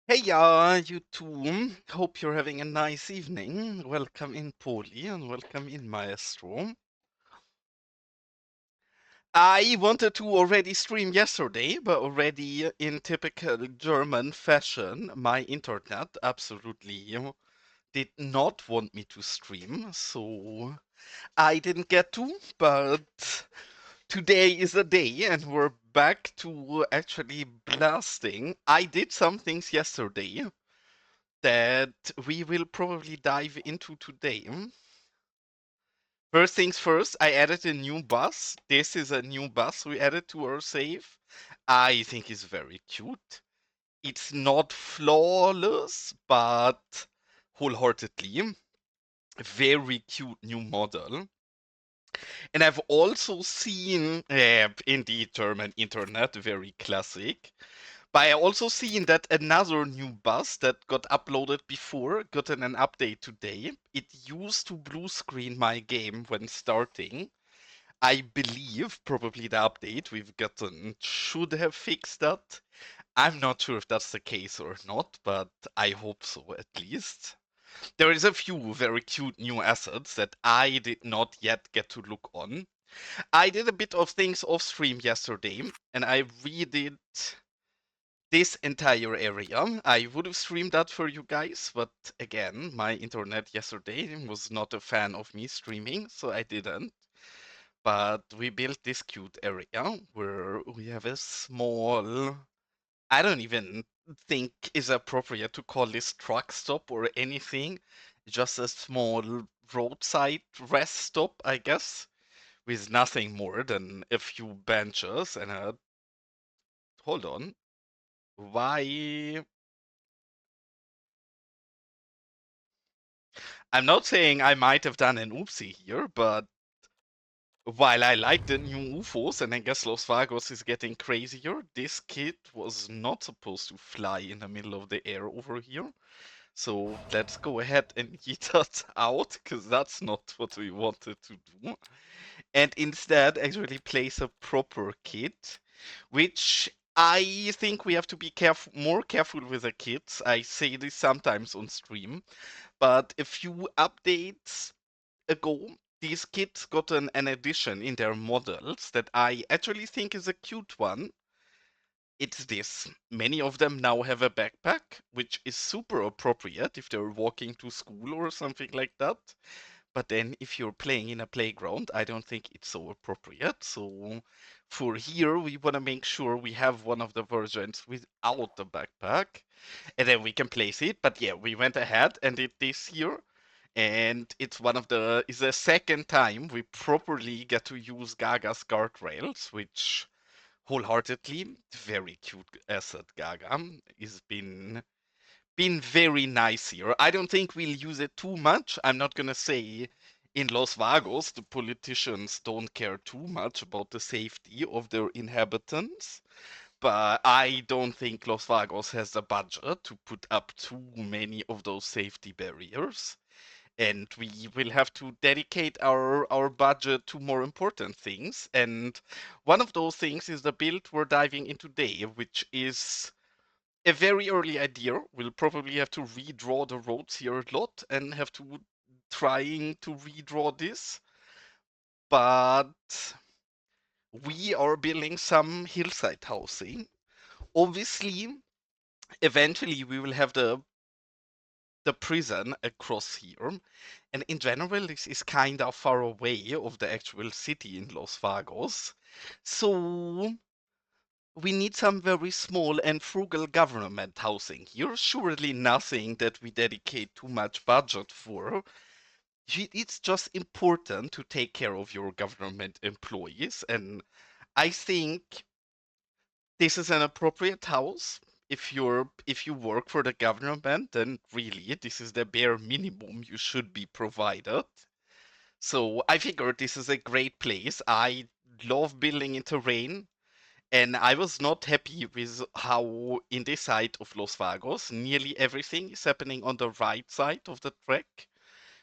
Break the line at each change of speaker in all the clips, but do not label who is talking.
Hey, you two. Hope you're having a nice evening. Welcome in, Poli, and welcome in, Maestro. I wanted to already stream yesterday, but already in typical German fashion, my internet absolutely did not want me to stream, so I didn't get to, but today is a day, and we're back to actually blasting. I did some things yesterday that we will probably dive into today. First things first, I added a new bus. This is a new bus we added to our save. I think it's very cute. It's not flawless, but wholeheartedly, a very cute new model. And I've also seen, indeed, German internet, very classic. But I also seen that another new bus that got uploaded before got an update today. It used to blue screen my game when starting. I believe probably the update we've gotten should have fixed that. I'm not sure if that's the case or not, but I hope so at least. There is a few very cute new assets that I did not yet get to look on. I did a bit of things off stream yesterday, and I redid this entire area. I would have streamed that for you guys, but again, my internet yesterday was not a fan of me streaming, so I didn't. But we built this cute area where we have a small, I don't even think is appropriate to call this truck stop or anything, just a small roadside rest stop, I guess, with nothing more than a few benches and a. Hold on. Why? I'm not saying I might have done an oopsie here, but while I like the new UFOs, and I guess Los Vagos is getting crazier, this kid was not supposed to fly in the middle of the air over here. So let's go ahead and get that out, because that's not what we wanted to do. And instead actually place a proper kit, which I think we have to be more careful with the kits. I say this sometimes on stream, but a few updates ago, these kids got an addition in their models that I actually think is a cute one. It's this. Many of them now have a backpack, which is super appropriate if they're walking to school or something like that. But then if you're playing in a playground, I don't think it's so appropriate. So for here, we want to make sure we have one of the versions without the backpack, and then we can place it. But yeah, we went ahead and did this here, and it's the second time we properly get to use Gaga's guardrails, which wholeheartedly very cute asset. Gaga is been very nice here. I don't think we'll use it too much. I'm not gonna say in Los Vagos the politicians don't care too much about the safety of their inhabitants, but I don't think Los Vagos has the budget to put up too many of those safety barriers. And we will have to dedicate our budget to more important things. And one of those things is the build we're diving into today, which is a very early idea. We'll probably have to redraw the roads here a lot and have to trying to redraw this. But we are building some hillside housing. Obviously, eventually we will have the prison across here. And in general, this is kind of far away of the actual city in Los Vagos. So we need some very small and frugal government housing here. Surely nothing that we dedicate too much budget for. It's just important to take care of your government employees. And I think this is an appropriate house. If you work for the government, then really this is the bare minimum you should be provided. So I figured this is a great place. I love building in terrain, and I was not happy with how in this side of Los Vagos, nearly everything is happening on the right side of the track,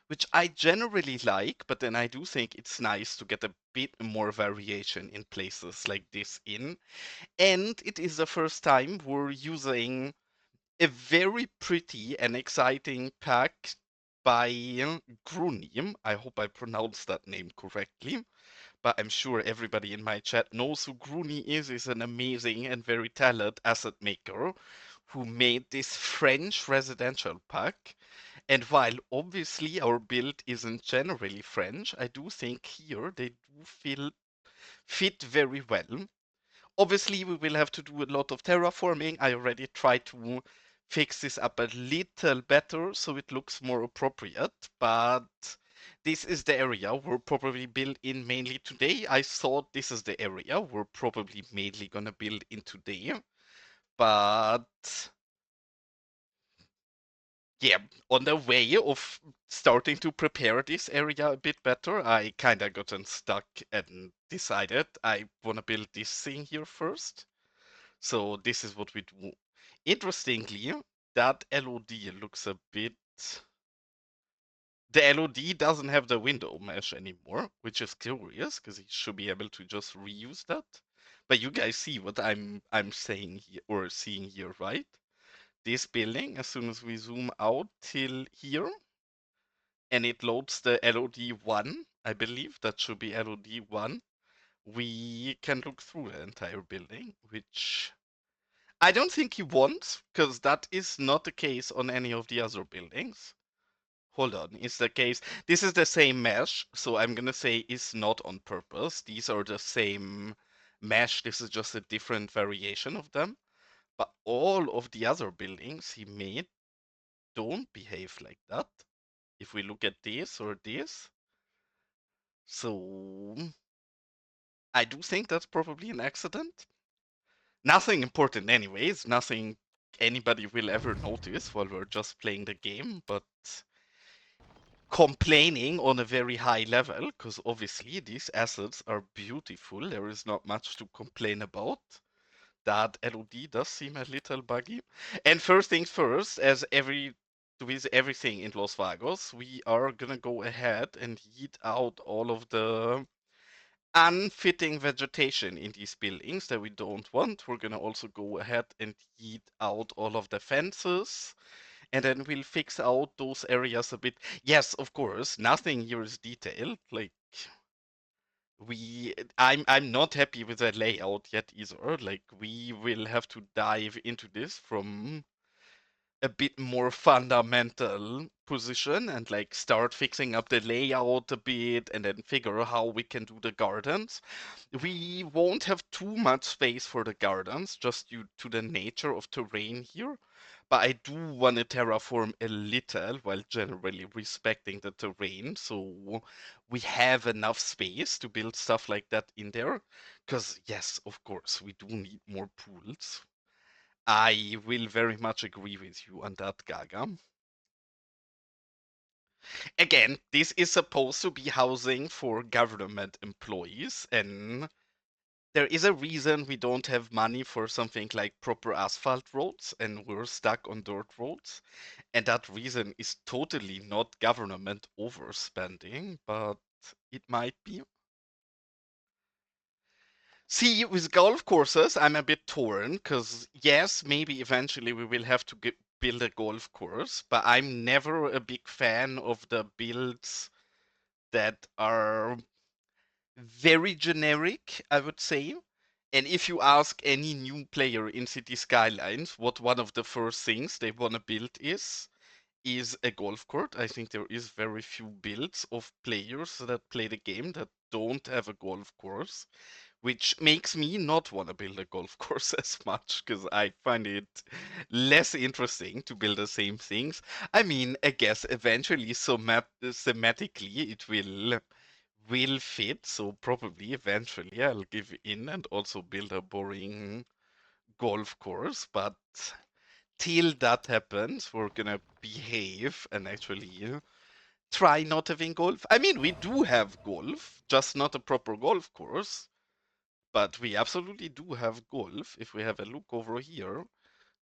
which I generally like, but then I do think it's nice to get a bit more variation in places like this in. And it is the first time we're using a very pretty and exciting pack by Gruni. I hope I pronounced that name correctly, but I'm sure everybody in my chat knows who Gruni is an amazing and very talented asset maker who made this French residential pack. And while obviously our build isn't generally French, I do think here they do fit very well. Obviously, we will have to do a lot of terraforming. I already tried to fix this up a little better so it looks more appropriate, but this is the area we're probably build in mainly today. I thought this is the area we're probably mainly gonna build in today, but yeah, on the way of starting to prepare this area a bit better, I kinda gotten stuck and decided I wanna build this thing here first. So this is what we do. Interestingly, that LOD looks a bit. The LOD doesn't have the window mesh anymore, which is curious because he should be able to just reuse that. But you guys see what I'm saying here or seeing here, right? This building, as soon as we zoom out till here, and it loads the LOD1, I believe that should be LOD1, we can look through the entire building, which I don't think he wants, because that is not the case on any of the other buildings. Hold on, is the case. This is the same mesh, so I'm gonna say it's not on purpose. These are the same mesh, this is just a different variation of them. But all of the other buildings he made don't behave like that. If we look at this or this. So I do think that's probably an accident. Nothing important anyways, nothing anybody will ever notice while we're just playing the game, but complaining on a very high level, because obviously these assets are beautiful, there is not much to complain about. That LOD does seem a little buggy. And first things first, with everything in Los Vagos, we are gonna go ahead and heat out all of the unfitting vegetation in these buildings that we don't want. We're gonna also go ahead and heat out all of the fences, and then we'll fix out those areas a bit. Yes, of course, nothing here is detailed. Like I'm not happy with the layout yet either. Like we will have to dive into this from a bit more fundamental position and like start fixing up the layout a bit and then figure how we can do the gardens. We won't have too much space for the gardens just due to the nature of terrain here, but I do want to terraform a little while generally respecting the terrain so we have enough space to build stuff like that in there. Because yes, of course, we do need more pools. I will very much agree with you on that, Gaga. Again, this is supposed to be housing for government employees, and there is a reason we don't have money for something like proper asphalt roads, and we're stuck on dirt roads. And that reason is totally not government overspending, but it might be. See, with golf courses, I'm a bit torn because, yes, maybe eventually we will have to build a golf course, but I'm never a big fan of the builds that are very generic, I would say. And if you ask any new player in City Skylines what one of the first things they want to build is a golf court. I think there is very few builds of players that play the game that don't have a golf course, which makes me not want to build a golf course as much because I find it less interesting to build the same things. I mean, I guess eventually thematically it will fit, so probably eventually I'll give in and also build a boring golf course, but till that happens, we're gonna behave and actually try not having golf. I mean, we do have golf, just not a proper golf course. But we absolutely do have golf. If we have a look over here,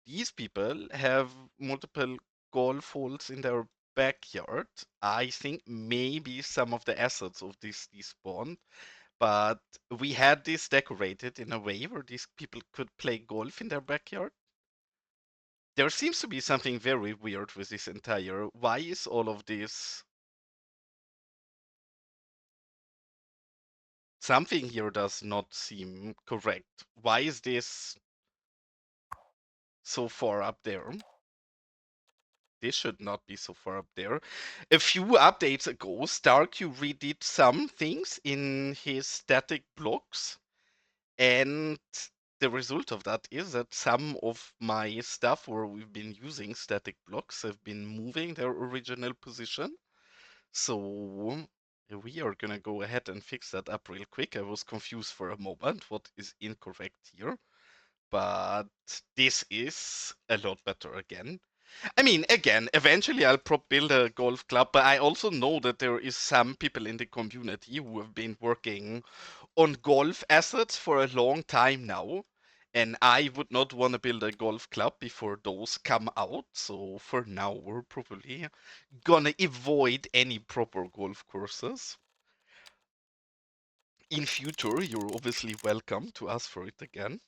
these people have multiple golf holes in their backyard. I think maybe some of the assets of this despawned, but we had this decorated in a way where these people could play golf in their backyard. There seems to be something very weird with this entire. Why is all of this? Something here does not seem correct. Why is this so far up there? This should not be so far up there. A few updates ago, Starq redid some things in his static blocks, and the result of that is that some of my stuff where we've been using static blocks have been moving their original position. So we are gonna go ahead and fix that up real quick. I was confused for a moment what is incorrect here, but this is a lot better again. I mean, again, eventually I'll build a golf club, but I also know that there is some people in the community who have been working on golf assets for a long time now, and I would not want to build a golf club before those come out. So for now, we're probably gonna avoid any proper golf courses. In future, you're obviously welcome to ask for it again.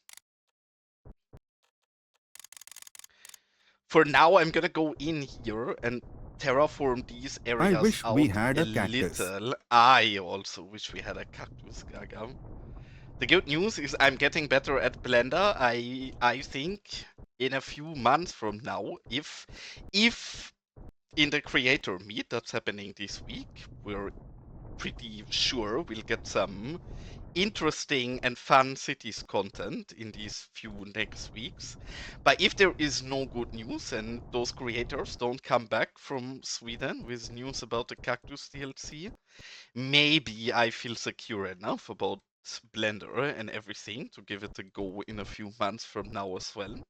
For now, I'm gonna go in here and terraform these
I
areas
wish we
out
had
a
a cactus.
little. I also wish we had a cactus, Gaga. The good news is I'm getting better at Blender. I think in a few months from now, if in the creator meet that's happening this week, we're pretty sure we'll get some interesting and fun cities content in these few next weeks. But if there is no good news and those creators don't come back from Sweden with news about the Cactus DLC, maybe I feel secure enough about Blender and everything to give it a go in a few months from now as well.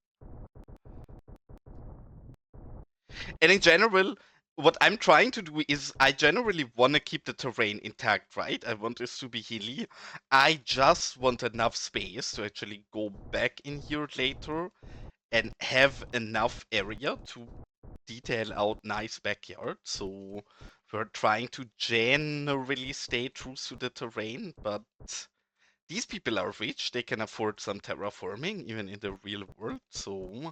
And in general, what I'm trying to do is I generally want to keep the terrain intact, right? I want this to be hilly. I just want enough space to actually go back in here later and have enough area to detail out nice backyard. So we're trying to generally stay true to the terrain, but these people are rich. They can afford some terraforming even in the real world. So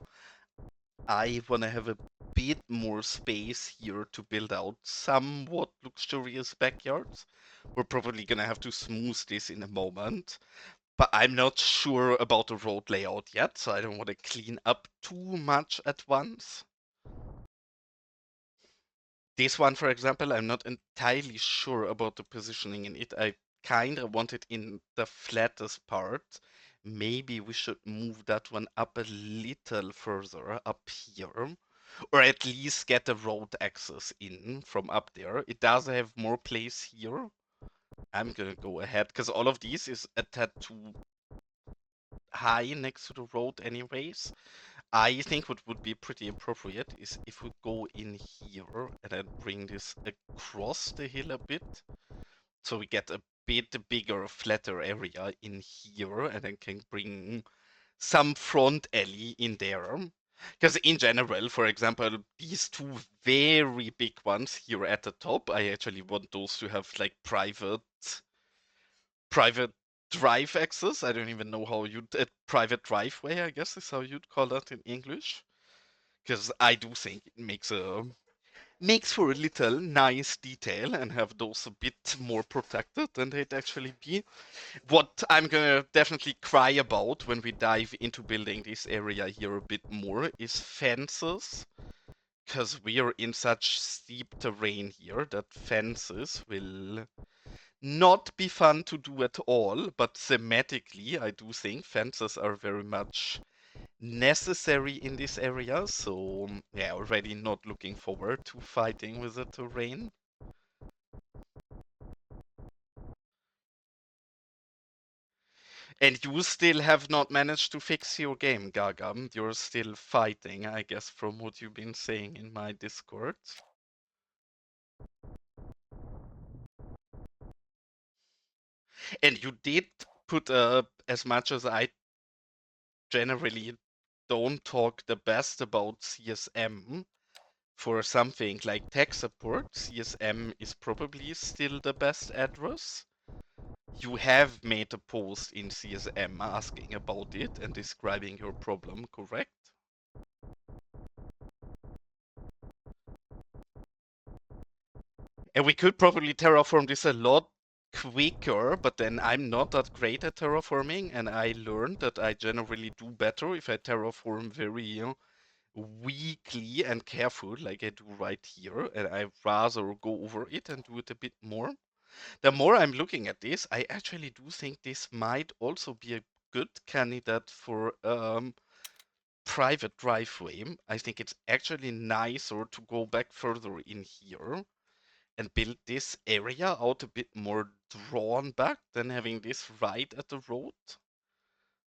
I want to have a bit more space here to build out somewhat luxurious backyards. We're probably gonna have to smooth this in a moment, but I'm not sure about the road layout yet, so I don't want to clean up too much at once. This one, for example, I'm not entirely sure about the positioning in it. I kind of want it in the flattest part. Maybe we should move that one up a little further up here. Or at least get a road access in from up there. It does have more place here. I'm gonna go ahead, because all of these is a tad too high next to the road anyways. I think what would be pretty appropriate is if we go in here and then bring this across the hill a bit. So we get a bit bigger, flatter area in here and then can bring some front alley in there. Because in general, for example, these two very big ones here at the top, I actually want those to have like private drive access. I don't even know how you'd private driveway, I guess is how you'd call that in English. Because I do think it makes for a little nice detail and have those a bit more protected than they'd actually be. What I'm gonna definitely cry about when we dive into building this area here a bit more is fences, because we are in such steep terrain here that fences will not be fun to do at all, but thematically I do think fences are very much necessary in this area, so yeah, already not looking forward to fighting with the terrain. And you still have not managed to fix your game, Gagam. You're still fighting, I guess, from what you've been saying in my Discord. And you did put as much as I generally don't talk the best about CSM for something like tech support, CSM is probably still the best address. You have made a post in CSM asking about it and describing your problem, correct? And we could probably terraform this a lot quicker, but then I'm not that great at terraforming, and I learned that I generally do better if I terraform very, weakly and careful, like I do right here, and I rather go over it and do it a bit more. The more I'm looking at this, I actually do think this might also be a good candidate for private driveway. I think it's actually nicer to go back further in here and build this area out a bit more drawn back than having this right at the road.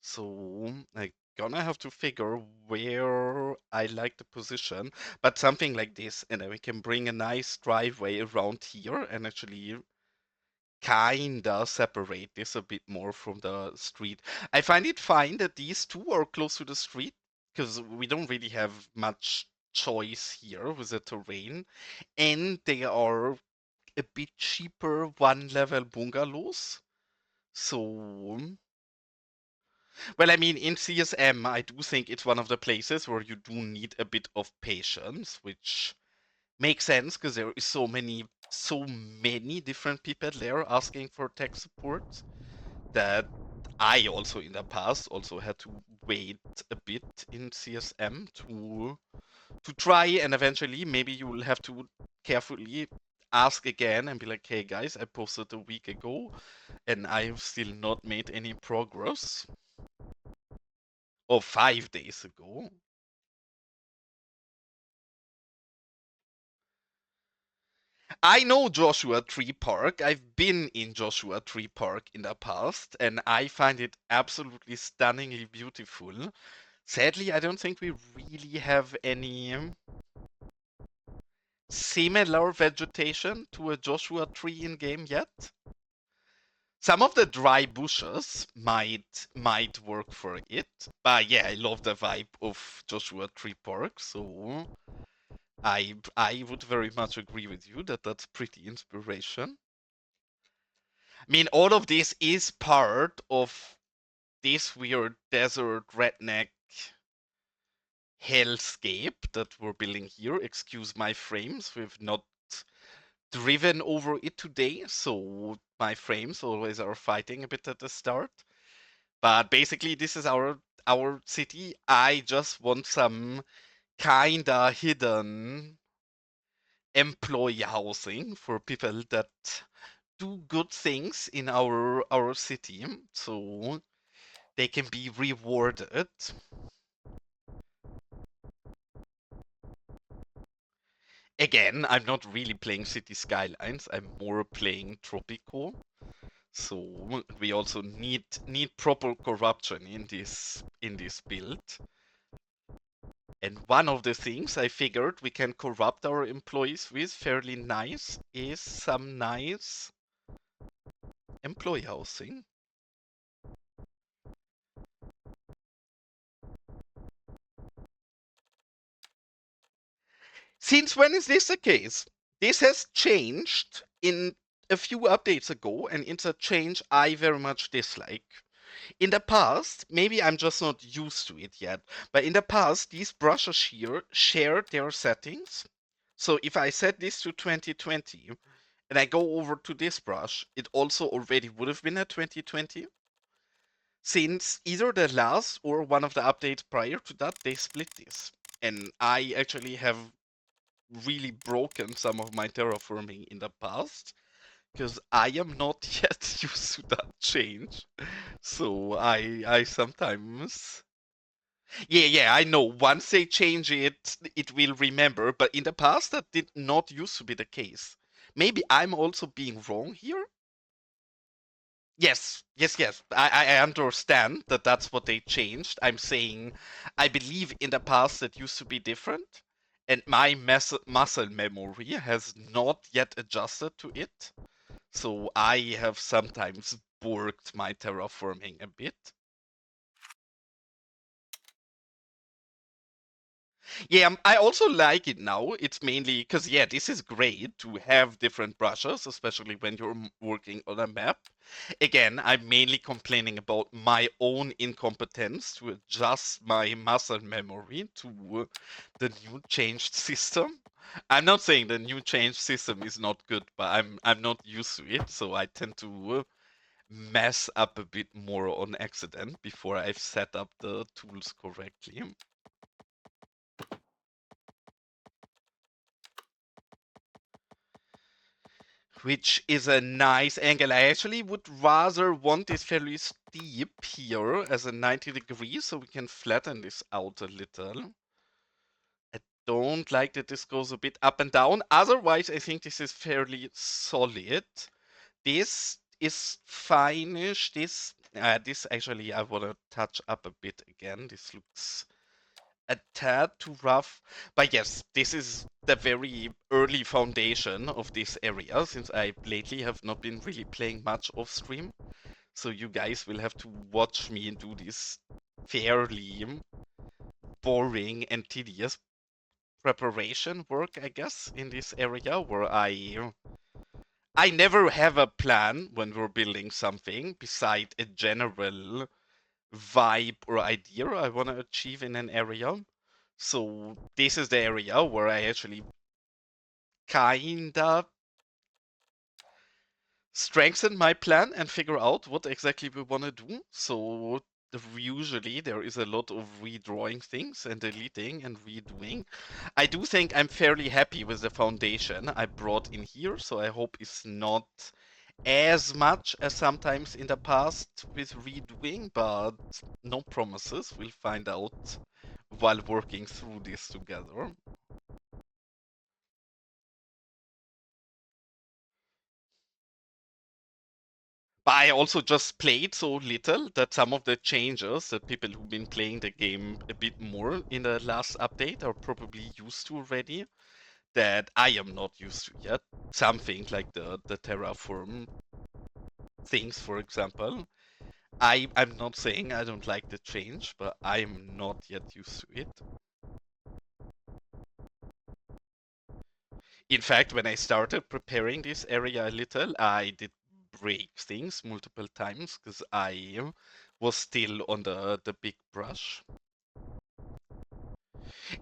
So I gonna have to figure where I like the position, but something like this, and then we can bring a nice driveway around here and actually kinda separate this a bit more from the street. I find it fine that these two are close to the street because we don't really have much choice here with the terrain, and they are a bit cheaper one-level bungalows. So, well, I mean, in CSM, I do think it's one of the places where you do need a bit of patience, which makes sense because there is so many different people there asking for tech support that I also in the past also had to wait a bit in CSM to try, and eventually maybe you will have to carefully ask again and be like, hey guys, I posted a week ago and I've still not made any progress. Or 5 days ago. I know Joshua Tree Park. I've been in Joshua Tree Park in the past, and I find it absolutely stunningly beautiful. Sadly, I don't think we really have any similar vegetation to a Joshua tree in game yet. Some of the dry bushes might work for it, but yeah, I love the vibe of Joshua Tree Park, so I would very much agree with you that that's pretty inspiration. I mean, all of this is part of this weird desert redneck hellscape that we're building here. Excuse my frames, we've not driven over it today, so my frames always are fighting a bit at the start. But basically, this is our city. I just want some kinda hidden employee housing for people that do good things in our city, so they can be rewarded. Again, I'm not really playing Cities Skylines. I'm more playing Tropico. So we also need proper corruption in this build. And one of the things I figured we can corrupt our employees with fairly nice is some nice employee housing. Since when is this the case? This has changed in a few updates ago, and it's a change I very much dislike. In the past, maybe I'm just not used to it yet, but in the past, these brushes here shared their settings. So if I set this to 2020 and I go over to this brush, it also already would have been at 2020. Since either the last or one of the updates prior to that, they split this. And I actually have really broken some of my terraforming in the past because I am not yet used to that change. So I sometimes yeah, I know. Once they change it, it will remember, but in the past that did not used to be the case. Maybe I'm also being wrong here. Yes. I understand that that's what they changed. I'm saying I believe in the past that used to be different, and my muscle memory has not yet adjusted to it. So I have sometimes borked my terraforming a bit. Yeah, I also like it now. It's mainly because, yeah, this is great to have different brushes, especially when you're working on a map. Again, I'm mainly complaining about my own incompetence to adjust my muscle memory to the new changed system. I'm not saying the new changed system is not good, but I'm not used to it, so I tend to mess up a bit more on accident before I've set up the tools correctly. Which is a nice angle. I actually would rather want this fairly steep here as a 90 degrees so we can flatten this out a little. I don't like that this goes a bit up and down. Otherwise, I think this is fairly solid. This is fine-ish. This actually I want to touch up a bit again. This looks a tad too rough. But yes, this is the very early foundation of this area, since I lately have not been really playing much off stream. So you guys will have to watch me do this fairly boring and tedious preparation work, I guess, in this area where I never have a plan when we're building something beside a general vibe or idea I want to achieve in an area. So this is the area where I actually kinda strengthen my plan and figure out what exactly we want to do. So usually there is a lot of redrawing things and deleting and redoing. I do think I'm fairly happy with the foundation I brought in here, so I hope it's not as much as sometimes in the past with redoing, but no promises. We'll find out while working through this together. But I also just played so little that some of the changes that people who've been playing the game a bit more in the last update are probably used to already that I am not used to yet. Something like the terraform things, for example. I'm not saying I don't like the change, but I'm not yet used to it. In fact, when I started preparing this area a little, I did break things multiple times because I was still on the big brush.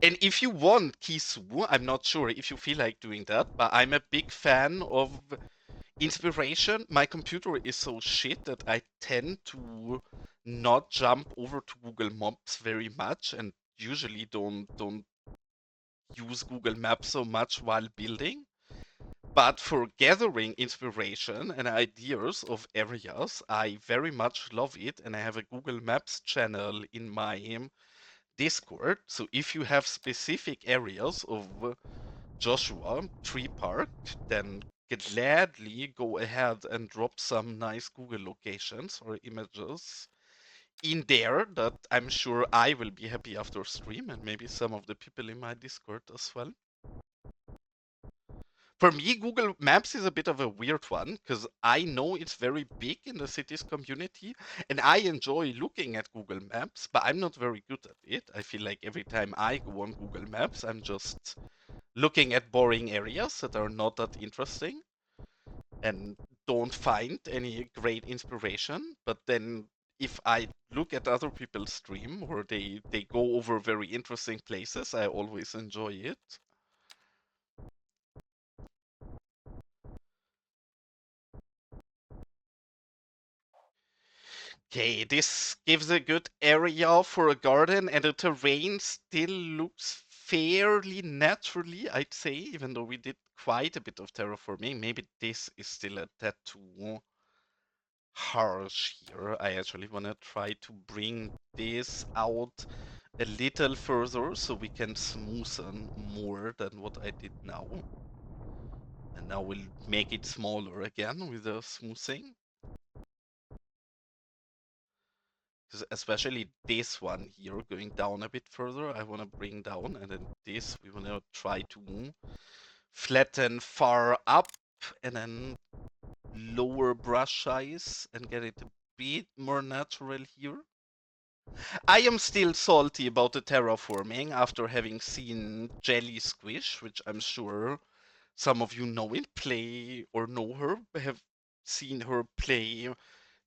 And if you want Kisu, I'm not sure if you feel like doing that, but I'm a big fan of inspiration. My computer is so shit that I tend to not jump over to Google Maps very much and usually don't use Google Maps so much while building. But for gathering inspiration and ideas of areas, I very much love it. And I have a Google Maps channel in my Discord. So if you have specific areas of Joshua Tree Park, then gladly go ahead and drop some nice Google locations or images in there that I'm sure I will be happy after stream and maybe some of the people in my Discord as well. For me, Google Maps is a bit of a weird one because I know it's very big in the cities community and I enjoy looking at Google Maps, but I'm not very good at it. I feel like every time I go on Google Maps, I'm just looking at boring areas that are not that interesting and don't find any great inspiration. But then if I look at other people's stream or they go over very interesting places, I always enjoy it. Okay, this gives a good area for a garden, and the terrain still looks fairly naturally, I'd say, even though we did quite a bit of terraforming. Maybe this is still a tad too harsh here. I actually want to try to bring this out a little further so we can smoothen more than what I did now. And now we'll make it smaller again with the smoothing. Especially this one here going down a bit further, I want to bring down, and then this we want to try to flatten far up and then lower brush size and get it a bit more natural here. I am still salty about the terraforming after having seen Jelly Squish, which I'm sure some of you know it, play or know her, have seen her play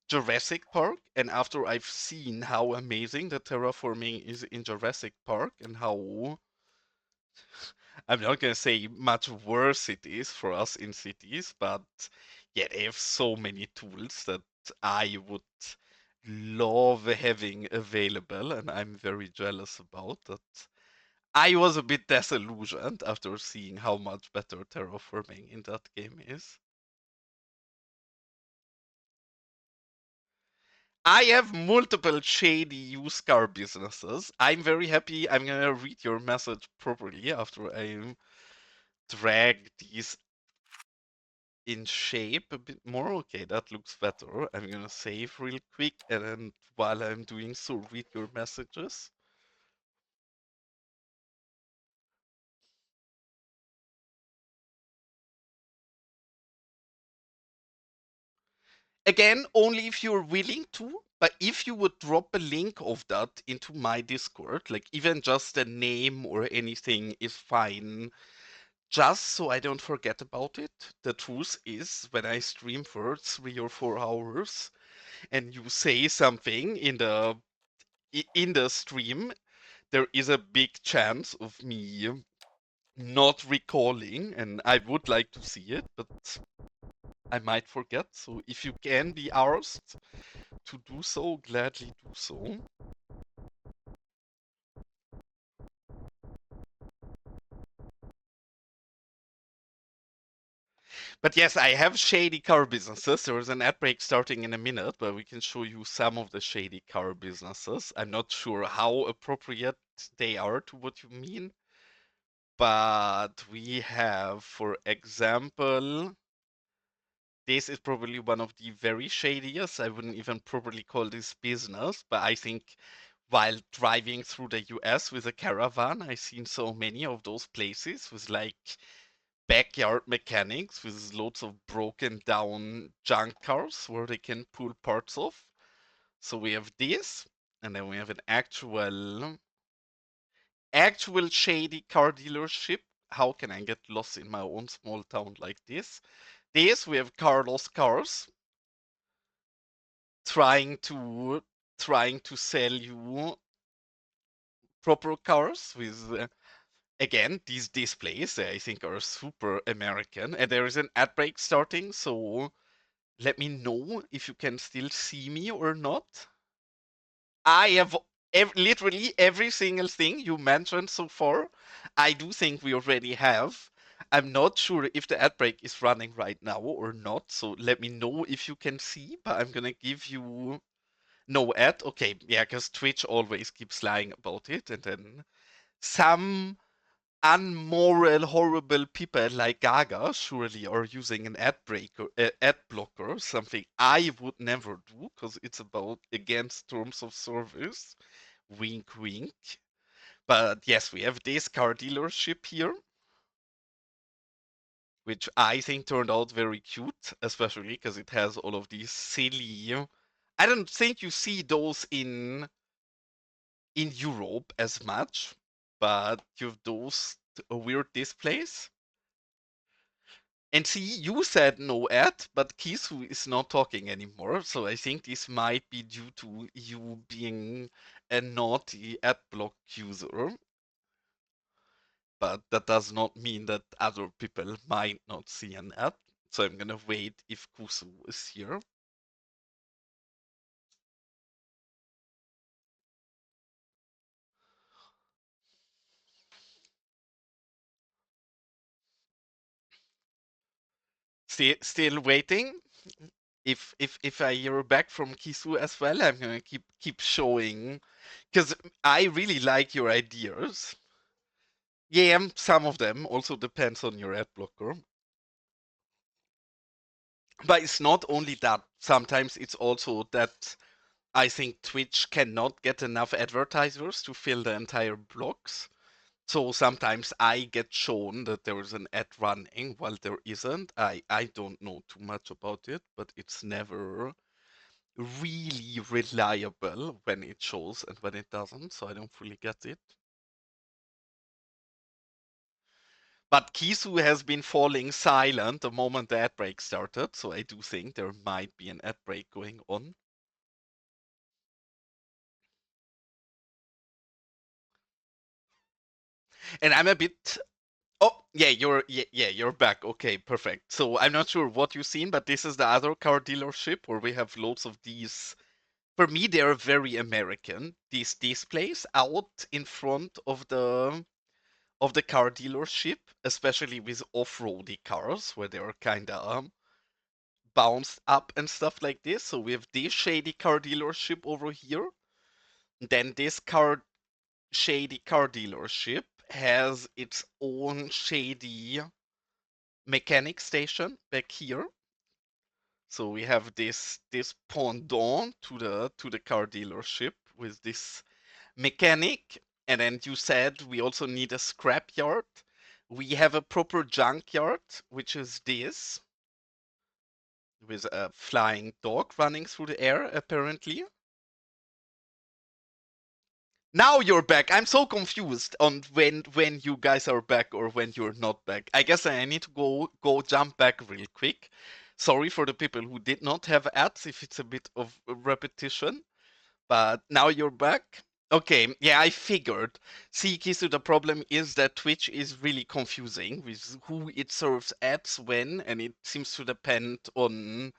Jurassic Park, and after I've seen how amazing the terraforming is in Jurassic Park and how I'm not gonna say much worse it is for us in cities, but yeah, they have so many tools that I would love having available, and I'm very jealous about that. I was a bit disillusioned after seeing how much better terraforming in that game is. I have multiple shady used car businesses. I'm very happy. I'm gonna read your message properly after I drag these in shape a bit more. Okay, that looks better. I'm gonna save real quick, and then while I'm doing so, read your messages. Again, only if you're willing to, but if you would drop a link of that into my Discord, like even just a name or anything is fine, just so I don't forget about it. The truth is, when I stream for 3 or 4 hours and you say something in the stream, there is a big chance of me not recalling, and I would like to see it, but I might forget. So if you can be asked to do so, gladly do so. But yes, I have shady car businesses. There is an ad break starting in a minute, but we can show you some of the shady car businesses. I'm not sure how appropriate they are to what you mean, but we have, for example, this is probably one of the very shadiest. I wouldn't even probably call this business, but I think while driving through the US with a caravan, I've seen so many of those places with like backyard mechanics with loads of broken down junk cars where they can pull parts off. So we have this, and then we have an actual shady car dealership. How can I get lost in my own small town like this? This we have Carlos Cars trying to trying to sell you proper cars with again these displays I think are super American, and there is an ad break starting, so let me know if you can still see me or not. I have literally every single thing you mentioned so far. I do think we already have. I'm not sure if the ad break is running right now or not, so let me know if you can see, but I'm gonna give you no ad. Okay, yeah, because Twitch always keeps lying about it, and then some unmoral, horrible people like Gaga surely are using an ad breaker, ad blocker, something I would never do because it's about against terms of service. Wink, wink. But yes, we have this car dealership here, which I think turned out very cute, especially because it has all of these silly. I don't think you see those in Europe as much, but you have those weird displays. And see, you said no ad, but Kisu is not talking anymore, so I think this might be due to you being a naughty ad block user, but that does not mean that other people might not see an ad. So I'm gonna wait if Kusu is here. Still waiting. If I hear back from Kisu as well, I'm gonna keep showing because I really like your ideas. Yeah, some of them also depends on your ad blocker. But it's not only that. Sometimes it's also that I think Twitch cannot get enough advertisers to fill the entire blocks. So sometimes I get shown that there is an ad running while there isn't. I don't know too much about it, but it's never really reliable when it shows and when it doesn't, so I don't fully get it. But Kisu has been falling silent the moment the ad break started, so I do think there might be an ad break going on. And I'm a bit. Oh, yeah, you're back. Okay, perfect. So I'm not sure what you've seen, but this is the other car dealership where we have loads of these. For me, they're very American. These displays out in front of the car dealership, especially with off-roady cars, where they're kind of bounced up and stuff like this. So we have this shady car dealership over here. Then this car shady car dealership has its own shady mechanic station back here. So we have this pendant to the car dealership with this mechanic. And then you said we also need a scrap yard. We have a proper junkyard, which is this, with a flying dog running through the air, apparently. Now you're back. I'm so confused on when you guys are back or when you're not back. I guess I need to go jump back real quick. Sorry for the people who did not have ads if it's a bit of a repetition, but now you're back. Okay, yeah, I figured. See, Kisu, the problem is that Twitch is really confusing with who it serves ads when, and it seems to depend on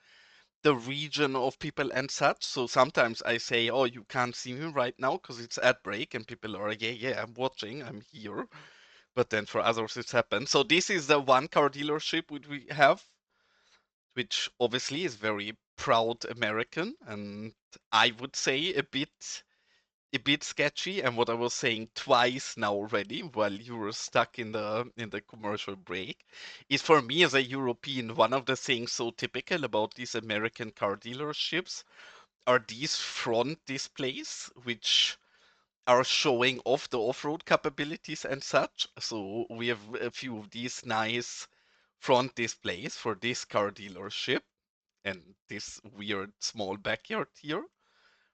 the region of people and such. So sometimes I say, "Oh, you can't see me right now because it's ad break," and people are, "Yeah, yeah, I'm watching, I'm here." But then for others, it's happened. So this is the one car dealership which we have, which obviously is very proud American, and I would say a bit sketchy. And what I was saying twice now already, while you were stuck in the commercial break, is for me as a European, one of the things so typical about these American car dealerships are these front displays, which are showing off the off-road capabilities and such. So we have a few of these nice front displays for this car dealership and this weird small backyard here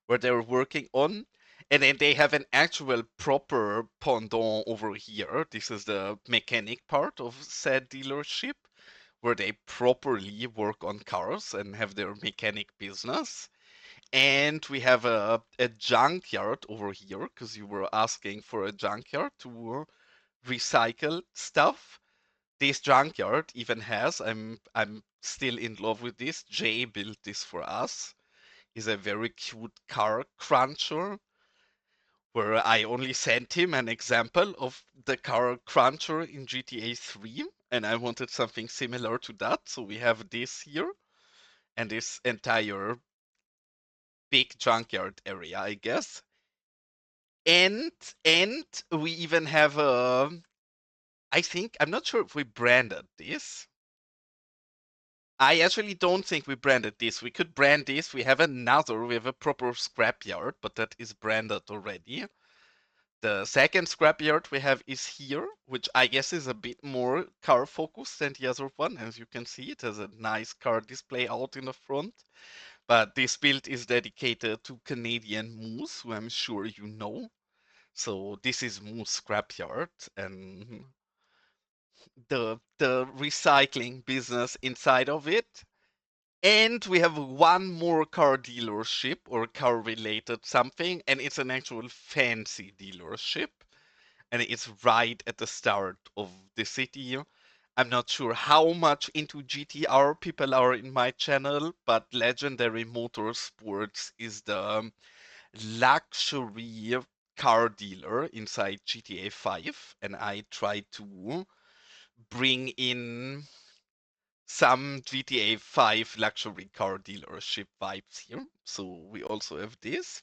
where they're working on. And then they have an actual proper pendant over here. This is the mechanic part of said dealership, where they properly work on cars and have their mechanic business. And we have a junkyard over here, because you were asking for a junkyard to recycle stuff. This junkyard even has, I'm still in love with this. Jay built this for us. Is a very cute car cruncher where I only sent him an example of the car cruncher in GTA 3 and I wanted something similar to that. So we have this here and this entire big junkyard area, I guess. And and we even have a I think I'm not sure if we branded this. I actually don't think we branded this. We could brand this. We have a proper scrapyard, but that is branded already. The second scrapyard we have is here, which I guess is a bit more car focused than the other one. As you can see, it has a nice car display out in the front. But this build is dedicated to Canadian Moose, who I'm sure you know. So this is Moose Scrapyard, and the recycling business inside of it. And we have one more car dealership or car related something, and it's an actual fancy dealership. And it's right at the start of the city. I'm not sure how much into GTR people are in my channel, but Legendary Motorsports is the luxury car dealer inside GTA 5, and I try to bring in some GTA 5 luxury car dealership vibes here. So we also have this.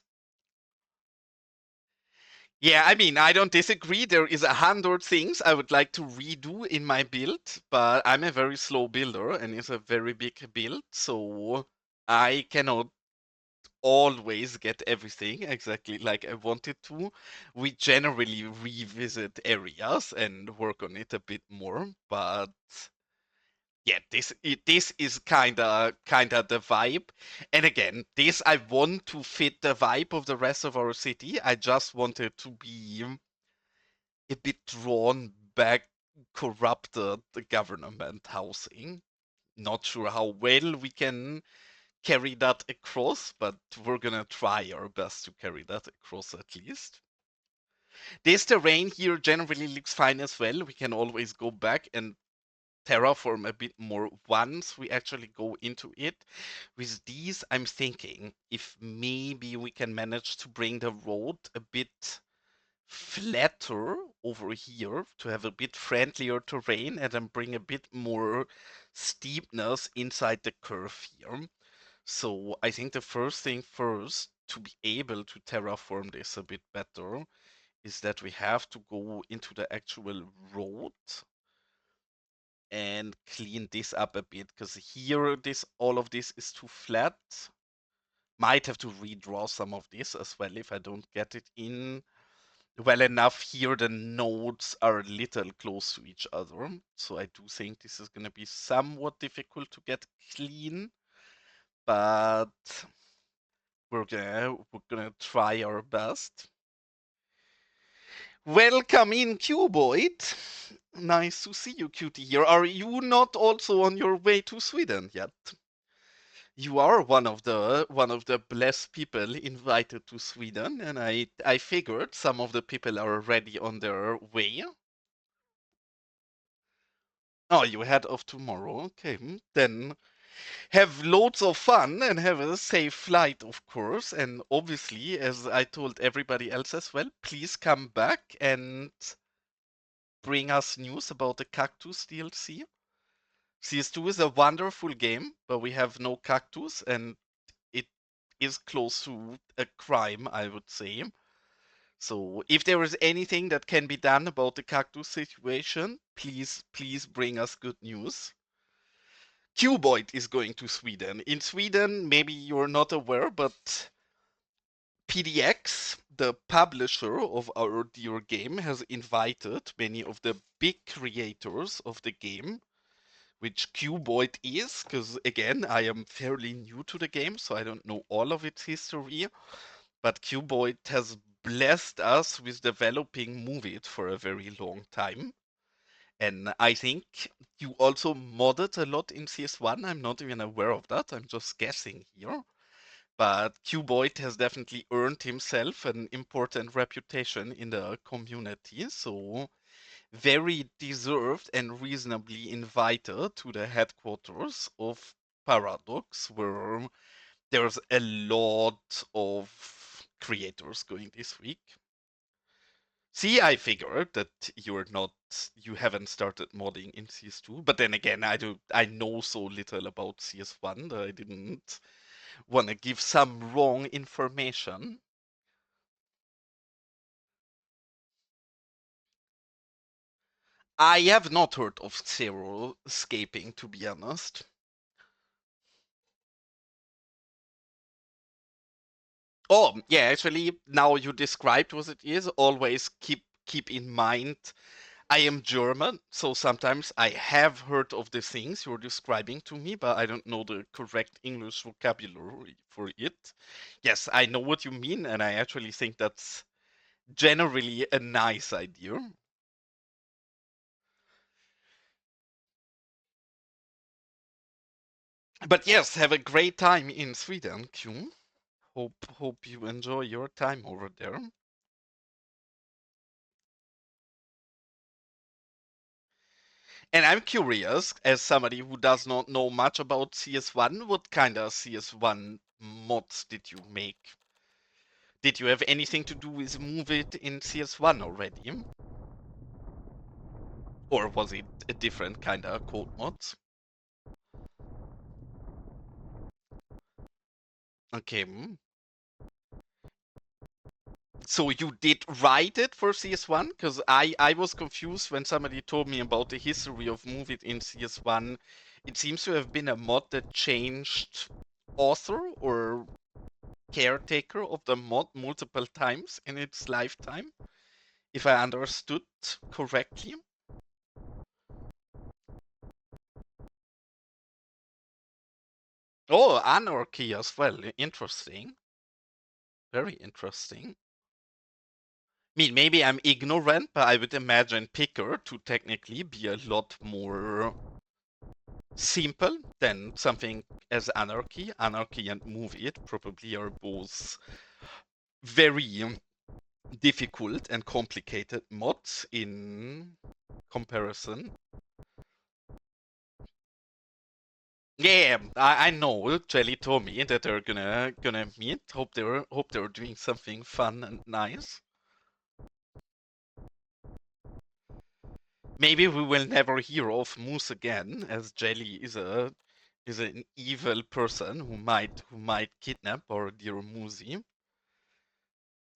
Yeah, I mean, I don't disagree. There is 100 things I would like to redo in my build, but I'm a very slow builder and it's a very big build, so I cannot always get everything exactly like I wanted to. We generally revisit areas and work on it a bit more, but Yeah, this is kinda the vibe. And again, this I want to fit the vibe of the rest of our city. I just want it to be a bit drawn back, corrupted government housing. Not sure how well we can carry that across, but we're gonna try our best to carry that across at least. This terrain here generally looks fine as well. We can always go back and terraform a bit more once we actually go into it. With these, I'm thinking if maybe we can manage to bring the road a bit flatter over here to have a bit friendlier terrain and then bring a bit more steepness inside the curve here. So I think the first thing first to be able to terraform this a bit better is that we have to go into the actual road and clean this up a bit because here this all of this is too flat. Might have to redraw some of this as well if I don't get it in well enough. Here the nodes are a little close to each other, so I do think this is going to be somewhat difficult to get clean, but we're gonna try our best. Welcome in, Cuboid. Nice to see you, cutie here. Are you not also on your way to Sweden yet? You are one of the blessed people invited to Sweden, and I figured some of the people are already on their way. Oh, you head off tomorrow. Okay, then have loads of fun and have a safe flight, of course. And obviously, as I told everybody else as well, please come back and bring us news about the Cactus DLC. CS2 is a wonderful game, but we have no cactus, and it is close to a crime, I would say. So if there is anything that can be done about the cactus situation, please bring us good news. Cuboid is going to Sweden. In Sweden, maybe you're not aware, but PDX, the publisher of our dear game, has invited many of the big creators of the game, which Cuboid is, because again, I am fairly new to the game, so I don't know all of its history. But Cuboid has blessed us with developing Move It for a very long time. And I think you also modded a lot in CS1. I'm not even aware of that. I'm just guessing here. But Cuboid has definitely earned himself an important reputation in the community. So very deserved and reasonably invited to the headquarters of Paradox, where there's a lot of creators going this week. See, I figured that you haven't started modding in CS2, but then again, I know so little about CS1 that I didn't want to give some wrong information. I have not heard of Zero escaping, to be honest. Oh, yeah, actually, now you described what it is, always keep in mind I am German, so sometimes I have heard of the things you're describing to me, but I don't know the correct English vocabulary for it. Yes, I know what you mean, and I actually think that's generally a nice idea. But yes, have a great time in Sweden, Q. Hope you enjoy your time over there. And I'm curious, as somebody who does not know much about CS1, what kind of CS1 mods did you make? Did you have anything to do with Move It in CS1 already? Or was it a different kind of code mods? Okay. So you did write it for CS1? Because I was confused when somebody told me about the history of Move It in CS1. It seems to have been a mod that changed author or caretaker of the mod multiple times in its lifetime, if I understood correctly. Oh, anarchy as well. Interesting. Very interesting. I mean, maybe I'm ignorant, but I would imagine Picker to technically be a lot more simple than something as anarchy. Anarchy and move it probably are both very difficult and complicated mods in comparison. Yeah, I know. Jelly told me that they're gonna meet. Hope they're doing something fun and nice. Maybe we will never hear of Moose again, as Jelly is an evil person who might kidnap our dear Moosey.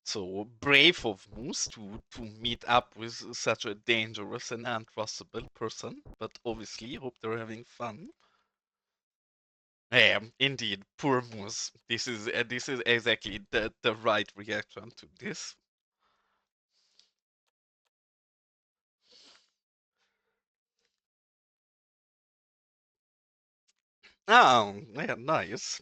So brave of Moose to meet up with such a dangerous and untrustable person, but obviously hope they're having fun. Yeah, indeed, poor Moose. This is exactly the right reaction to this. Oh, yeah, nice.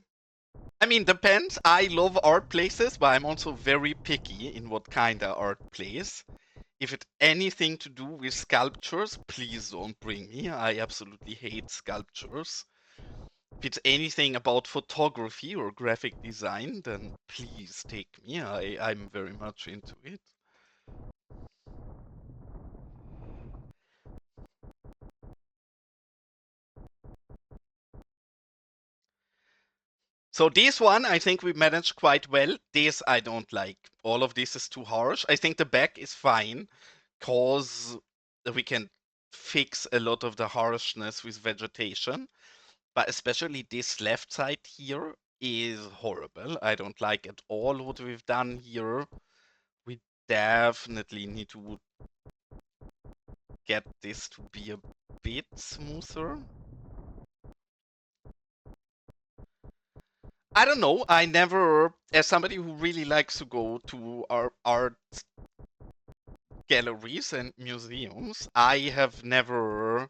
I mean, depends. I love art places, but I'm also very picky in what kind of art place. If it's anything to do with sculptures, please don't bring me. I absolutely hate sculptures. If it's anything about photography or graphic design, then please take me. I'm very much into it. So this one, I think we managed quite well. This I don't like. All of this is too harsh. I think the back is fine, cause we can fix a lot of the harshness with vegetation. But especially this left side here is horrible. I don't like at all what we've done here. We definitely need to get this to be a bit smoother. I don't know. I never, as somebody who really likes to go to our art galleries and museums, I have never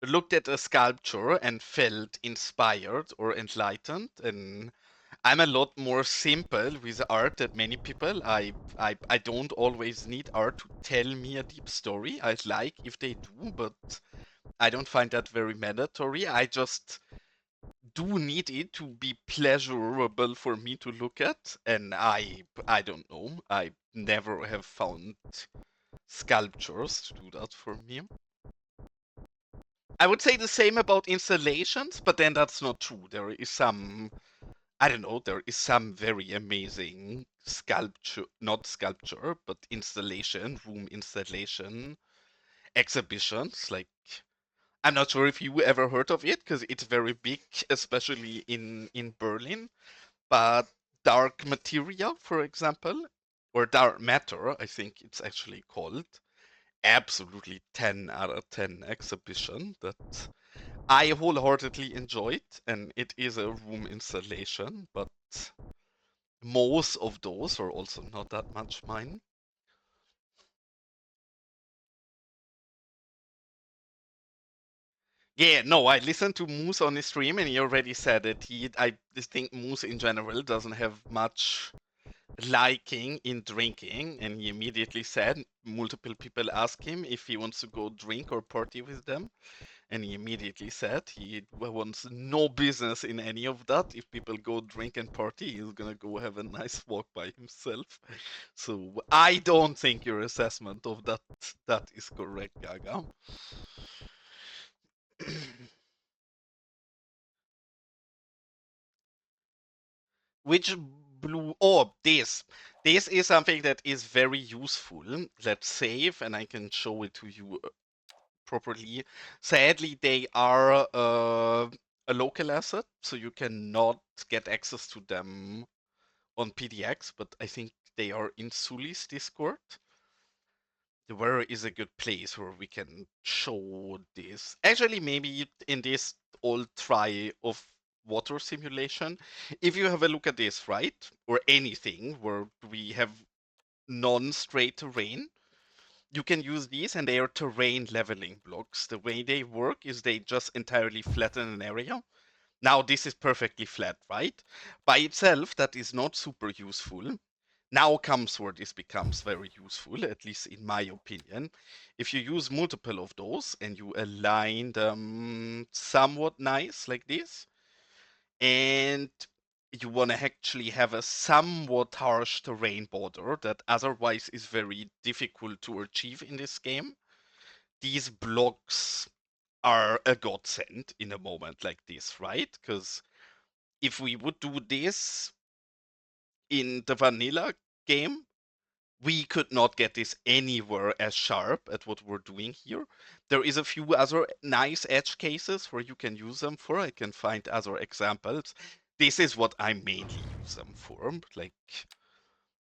looked at a sculpture and felt inspired or enlightened. And I'm a lot more simple with art than many people. I don't always need art to tell me a deep story. I like if they do, but I don't find that very mandatory. I just do need it to be pleasurable for me to look at, and I don't know. I never have found sculptures to do that for me. I would say the same about installations, but then that's not true. There is some, I don't know, there is some very amazing sculpture, not sculpture, but installation, room installation exhibitions. Like, I'm not sure if you ever heard of it because it's very big, especially in Berlin. But dark materia, for example, or dark matter, I think it's actually called. Absolutely 10 out of 10 exhibition that I wholeheartedly enjoyed, and it is a room installation, but most of those are also not that much mine. Yeah, no, I listened to Moose on his stream, and he already said that I just think Moose in general doesn't have much liking in drinking, and he immediately said multiple people ask him if he wants to go drink or party with them, and he immediately said he wants no business in any of that. If people go drink and party, he's gonna go have a nice walk by himself. So I don't think your assessment of that is correct, Gaga. Which blue? Oh, this is something that is very useful. Let's save, and I can show it to you properly. Sadly, they are a local asset, so you cannot get access to them on PDX, but I think they are in Suli's Discord. Where is a good place where we can show this? Actually, maybe in this old try of water simulation, if you have a look at this, right? Or anything where we have non-straight terrain, you can use these and they are terrain leveling blocks. The way they work is they just entirely flatten an area. Now this is perfectly flat, right? By itself, that is not super useful. Now comes where this becomes very useful, at least in my opinion. If you use multiple of those and you align them somewhat nice like this, and you want to actually have a somewhat harsh terrain border that otherwise is very difficult to achieve in this game, these blocks are a godsend in a moment like this, right? Because if we would do this in the vanilla game, we could not get this anywhere as sharp at what we're doing here. There is a few other nice edge cases where you can use them for. I can find other examples. This is what I mainly use them for. Like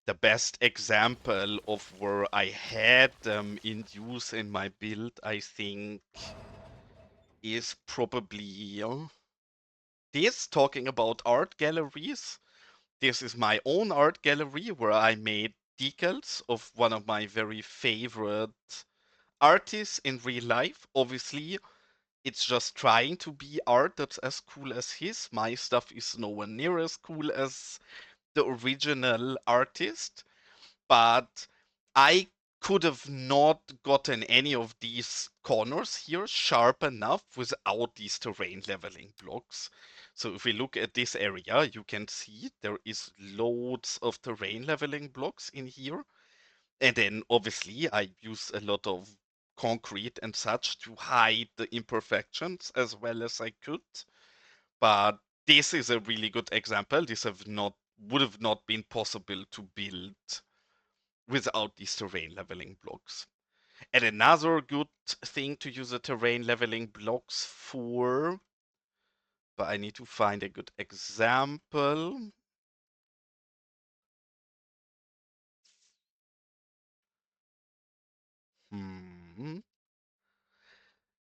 the best example of where I had them in use in my build, I think, is probably this, talking about art galleries. This is my own art gallery where I made decals of one of my very favorite artists in real life. Obviously, it's just trying to be art that's as cool as his. My stuff is nowhere near as cool as the original artist, but I could have not gotten any of these corners here sharp enough without these terrain leveling blocks. So if we look at this area, you can see there is loads of terrain leveling blocks in here. And then obviously I use a lot of concrete and such to hide the imperfections as well as I could. But this is a really good example. This would have not been possible to build without these terrain leveling blocks. And another good thing to use the terrain leveling blocks for, but I need to find a good example. Hmm.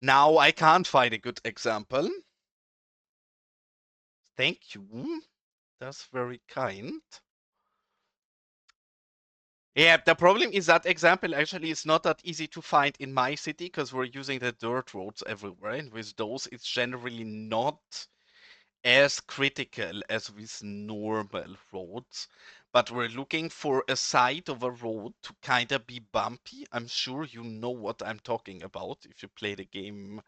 Now I can't find a good example. Thank you. That's very kind. Yeah, the problem is that example actually is not that easy to find in my city because we're using the dirt roads everywhere, and with those, it's generally not as critical as with normal roads. But we're looking for a side of a road to kind of be bumpy. I'm sure you know what I'm talking about if you play the game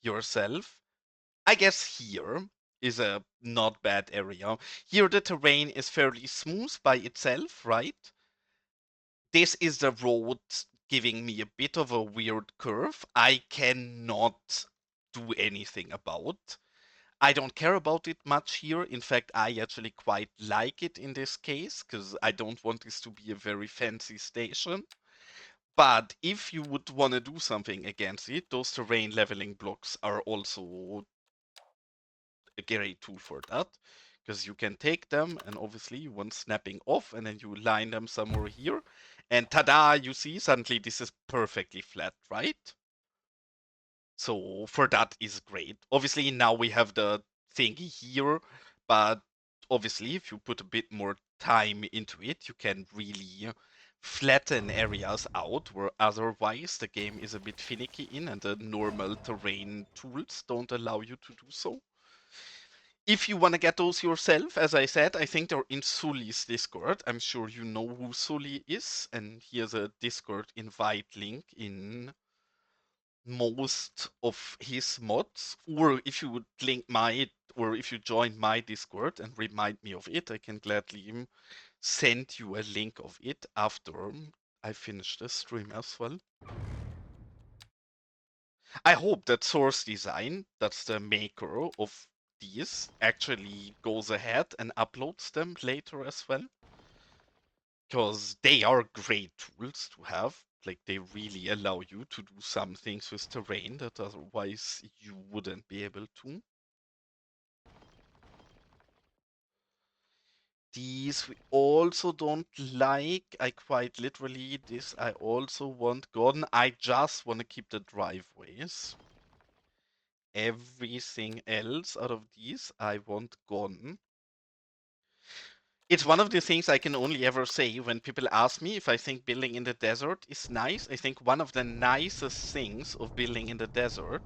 yourself. I guess here is a not bad area. Here the terrain is fairly smooth by itself, right? This is the road giving me a bit of a weird curve I cannot do anything about. I don't care about it much here. In fact, I actually quite like it in this case because I don't want this to be a very fancy station. But if you would want to do something against it, those terrain leveling blocks are also a great tool for that, because you can take them and obviously one snapping off and then you line them somewhere here, and tada, you see suddenly this is perfectly flat, right? So for that is great. Obviously now we have the thingy here, but obviously if you put a bit more time into it, you can really flatten areas out where otherwise the game is a bit finicky in and the normal terrain tools don't allow you to do so. If you want to get those yourself, as I said, I think they're in Sully's Discord. I'm sure you know who Sully is, and here's a Discord invite link in most of his mods. Or if you would or if you join my Discord and remind me of it, I can gladly send you a link of it after I finish the stream as well. I hope that Source Design, that's the maker of these, actually goes ahead and uploads them later as well. Because they are great tools to have. Like, they really allow you to do some things with terrain that otherwise you wouldn't be able to. These we also don't like. I quite literally, this I also want gone. I just want to keep the driveways. Everything else out of these I want gone. It's one of the things I can only ever say when people ask me if I think building in the desert is nice. I think one of the nicest things of building in the desert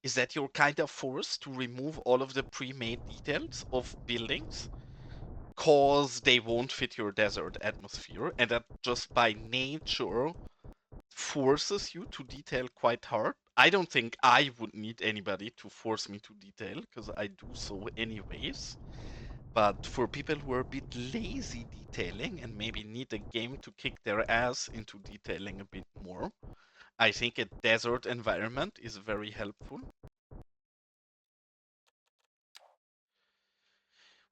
is that you're kind of forced to remove all of the pre-made details of buildings cause they won't fit your desert atmosphere, and that just by nature forces you to detail quite hard. I don't think I would need anybody to force me to detail because I do so anyways. But for people who are a bit lazy detailing and maybe need a game to kick their ass into detailing a bit more, I think a desert environment is very helpful.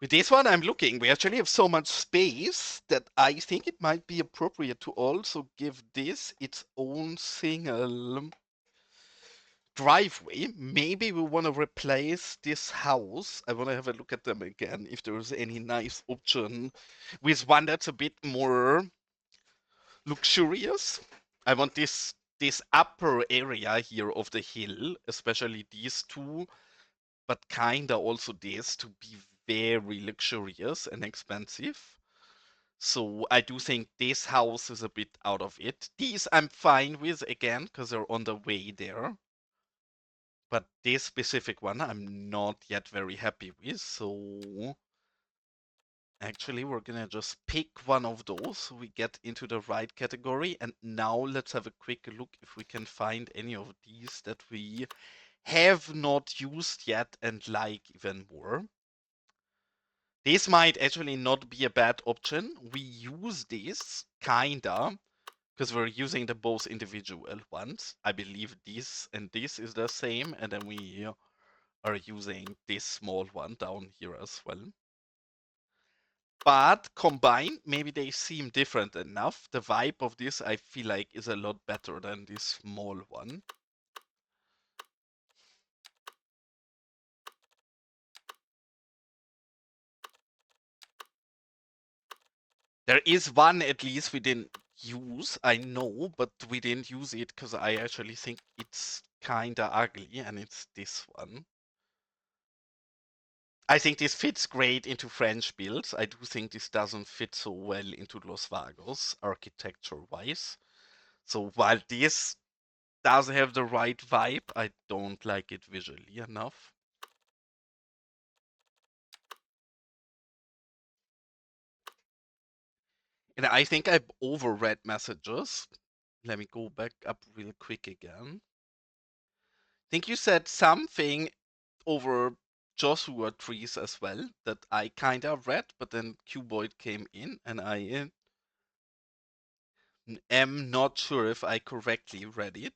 With this one, I'm looking. We actually have so much space that I think it might be appropriate to also give this its own single driveway. Maybe we want to replace this house. I want to have a look at them again if there's any nice option with one that's a bit more luxurious. I want this upper area here of the hill, especially these two, but kinda also this to be very luxurious and expensive. So I do think this house is a bit out of it. These I'm fine with again because they're on the way there. But this specific one I'm not yet very happy with. So actually we're gonna just pick one of those so we get into the right category. And now let's have a quick look if we can find any of these that we have not used yet and like even more. This might actually not be a bad option. We use this kinda because we're using the both individual ones. I believe this and this is the same, and then we are using this small one down here as well. But combined, maybe they seem different enough. The vibe of this, I feel like, is a lot better than this small one. There is one at least we didn't use, I know, but we didn't use it because I actually think it's kinda ugly, and it's this one. I think this fits great into French builds. I do think this doesn't fit so well into Los Vagos architecture-wise. So while this does have the right vibe, I don't like it visually enough. And I think I've overread messages. Let me go back up real quick again. I think you said something over Joshua trees as well that I kind of read, but then Cuboid came in and I am not sure if I correctly read it.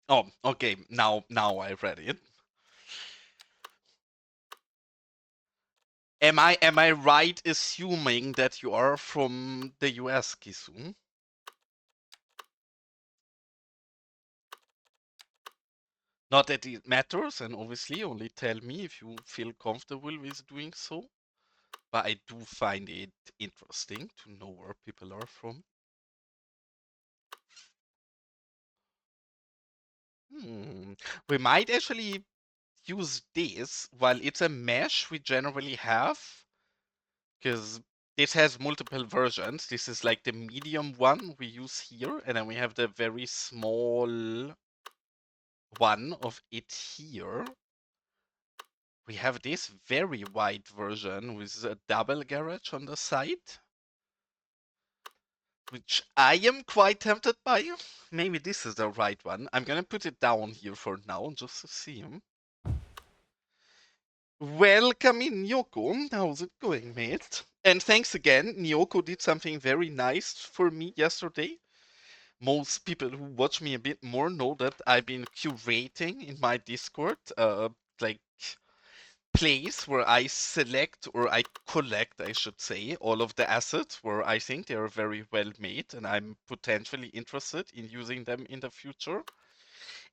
Oh, okay. Now I read it. Am I right assuming that you are from the US, Kisu? Not that it matters, and obviously only tell me if you feel comfortable with doing so. But I do find it interesting to know where people are from. We might actually use this while it's a mesh we generally have, because this has multiple versions. This is like the medium one we use here, and then we have the very small one of it here. We have this very wide version with a double garage on the side, which I am quite tempted by. Maybe this is the right one. I'm gonna put it down here for now just to see. Welcome in, Nyoko. How's it going, mate? And thanks again. Nyoko did something very nice for me yesterday. Most people who watch me a bit more know that I've been curating in my Discord, like place where I select or I collect, I should say, all of the assets where I think they are very well made and I'm potentially interested in using them in the future.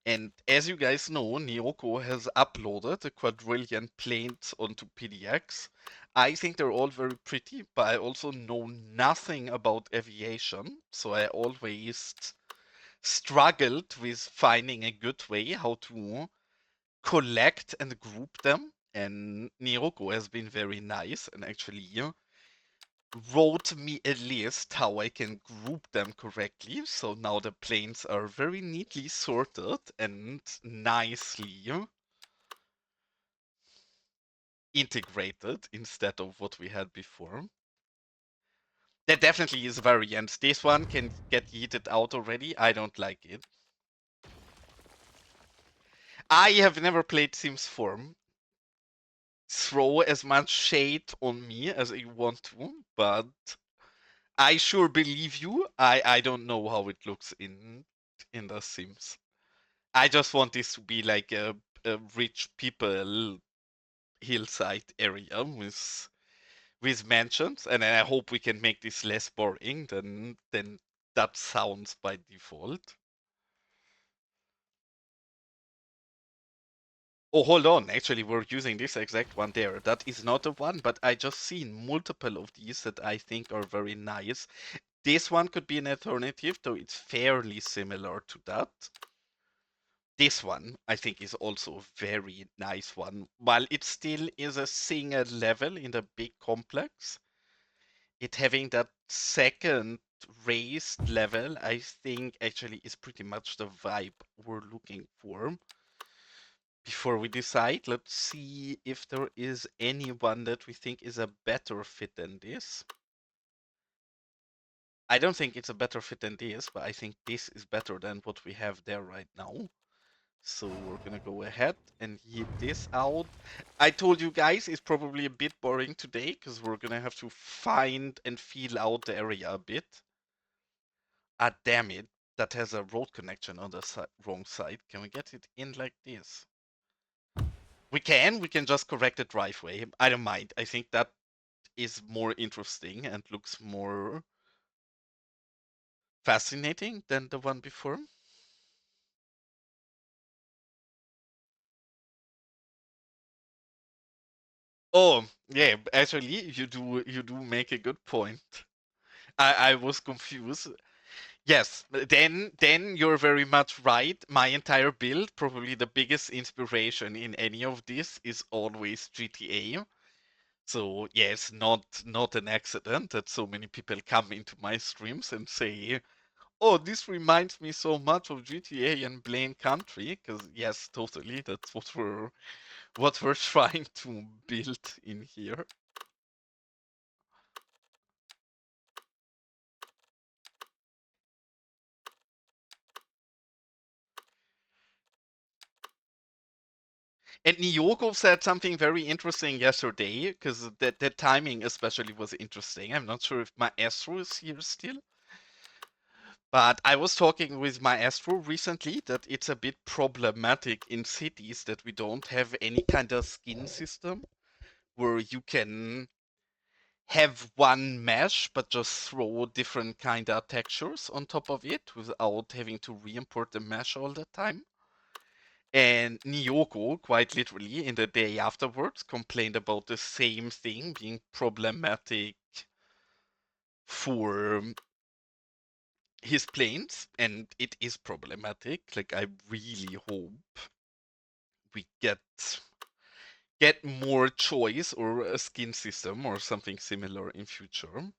And as you guys know, Nyoko has uploaded a quadrillion planes onto PDX. I think they're all very pretty, but I also know nothing about aviation, so I always struggled with finding a good way how to collect and group them. And Nyoko has been very nice and actually wrote me a list how I can group them correctly. So now the planes are very neatly sorted and nicely integrated instead of what we had before. That definitely is a variant. This one can get yeeted out already. I don't like it. I have never played Sims 4. Throw as much shade on me as you want to, but I sure believe you. I don't know how it looks in the Sims. I just want this to be like a rich people hillside area with mansions, and I hope we can make this less boring than that sounds by default. Oh, hold on. Actually, we're using this exact one there. That is not a one, but I just seen multiple of these that I think are very nice. This one could be an alternative, though it's fairly similar to that. This one, I think, is also a very nice one. While it still is a single level in the big complex, it having that second raised level, I think actually is pretty much the vibe we're looking for. Before we decide, let's see if there is anyone that we think is a better fit than this. I don't think it's a better fit than this, but I think this is better than what we have there right now. So we're gonna go ahead and hit this out. I told you guys it's probably a bit boring today because we're gonna have to find and feel out the area a bit. Ah, damn it. That has a road connection on the wrong side. Can we get it in like this? We can just correct the driveway. I don't mind. I think that is more interesting and looks more fascinating than the one before. Oh, yeah, actually you do make a good point. I was confused. Yes, then you're very much right. My entire build, probably the biggest inspiration in any of this is always GTA. So yes, not an accident that so many people come into my streams and say, "Oh, this reminds me so much of GTA and Blaine Country." Because yes, totally, that's what we're trying to build in here. And Niyoko said something very interesting yesterday, because the timing especially was interesting. I'm not sure if Maestro is here still, but I was talking with Maestro recently that it's a bit problematic in cities that we don't have any kind of skin system where you can have one mesh but just throw different kind of textures on top of it without having to re-import the mesh all the time. And Niyoko, quite literally, in the day afterwards, complained about the same thing being problematic for his planes, and it is problematic. Like, I really hope we get more choice or a skin system or something similar in future.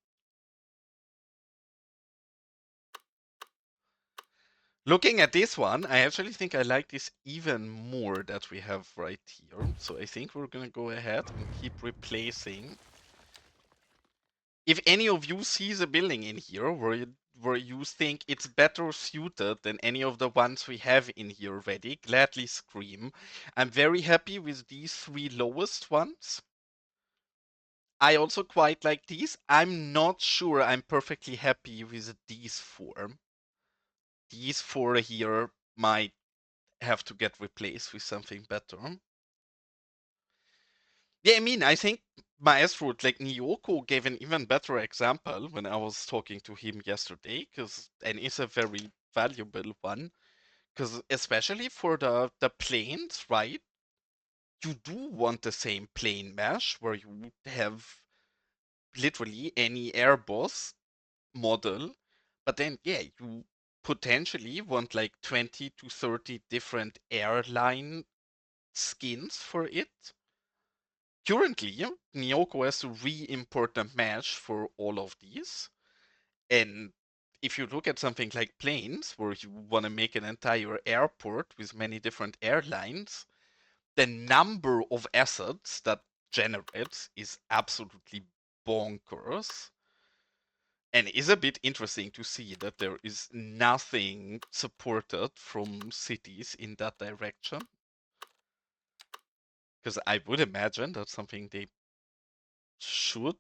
Looking at this one, I actually think I like this even more that we have right here. So I think we're gonna go ahead and keep replacing. If any of you sees a building in here where you think it's better suited than any of the ones we have in here already, gladly scream. I'm very happy with these three lowest ones. I also quite like these. I'm not sure I'm perfectly happy with these four. These four here might have to get replaced with something better. Yeah, I mean, I think Maestro, like Nyoko, gave an even better example when I was talking to him yesterday, and it's a very valuable one, because especially for the planes, right? You do want the same plane mesh where you have literally any Airbus model, but then yeah, you potentially want like 20 to 30 different airline skins for it. currently, Nyoko has to re-import the mesh for all of these. And if you look at something like planes, where you want to make an entire airport with many different airlines, the number of assets that generates is absolutely bonkers. And it is a bit interesting to see that there is nothing supported from cities in that direction. Because I would imagine that's something they should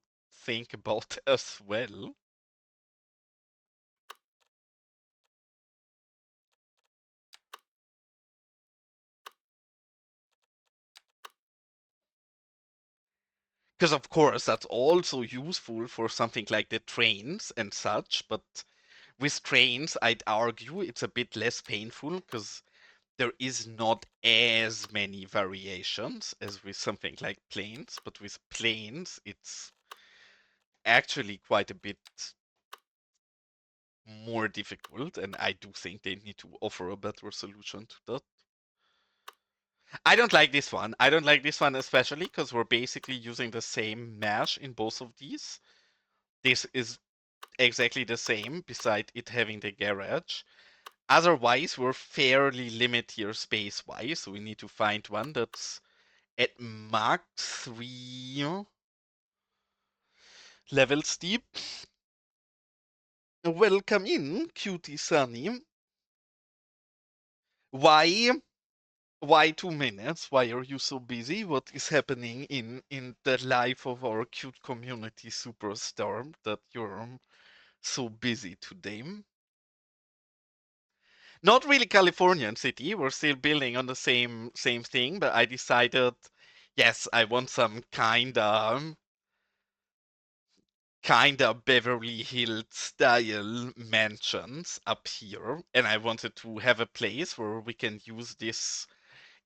think about as well. Because of course that's also useful for something like the trains and such, but with trains I'd argue it's a bit less painful because there is not as many variations as with something like planes, but with planes it's actually quite a bit more difficult, and I do think they need to offer a better solution to that. I don't like this one. I don't like this one especially because we're basically using the same mesh in both of these. This is exactly the same, beside it having the garage. Otherwise, we're fairly limited here space-wise, so we need to find one that's at Mach 3 levels deep. Welcome in, cutie Sunny. Why? Why 2 minutes? Why are you so busy? What is happening in the life of our cute community superstar that you're so busy today? Not really Californian city. We're still building on the same thing, but I decided, yes, I want some kinda Beverly Hills style mansions up here, and I wanted to have a place where we can use this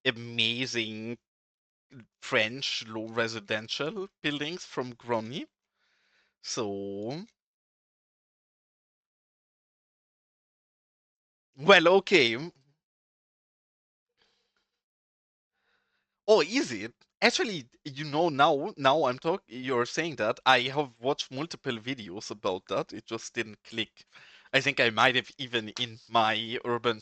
amazing French low residential buildings from Grony. So, well, okay. Oh, is it? Actually, now I'm talking, you're saying that. I have watched multiple videos about that. It just didn't click. I think I might have even in my urban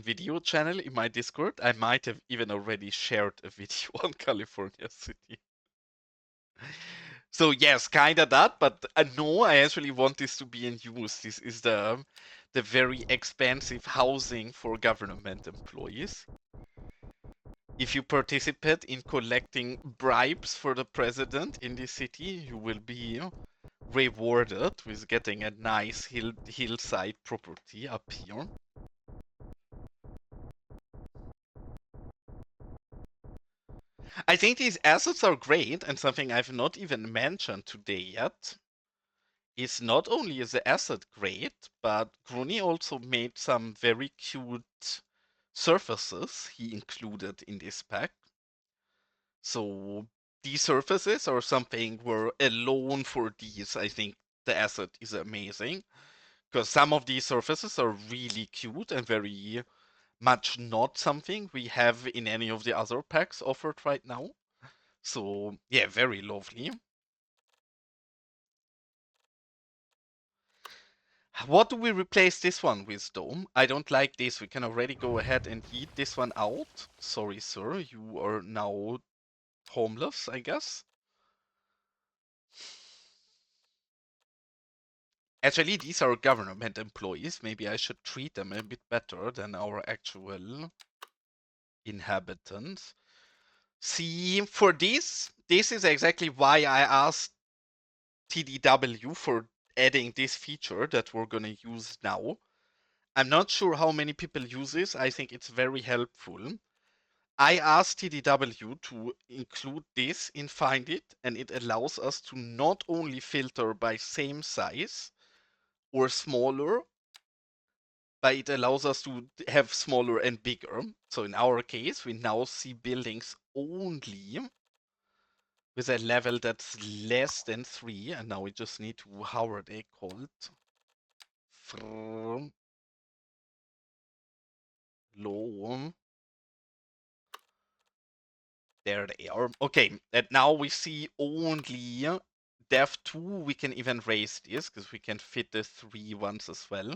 video channel in my Discord, I might have even already shared a video on California City. So yes, kinda that, but no, I actually want this to be in use. This is the very expensive housing for government employees. If you participate in collecting bribes for the president in the city, you will be rewarded with getting a nice hillside property up here. I think these assets are great, and something I've not even mentioned today yet is not only is the asset great, but Gruni also made some very cute surfaces he included in this pack. So these surfaces are something where alone for these, I think the asset is amazing. Because some of these surfaces are really cute and very much not something we have in any of the other packs offered right now. So yeah, very lovely. What do we replace this one with, though? I don't like this. We can already go ahead and eat this one out. Sorry, sir. You are now homeless, I guess. Actually, these are government employees. Maybe I should treat them a bit better than our actual inhabitants. See, for this is exactly why I asked TDW for adding this feature that we're gonna use now. I'm not sure how many people use this. I think it's very helpful. I asked TDW to include this in Find It, and it allows us to not only filter by same size or smaller, but it allows us to have smaller and bigger. So in our case, we now see buildings only with a level that's less than 3, and now we just need to, how are they called? From low. There they are. Okay, and now we see only Dev 2. We can even raise this because we can fit the 3 ones as well.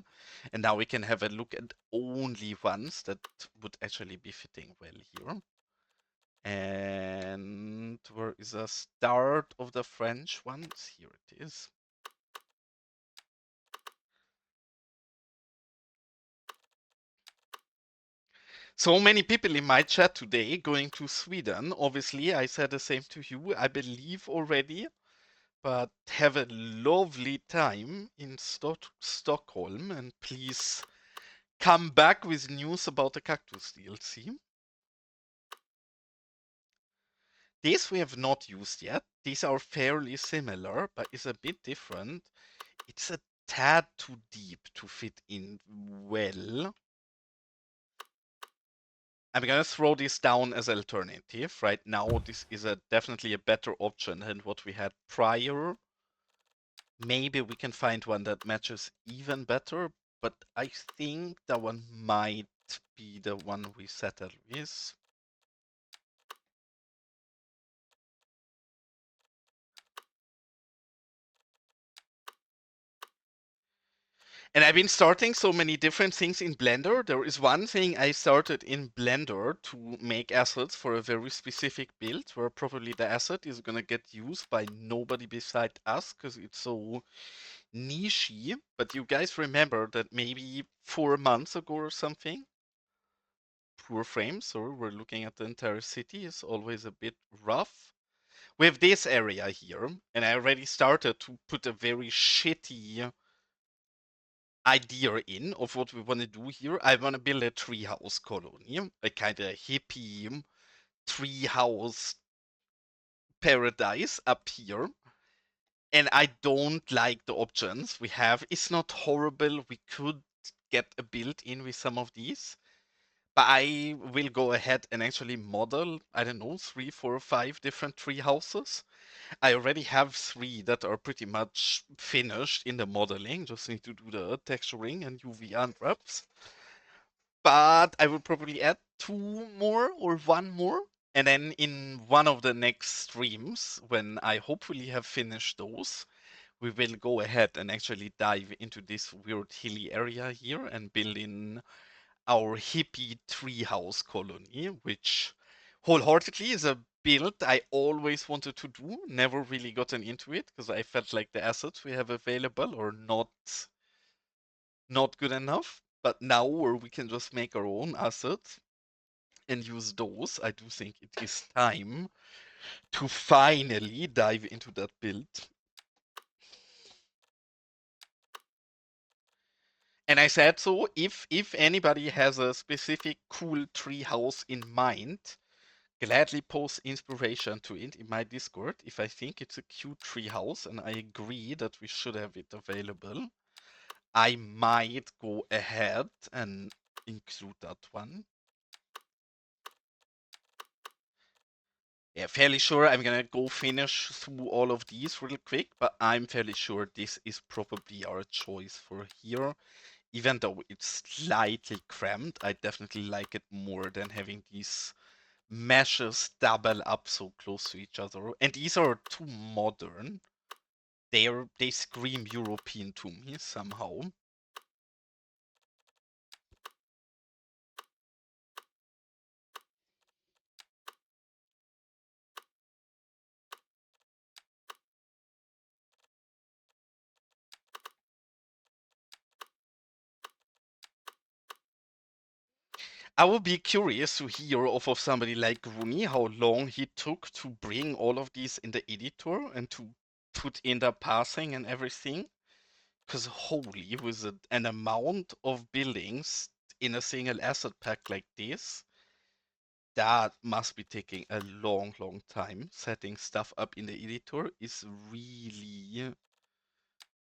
And now we can have a look at only ones that would actually be fitting well here. And where is the start of the French ones? Here it is. So many people in my chat today going to Sweden. Obviously, I said the same to you, I believe already. But have a lovely time in Stockholm, and please come back with news about the Cactus DLC. These we have not used yet. These are fairly similar, but it's a bit different. It's a tad too deep to fit in well. I'm gonna throw this down as alternative. Right now, this is definitely a better option than what we had prior. Maybe we can find one that matches even better, but I think that one might be the one we settle with. And I've been starting so many different things in Blender. There is one thing I started in Blender to make assets for a very specific build, where probably the asset is gonna get used by nobody beside us because it's so nichey. But you guys remember that maybe 4 months ago or something, poor frame, so we're looking at the entire city, is always a bit rough. We have this area here, and I already started to put a very shitty idea in of what we want to do here. I want to build a treehouse colony, a kind of hippie treehouse paradise up here. And I don't like the options we have. It's not horrible. We could get a build in with some of these. But I will go ahead and actually model, I don't know, 3, 4, 5 different tree houses. I already have 3 that are pretty much finished in the modeling, just need to do the texturing and UV unwraps. But I will probably add 2 more or 1 more. And then in one of the next streams, when I hopefully have finished those, we will go ahead and actually dive into this weird hilly area here and build in our hippie treehouse colony, which wholeheartedly is a build I always wanted to do, never really gotten into it because I felt like the assets we have available are not good enough. But now where we can just make our own assets and use those, I do think it is time to finally dive into that build. And I said so, if anybody has a specific cool treehouse in mind, gladly post inspiration to it in my Discord if I think it's a cute treehouse and I agree that we should have it available. I might go ahead and include that one. Yeah, fairly sure I'm gonna go finish through all of these real quick, but I'm fairly sure this is probably our choice for here. Even though it's slightly cramped, I definitely like it more than having these meshes double up so close to each other. And these are too modern. They scream European to me somehow. I would be curious to hear off of somebody like Rooney how long he took to bring all of these in the editor and to put in the parsing and everything. Because holy, with an amount of buildings in a single asset pack like this, that must be taking a long, long time. Setting stuff up in the editor is really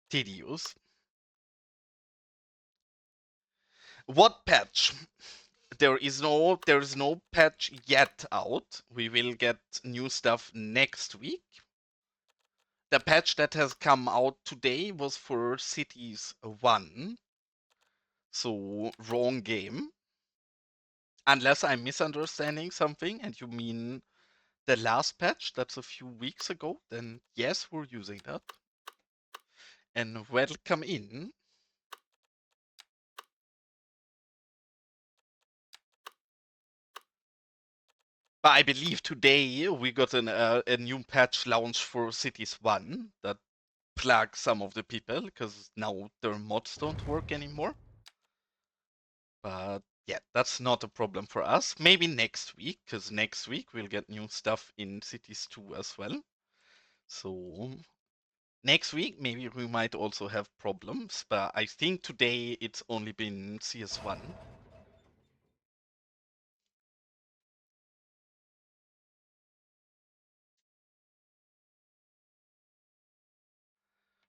tedious. What patch? There's no patch yet out. We will get new stuff next week. The patch that has come out today was for Cities 1. So wrong game. Unless I'm misunderstanding something and you mean the last patch, that's a few weeks ago, then yes, we're using that. And welcome in. But I believe today we got a new patch launch for Cities 1 that plagued some of the people because now their mods don't work anymore. But yeah, that's not a problem for us. Maybe next week, because next week we'll get new stuff in Cities 2 as well. So next week maybe we might also have problems, but I think today it's only been CS1.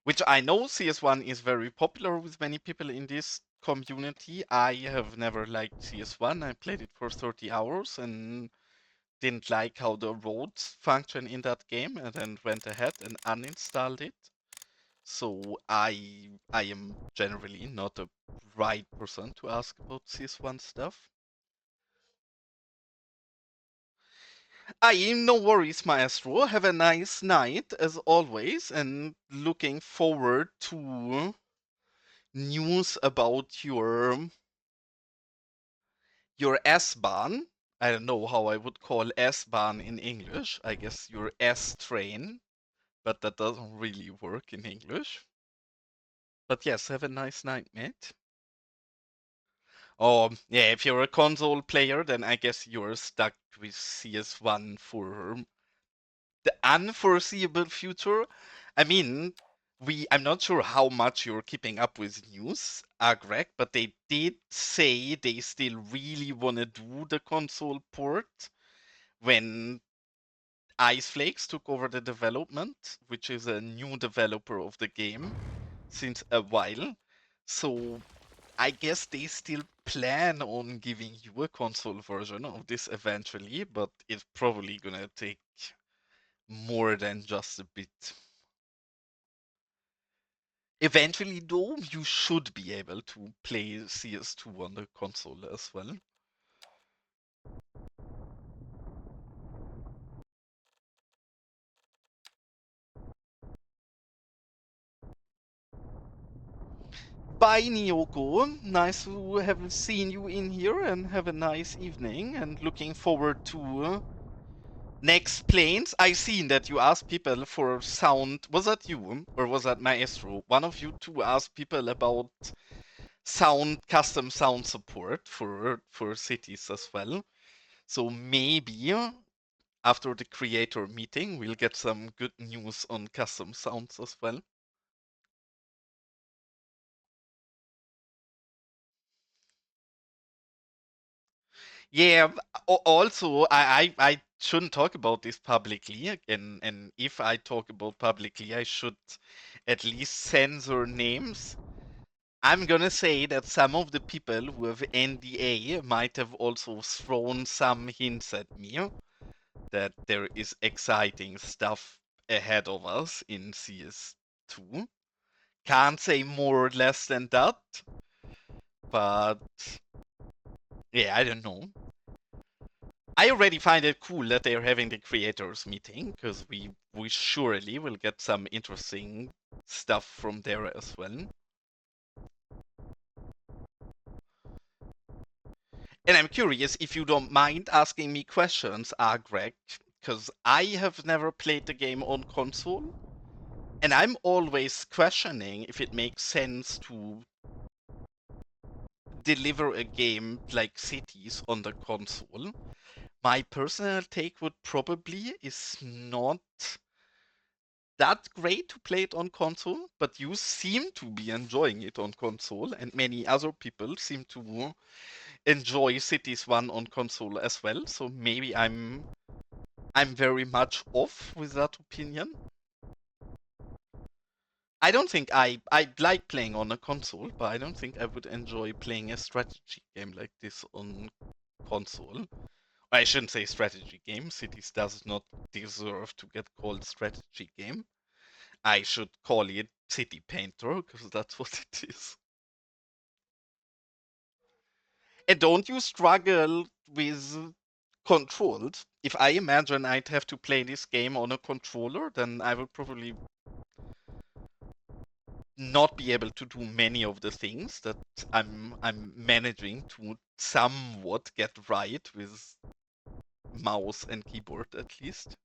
Which I know CS1 is very popular with many people in this community. I have never liked CS1. I played it for 30 hours and didn't like how the roads function in that game and then went ahead and uninstalled it. So I am generally not a right person to ask about CS1 stuff. No worries, Maestro. Have a nice night as always, and looking forward to news about your S-Bahn. I don't know how I would call S-Bahn in English. I guess your S-train, but that doesn't really work in English. But yes, have a nice night, mate. Oh, yeah, if you're a console player, then I guess you're stuck with CS1 for the unforeseeable future. I mean, I'm not sure how much you're keeping up with news, Greg, but they did say they still really want to do the console port when Ice Flakes took over the development, which is a new developer of the game since a while. So I guess they still plan on giving you a console version of this eventually, but it's probably gonna take more than just a bit. Eventually, though, you should be able to play CS2 on the console as well. Bye, Nyoko. Nice to have seen you in here and have a nice evening and looking forward to next planes. I seen that you asked people for sound. Was that you or was that Maestro? One of you two asked people about custom sound support for cities as well. So maybe after the creator meeting, we'll get some good news on custom sounds as well. Yeah. Also, I shouldn't talk about this publicly, and if I talk about publicly, I should at least censor names. I'm gonna say that some of the people who have NDA might have also thrown some hints at me that there is exciting stuff ahead of us in CS2. Can't say more or less than that, but yeah, I don't know. I already find it cool that they're having the creators meeting because we surely will get some interesting stuff from there as well. And I'm curious if you don't mind asking me questions, Greg, because I have never played the game on console, and I'm always questioning if it makes sense to deliver a game like Cities on the console. My personal take would probably is not that great to play it on console, but you seem to be enjoying it on console, and many other people seem to enjoy Cities 1 on console as well. So maybe I'm very much off with that opinion. I don't think I'd like playing on a console, but I don't think I would enjoy playing a strategy game like this on console. I shouldn't say strategy game. Cities does not deserve to get called strategy game. I should call it City Painter because that's what it is. And don't you struggle with controlled. If I imagine I'd have to play this game on a controller, then I would probably not be able to do many of the things that I'm managing to somewhat get right with mouse and keyboard at least.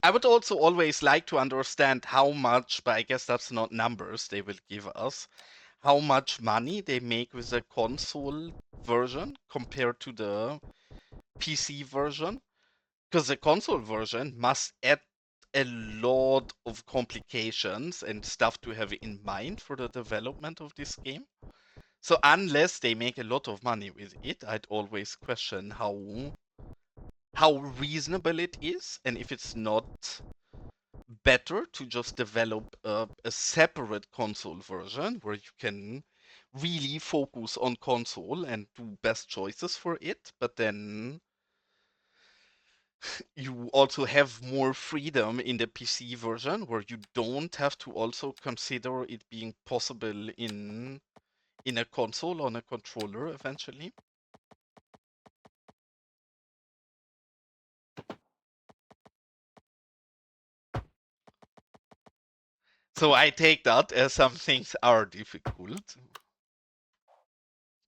I would also always like to understand how much, but I guess that's not numbers they will give us, how much money they make with the console version compared to the PC version. Because the console version must add a lot of complications and stuff to have in mind for the development of this game. So unless they make a lot of money with it, I'd always question how reasonable it is, and if it's not better to just develop a separate console version where you can really focus on console and do best choices for it, but then you also have more freedom in the PC version where you don't have to also consider it being possible in a console on a controller eventually. So I take that as some things are difficult.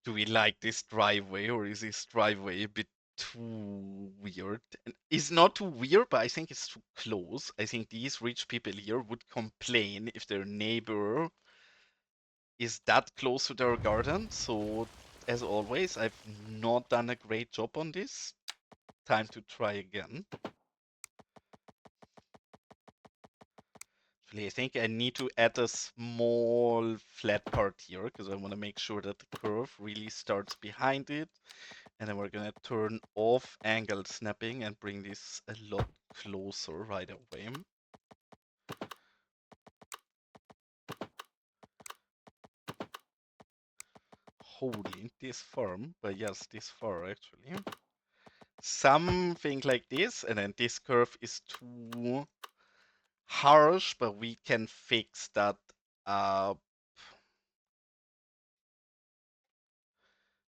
Do we like this driveway or is this driveway a bit too weird? And it's not too weird, but I think it's too close. I think these rich people here would complain if their neighbor is that close to their garden. So as always, I've not done a great job on this. Time to try again. Actually, I think I need to add a small flat part here because I want to make sure that the curve really starts behind it. And then we're gonna turn off angle snapping and bring this a lot closer right away. Holding this firm, but yes, this far actually. Something like this, and then this curve is too harsh, but we can fix that up.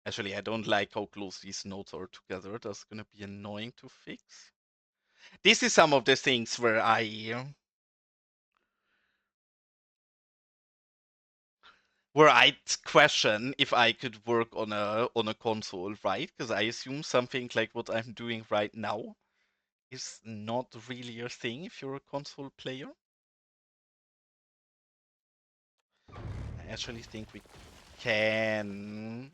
Actually, I don't like how close these nodes are together. That's gonna be annoying to fix. This is some of the things where I'd question if I could work on a console, right? Because I assume something like what I'm doing right now is not really a thing if you're a console player. I actually think we can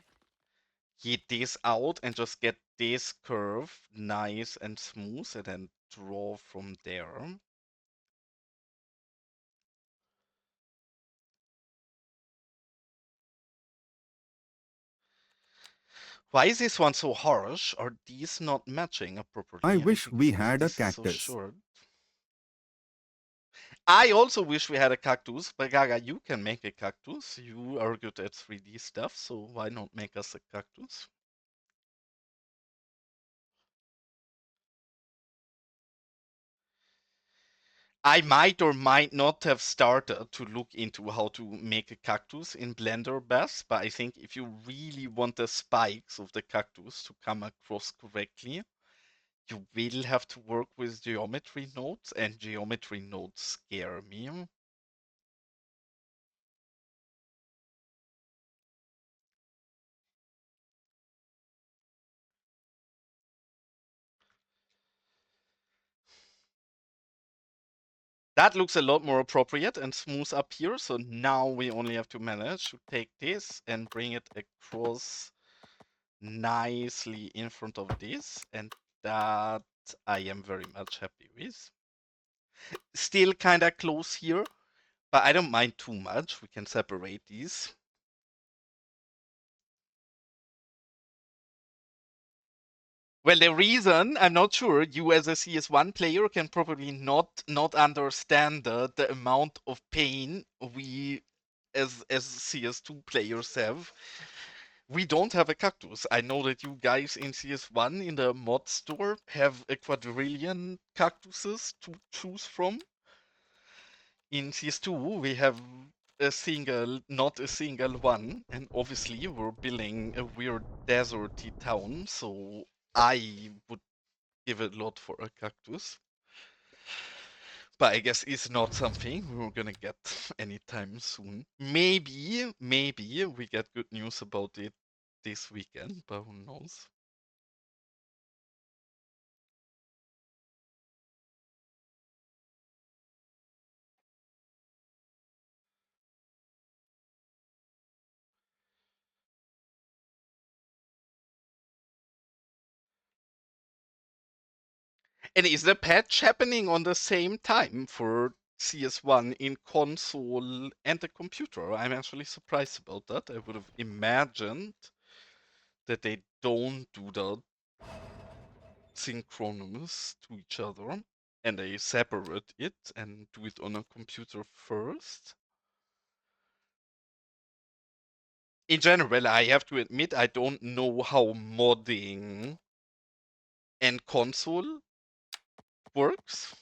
get this out and just get this curve nice and smooth and then draw from there. Why is this one so harsh? Are these not matching
I
appropriately? And I
wish
think
we
because
had a
this is so
cactus.
short. I also wish we had a cactus, but Gaga, you can make a cactus. You are good at 3D stuff, so why not make us a cactus? I might or might not have started to look into how to make a cactus in Blender best, but I think if you really want the spikes of the cactus to come across correctly, you will have to work with geometry nodes, and geometry nodes scare me. That looks a lot more appropriate and smooth up here. So now we only have to manage to take this and bring it across nicely in front of this. And that I am very much happy with. Still kind of close here, but I don't mind too much. We can separate these. Well, the reason I'm not sure, you as a CS1 player can probably not understand the amount of pain we as CS2 players have. We don't have a cactus. I know that you guys in CS1 in the mod store have a quadrillion cactuses to choose from. in CS2 we have not a single one, and obviously we're building a weird deserty town, so I would give it a lot for a cactus. But I guess it's not something we're gonna get anytime soon. Maybe we get good news about it this weekend, but who knows? And is the patch happening on the same time for CS1 in console and the computer? I'm actually surprised about that. I would have imagined that they don't do that synchronous to each other and they separate it and do it on a computer first. In general, I have to admit I don't know how modding and console works.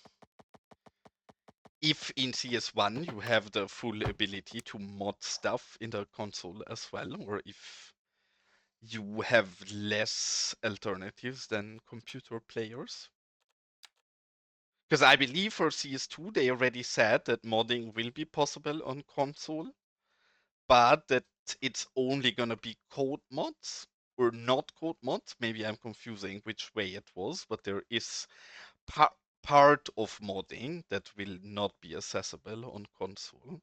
If in CS1 you have the full ability to mod stuff in the console as well, or if you have less alternatives than computer players. Because I believe for CS2 they already said that modding will be possible on console, but that it's only gonna be code mods or not code mods. Maybe I'm confusing which way it was, but there is part of modding that will not be accessible on console.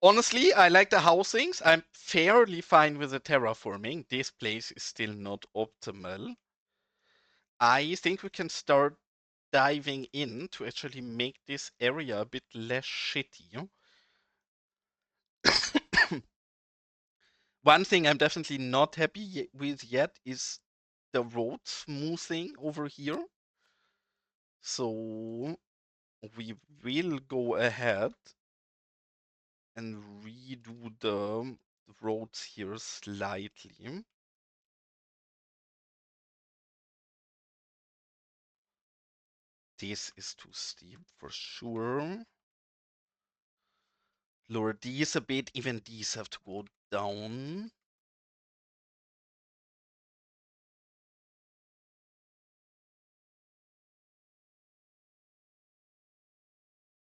Honestly, I like the housings. I'm fairly fine with the terraforming. This place is still not optimal. I think we can start diving in to actually make this area a bit less shitty. One thing I'm definitely not happy with yet is the road smoothing over here. So we will go ahead and redo the roads here slightly. This is too steep for sure. Lower these a bit, even these have to go down.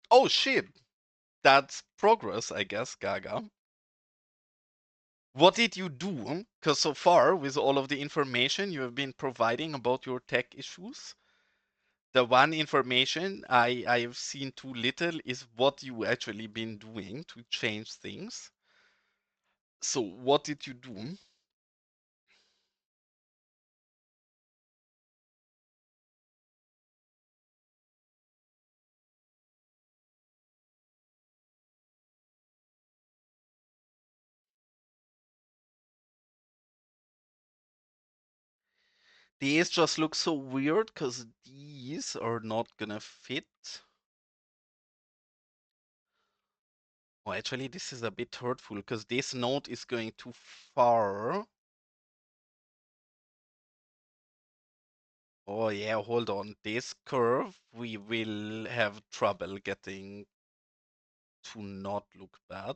Oh shit! That's progress, I guess, Gaga. What did you do? Because so far, with all of the information you have been providing about your tech issues, the one information I have seen too little is what you actually been doing to change things. So what did you do? These just look so weird because these are not gonna fit. Oh, actually, this is a bit hurtful because this node is going too far. Oh yeah, hold on. This curve, we will have trouble getting to not look bad.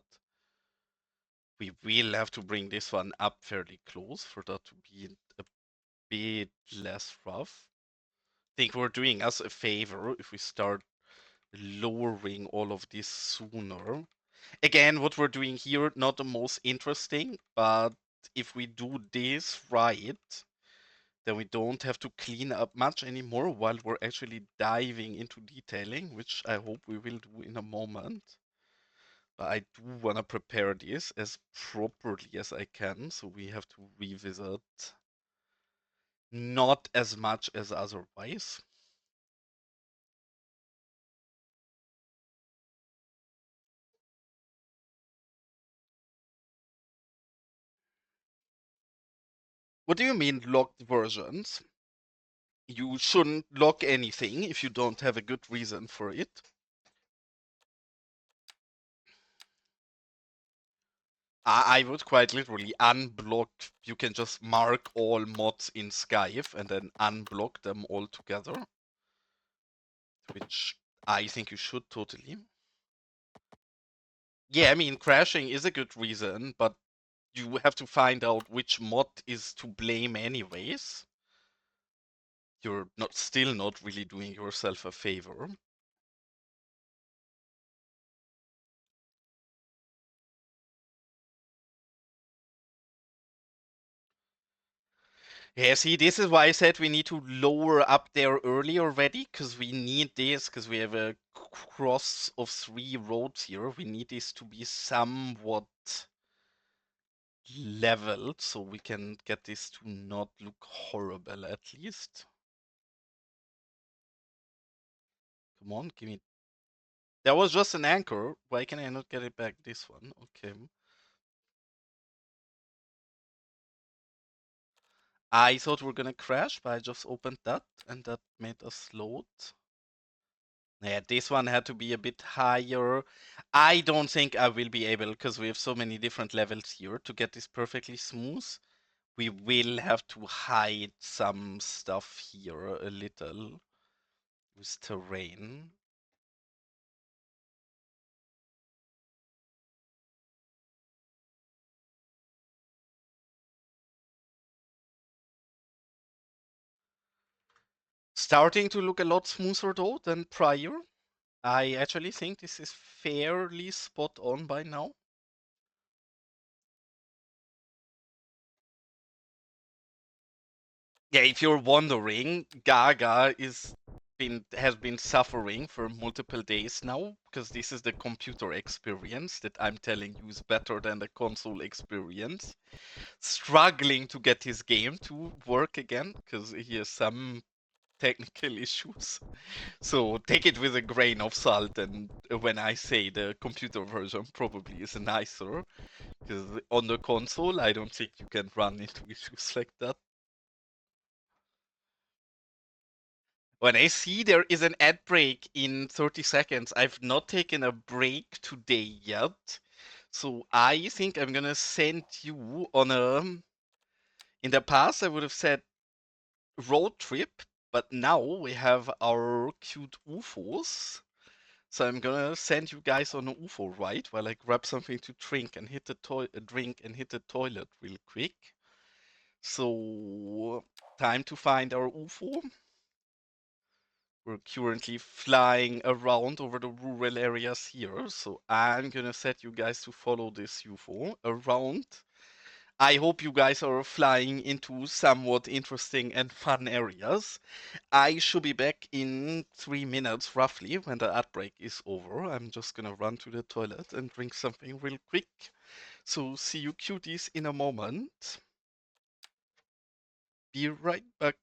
We will have to bring this one up fairly close for that to be a bit less rough. I think we're doing us a favor if we start lowering all of this sooner. Again, what we're doing here, not the most interesting, but if we do this right, then we don't have to clean up much anymore while we're actually diving into detailing, which I hope we will do in a moment. But I do want to prepare this as properly as I can, so we have to revisit not as much as otherwise. What do you mean locked versions? You shouldn't lock anything if you don't have a good reason for it. I would quite literally unblock. You can just mark all mods in Skype and then unblock them all together, which I think you should totally. Yeah, I mean, crashing is a good reason, but you have to find out which mod is to blame anyways. You're not still not really doing yourself a favor. Yeah, see, this is why I said we need to lower up there early already, because we need this, because we have a cross of 3 roads here. We need this to be somewhat leveled, so we can get this to not look horrible at least. Come on, give me... That was just an anchor. Why can I not get it back? This one, okay. I thought we were gonna crash, but I just opened that, and that made us load. Yeah, this one had to be a bit higher. I don't think I will be able, because we have so many different levels here, to get this perfectly smooth. We will have to hide some stuff here a little with terrain. Starting to look a lot smoother though than prior. I actually think this is fairly spot on by now. Yeah, if you're wondering, Gaga has been suffering for multiple days now because this is the computer experience that I'm telling you is better than the console experience. Struggling to get his game to work again because he has some technical issues. So take it with a grain of salt. And when I say the computer version probably is nicer, because on the console I don't think you can run into issues like that. When I see there is an ad break in 30 seconds, I've not taken a break today yet. So I think I'm gonna send you on a. In the past, I would have said road trip, but now we have our cute UFOs. So I'm gonna send you guys on an UFO ride while I grab something to drink and hit the toilet real quick. So time to find our UFO. We're currently flying around over the rural areas here, so I'm gonna set you guys to follow this UFO around. I hope you guys are flying into somewhat interesting and fun areas. I should be back in 3 minutes roughly when the ad break is over. I'm just gonna run to the toilet and drink something real quick. So see you cuties in a moment. Be right back.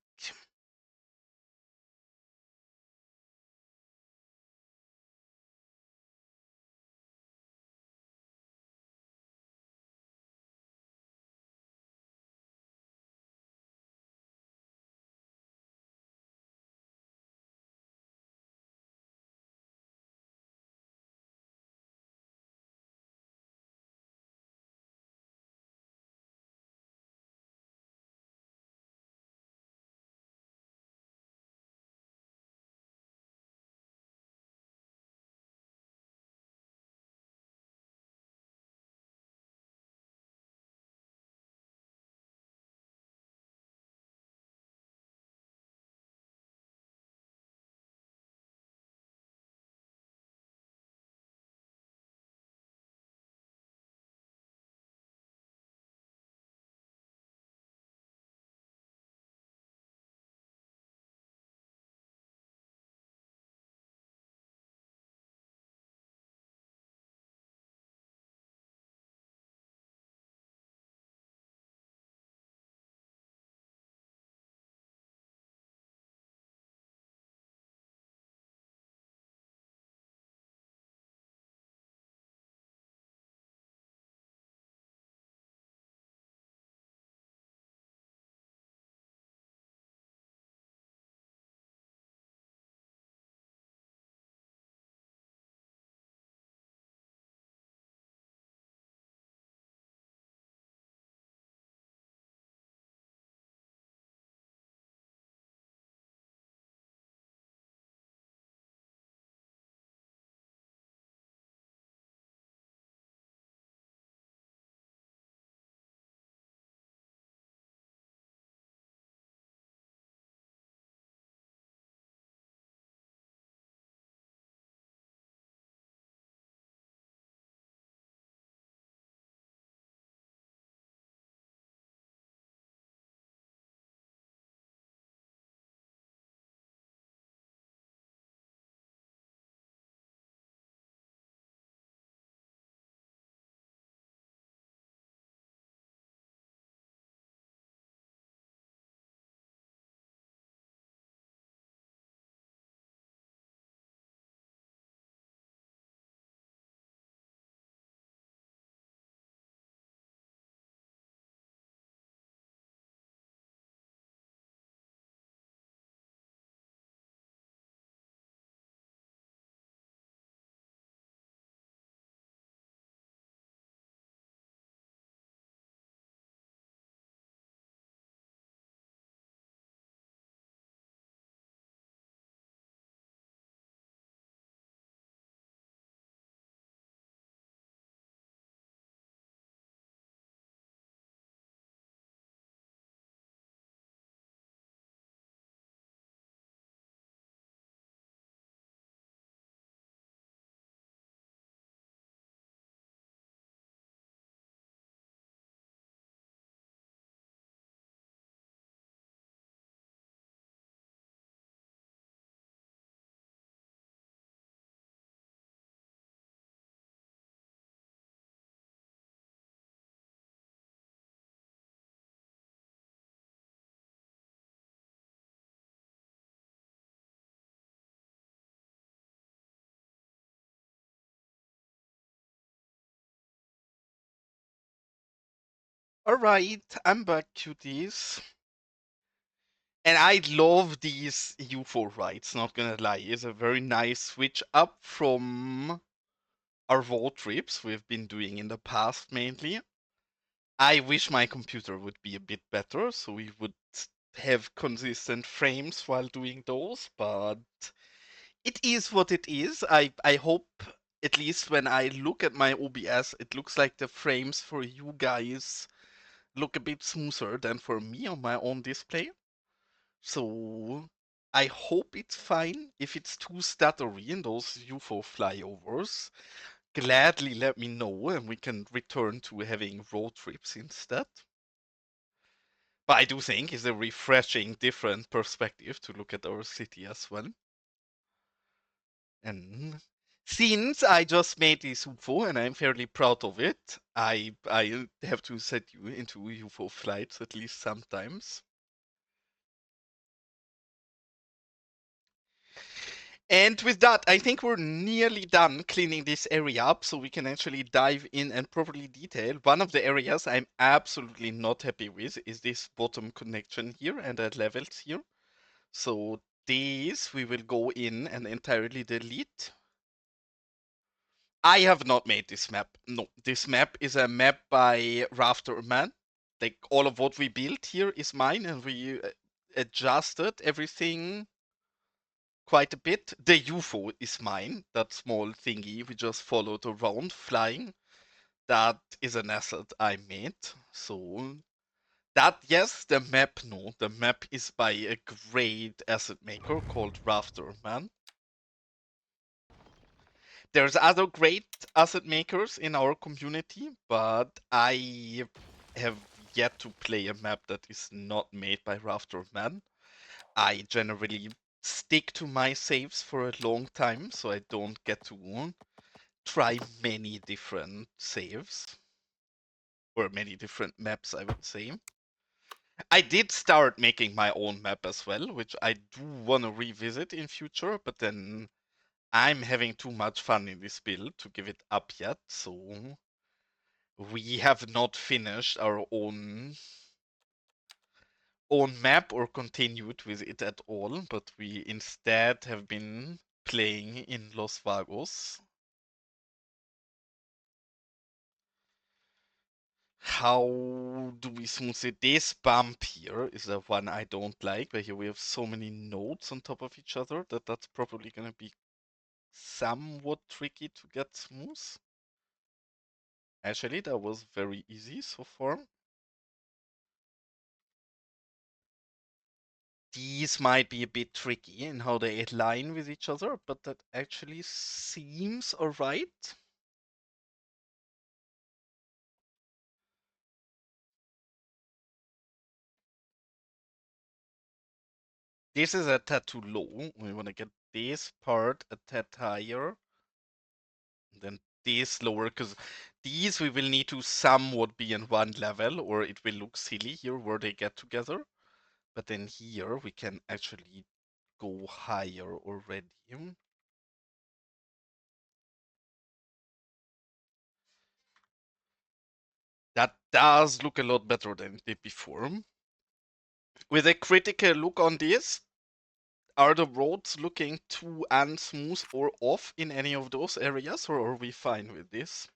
Alright, I'm back, cuties. And I love these UFO rides, not gonna lie. It's a very nice switch up from our road trips we've been doing in the past mainly. I wish my computer would be a bit better so we would have consistent frames while doing those, but it is what it is. I hope at least when I look at my OBS, it looks like the frames for you guys look a bit smoother than for me on my own display. So I hope it's fine. If it's too stuttery in those UFO flyovers, gladly let me know and we can return to having road trips instead. But I do think it's a refreshing, different perspective to look at our city as well. And since I just made this UFO and I'm fairly proud of it, I have to set you into UFO flights at least sometimes. And with that, I think we're nearly done cleaning this area up so we can actually dive in and properly detail. One of the areas I'm absolutely not happy with is this bottom connection here and the levels here. So these we will go in and entirely delete. I have not made this map. No, this map is a map by Rafterman. Like all of what we built here is mine and we adjusted everything quite a bit. The UFO is mine, that small thingy we just followed around flying. That is an asset I made. So that, yes, the map, no. The map is by a great asset maker called Rafterman. There's other great asset makers in our community, but I have yet to play a map that is not made by Rafterman. I generally stick to my saves for a long time, so I don't get to try many different saves. Or many different maps, I would say. I did start making my own map as well, which I do want to revisit in future, but then I'm having too much fun in this build to give it up yet, so we have not finished our own map or continued with it at all, but we instead have been playing in Los Vagos. How do we smooth it? This bump here is the one I don't like, where here we have so many nodes on top of each other that that's probably gonna be somewhat tricky to get smooth. Actually, that was very easy so far. These might be a bit tricky in how they align with each other, but that actually seems alright. This is a tad too low. We want to get this part a tad higher. Then this lower, because these we will need to somewhat be in one level, or it will look silly here where they get together. But then here we can actually go higher already. That does look a lot better than it did before. With a critical look on this, are the roads looking too unsmooth or off in any of those areas, or are we fine with this?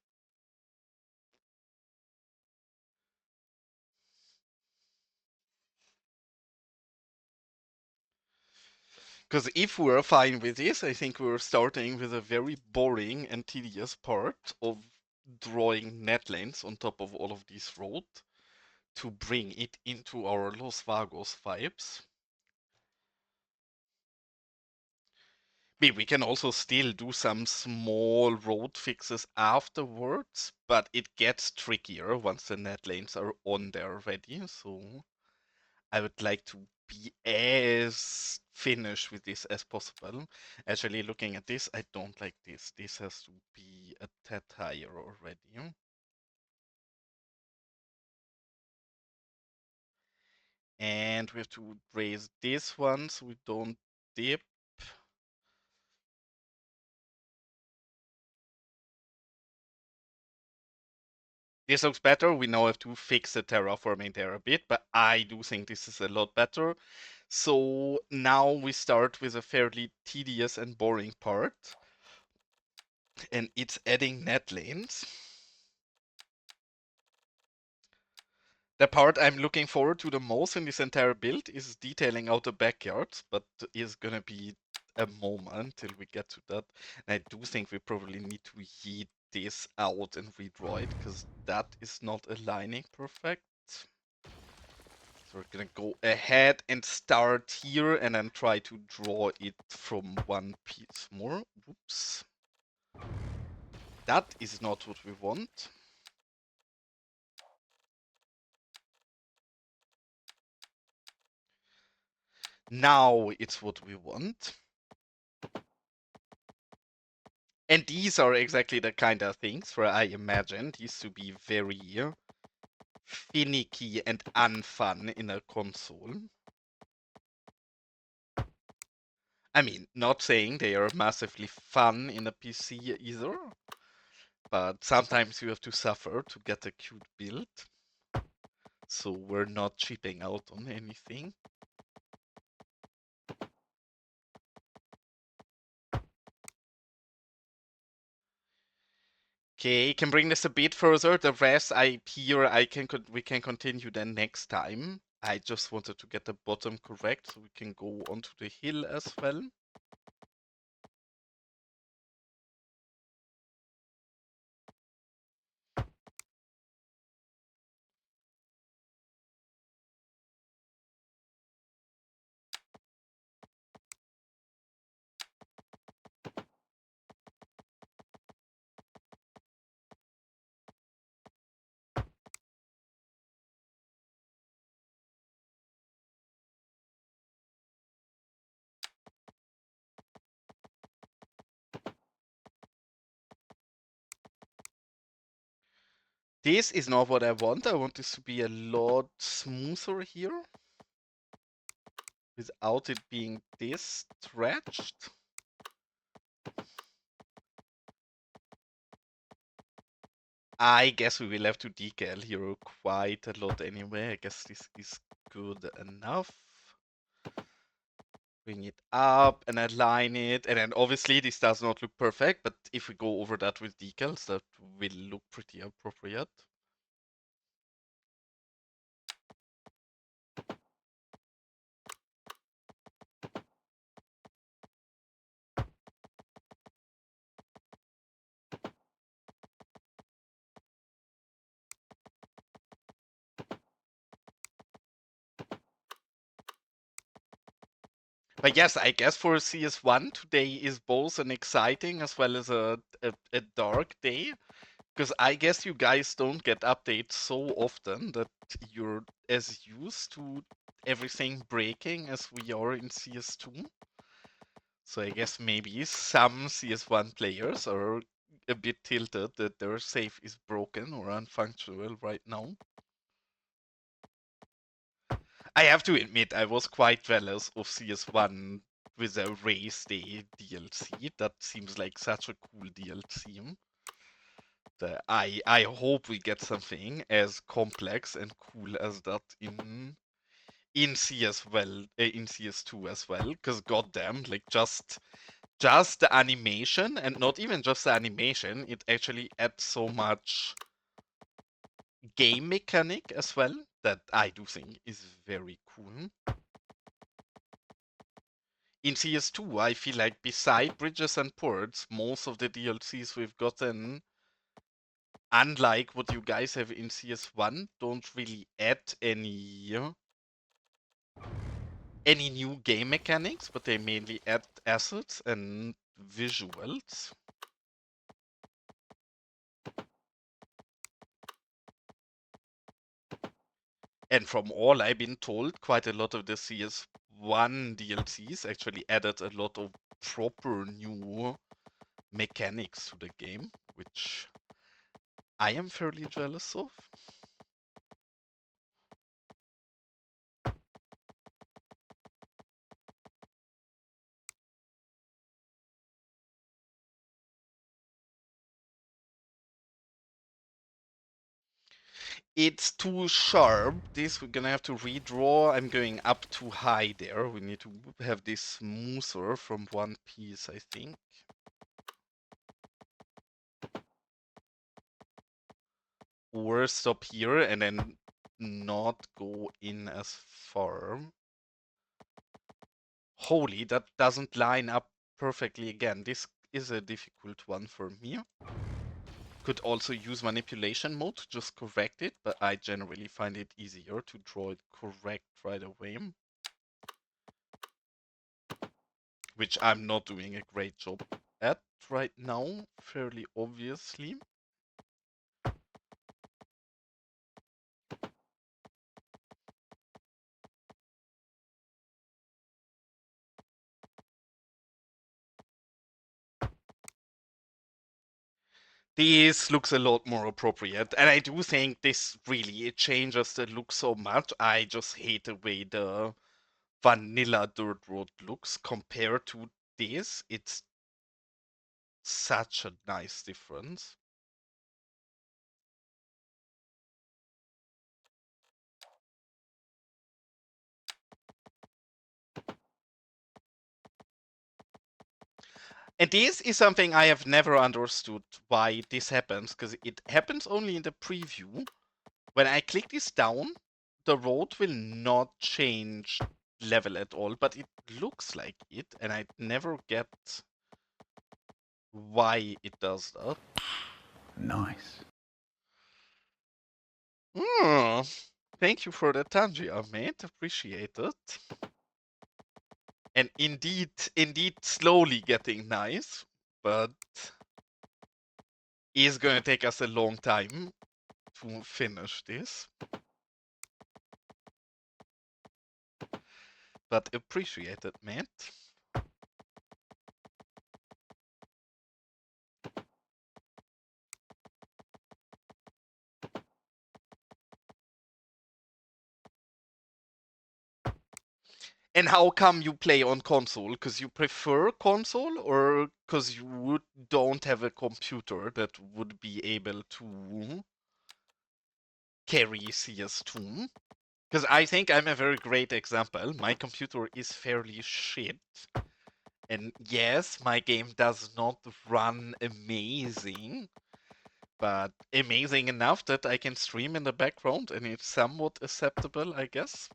Because if we're fine with this, I think we're starting with a very boring and tedious part of drawing netlanes on top of all of these roads to bring it into our Los Vagos vibes. Maybe we can also still do some small road fixes afterwards, but it gets trickier once the netlanes are on there already. So I would like to be as finished with this as possible. Actually, looking at this, I don't like this. This has to be a tad higher already. And we have to raise this one so we don't dip. This looks better. We now have to fix the terraforming there a bit, but I do think this is a lot better. So now we start with a fairly tedious and boring part, and it's adding net lanes. The part I'm looking forward to the most in this entire build is detailing out the backyards, but is gonna be a moment till we get to that. And I do think we probably need to yeet this out and redraw it, because that is not aligning perfect. So we're gonna go ahead and start here and then try to draw it from one piece more. Whoops. That is not what we want. Now it's what we want. And these are exactly the kind of things where I imagine these to be very finicky and unfun in a console. I mean, not saying they are massively fun in a PC either, but sometimes you have to suffer to get a cute build. So we're not cheaping out on anything. Okay, can bring this a bit further. The rest we can continue then next time. I just wanted to get the bottom correct so we can go onto the hill as well. This is not what I want. I want this to be a lot smoother here without it being this stretched. I guess we will have to decal here quite a lot anyway. I guess this is good enough. Bring it up and align it. And then obviously this does not look perfect, but if we go over that with decals, that will look pretty appropriate. But yes, I guess for CS1, today is both an exciting as well as a dark day. Because I guess you guys don't get updates so often that you're as used to everything breaking as we are in CS2. So I guess maybe some CS1 players are a bit tilted that their save is broken or unfunctional right now. I have to admit, I was quite jealous of CS1 with a race day DLC. That seems like such a cool DLC. I hope we get something as complex and cool as that in CS well in CS2 as well. Because goddamn, like just the animation, and not even just the animation, it actually adds so much game mechanic as well that I do think is very cool. In CS2, I feel like beside bridges and ports, most of the DLCs we've gotten, unlike what you guys have in CS1, don't really add any new game mechanics, but they mainly add assets and visuals. And from all I've been told, quite a lot of the CS1 DLCs actually added a lot of proper new mechanics to the game, which I am fairly jealous of. It's too sharp. This we're gonna have to redraw. I'm going up too high there. We need to have this smoother from one piece, I think. Or stop here and then not go in as far. Holy, that doesn't line up perfectly again. This is a difficult one for me. Could also use manipulation mode to just correct it, but I generally find it easier to draw it correct right away. Which I'm not doing a great job at right now, fairly obviously. This looks a lot more appropriate, and I do think this really, it changes the look so much. I just hate the way the vanilla dirt road looks compared to this. It's such a nice difference. And this is something I have never understood why this happens, because it happens only in the preview. When I click this down, the road will not change level at all, but it looks like it, and I never get why it does that.
Nice.
Thank you for the Tangia, mate. Appreciate it. And indeed, slowly getting nice, but it's gonna take us a long time to finish this. But appreciate it, mate. And how come you play on console? Because you prefer console, or because you don't have a computer that would be able to carry CS2? Because I think I'm a very great example. My computer is fairly shit. And yes, my game does not run amazing, but amazing enough that I can stream in the background and it's somewhat acceptable, I guess.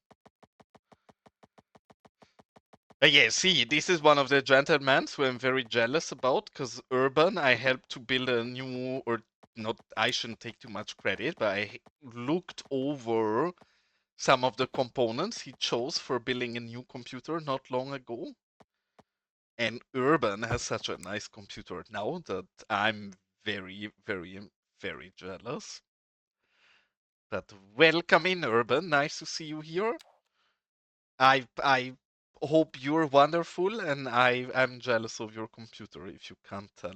Yeah, see, this is one of the gentlemen who I'm very jealous about, because Urban, I helped to build a new, or not, I shouldn't take too much credit, but I looked over some of the components he chose for building a new computer not long ago. And Urban has such a nice computer now that I'm very, very, very jealous. But welcome in, Urban. Nice to see you here. I hope you're wonderful, and I'm jealous of your computer if you can't tell.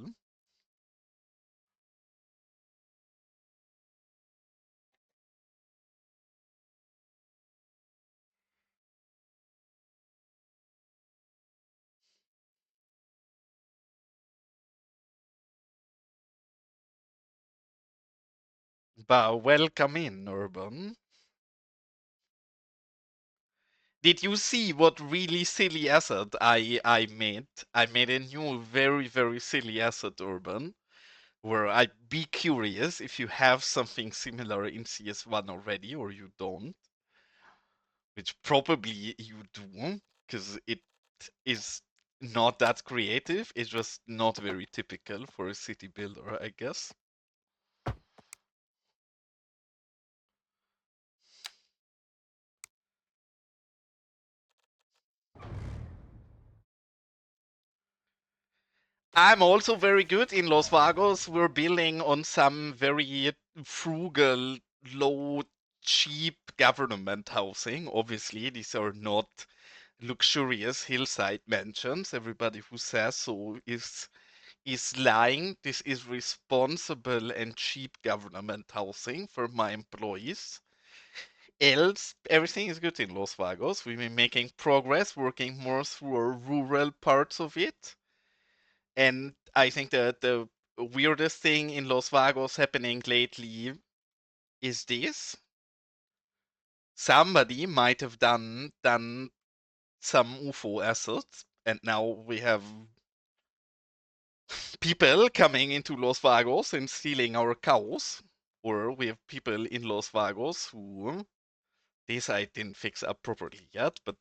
But welcome in, Urban. Did you see what really silly asset I made? I made a new very, very silly asset, Urban, where I'd be curious if you have something similar in CS1 already or you don't, which probably you do, because it is not that creative. It's just not very typical for a city builder, I guess. I'm also very good in Los Vagos. We're building on some very frugal, low, cheap government housing. Obviously, these are not luxurious hillside mansions. Everybody who says so is lying. This is responsible and cheap government housing for my employees. Else, everything is good in Los Vagos. We've been making progress, working more through our rural parts of it. And I think that the weirdest thing in Los Vagos happening lately is this: somebody might have done some UFO assets, and now we have people coming into Los Vagos and stealing our cows, or we have people in Los Vagos who, this I didn't fix up properly yet, but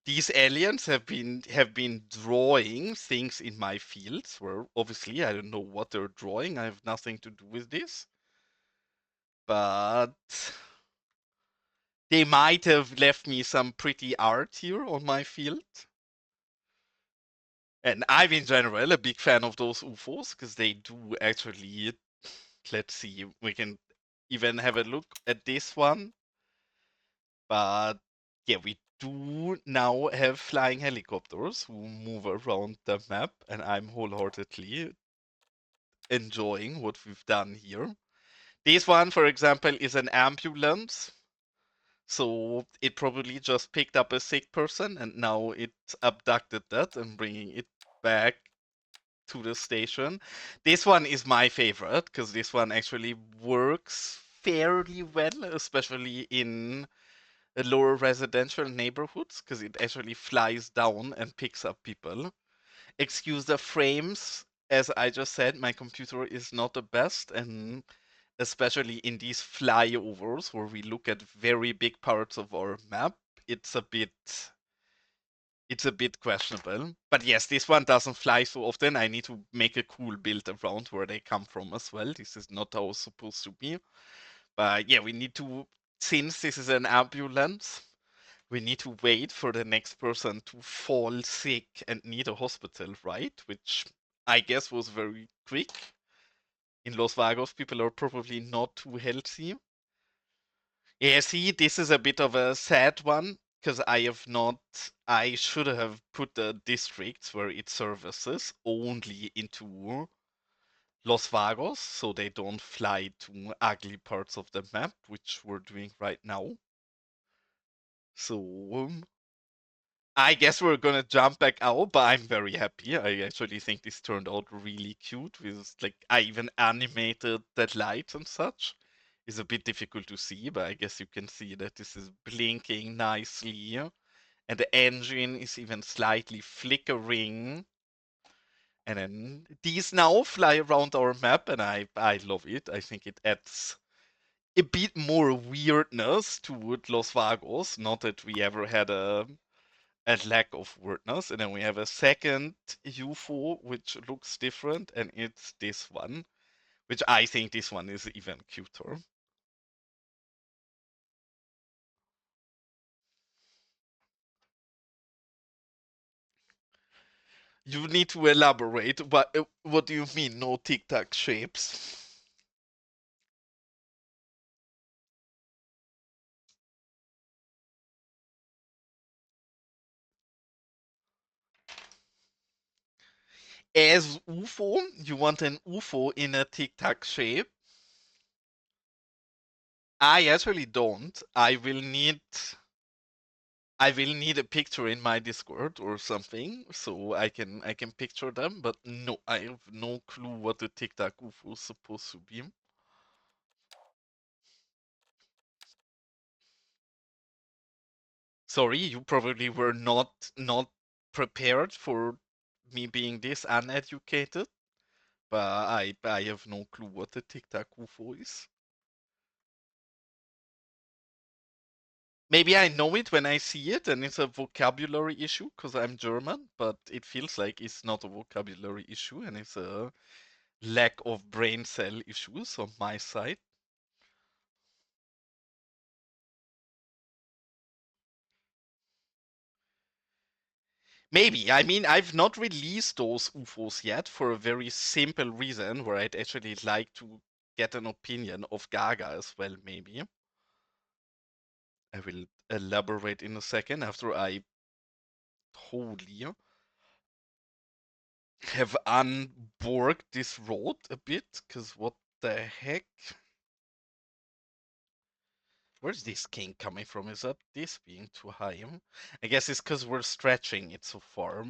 these aliens have been drawing things in my fields where obviously I don't know what they're drawing. I have nothing to do with this, but they might have left me some pretty art here on my field. And I'm in general a big fan of those UFOs because they do actually. Let's see, we can even have a look at this one. But yeah, we do now have flying helicopters who move around the map, and I'm wholeheartedly enjoying what we've done here. This one, for example, is an ambulance. So it probably just picked up a sick person and now it abducted that and bringing it back to the station. This one is my favorite because this one actually works fairly well, especially in lower residential neighborhoods, because it actually flies down and picks up people. Excuse the frames. As I just said, my computer is not the best, and especially in these flyovers where we look at very big parts of our map, it's a bit it's a bit questionable. But yes, this one doesn't fly so often. I need to make a cool build around where they come from as well. This is not how it's supposed to be. But yeah, we need to, since this is an ambulance, we need to wait for the next person to fall sick and need a hospital, right? Which I guess was very quick. In Los Vagos, people are probably not too healthy. Yeah, see, this is a bit of a sad one because I have not. I should have put the districts where it services only into Los Vagos so they don't fly to ugly parts of the map, which we're doing right now. So I guess we're gonna jump back out, but I'm very happy. I actually think this turned out really cute. With like, I even animated that light and such. It's a bit difficult to see, but I guess you can see that this is blinking nicely, and the engine is even slightly flickering. And then these now fly around our map, and I love it. I think it adds a bit more weirdness to Los Vagos. Not that we ever had a lack of weirdness. And then we have a second UFO which looks different, and it's this one, which I think this one is even cuter. You need to elaborate. What do you mean, no tic tac shapes? As UFO, you want an UFO in a tic tac shape? I actually don't. I will need a picture in my Discord or something so I can picture them, but no, I have no clue what the Tic Tac UFO is supposed to be. Sorry, you probably were not prepared for me being this uneducated, but I have no clue what the Tic Tac UFO is. Maybe I know it when I see it and it's a vocabulary issue because I'm German, but it feels like it's not a vocabulary issue and it's a lack of brain cell issues on my side. Maybe. I mean, I've not released those UFOs yet for a very simple reason where I'd actually like to get an opinion of Gaga as well, maybe. I will elaborate in a second after I wholly have unborked this road a bit, because what the heck? Where's this king coming from? Is that this being too high? I guess it's because we're stretching it so far.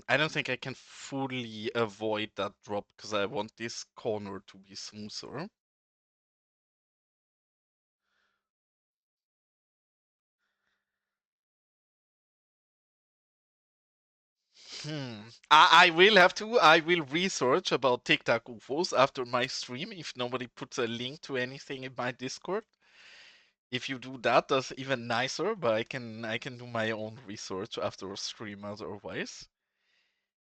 I don't think I can fully avoid that drop because I want this corner to be smoother. I will have to. I will research about TikTok UFOs after my stream if nobody puts a link to anything in my Discord. If you do that, that's even nicer, but I can do my own research after a stream otherwise.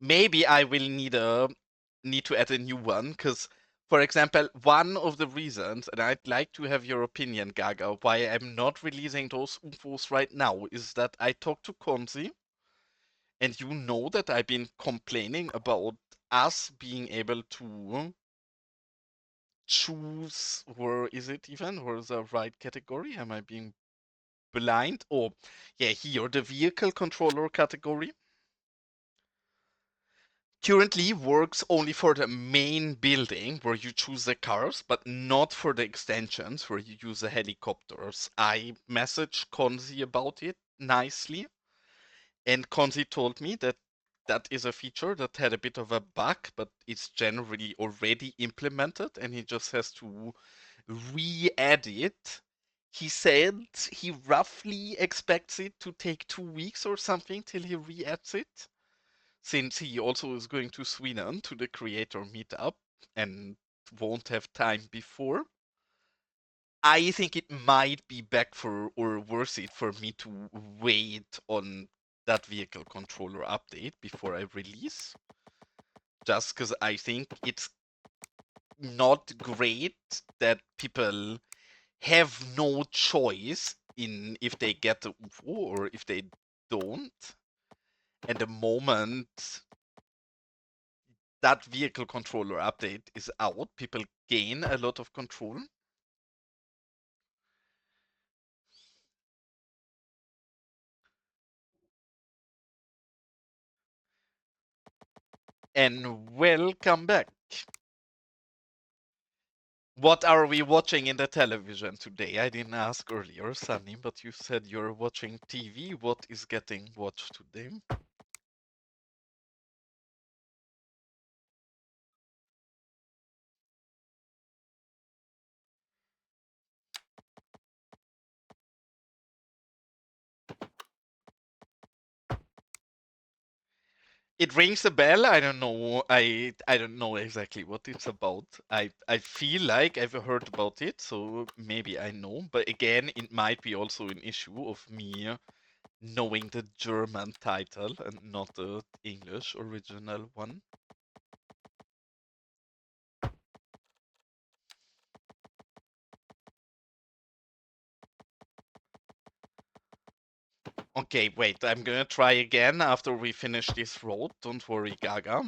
Maybe I will need to add a new one, because for example, one of the reasons, and I'd like to have your opinion, Gaga, why I'm not releasing those UFOs right now is that I talked to Konzi, and you know that I've been complaining about us being able to choose, where is it even? Where's the right category? Am I being blind? Oh, yeah, here, the vehicle controller category currently works only for the main building where you choose the cars, but not for the extensions where you use the helicopters. I messaged Konzi about it nicely, and Konzi told me that that is a feature that had a bit of a bug, but it's generally already implemented, and he just has to re-add it. He said he roughly expects it to take 2 weeks or something till he re-adds it, since he also is going to Sweden to the creator meetup and won't have time before. I think it might be back for or worth it for me to wait on that vehicle controller update before I release. Just because I think it's not great that people have no choice in if they get the UFO or if they don't. And the moment that vehicle controller update is out, people gain a lot of control. And welcome back. What are we watching in the television today? I didn't ask earlier, Sunny, but you said you're watching TV. What is getting watched today? It rings a bell. I don't know. I don't know exactly what it's about. I feel like I've heard about it, so maybe I know. But again, it might be also an issue of me knowing the German title and not the English original one. Okay, wait, I'm gonna try again after we finish this road. Don't worry, Gaga.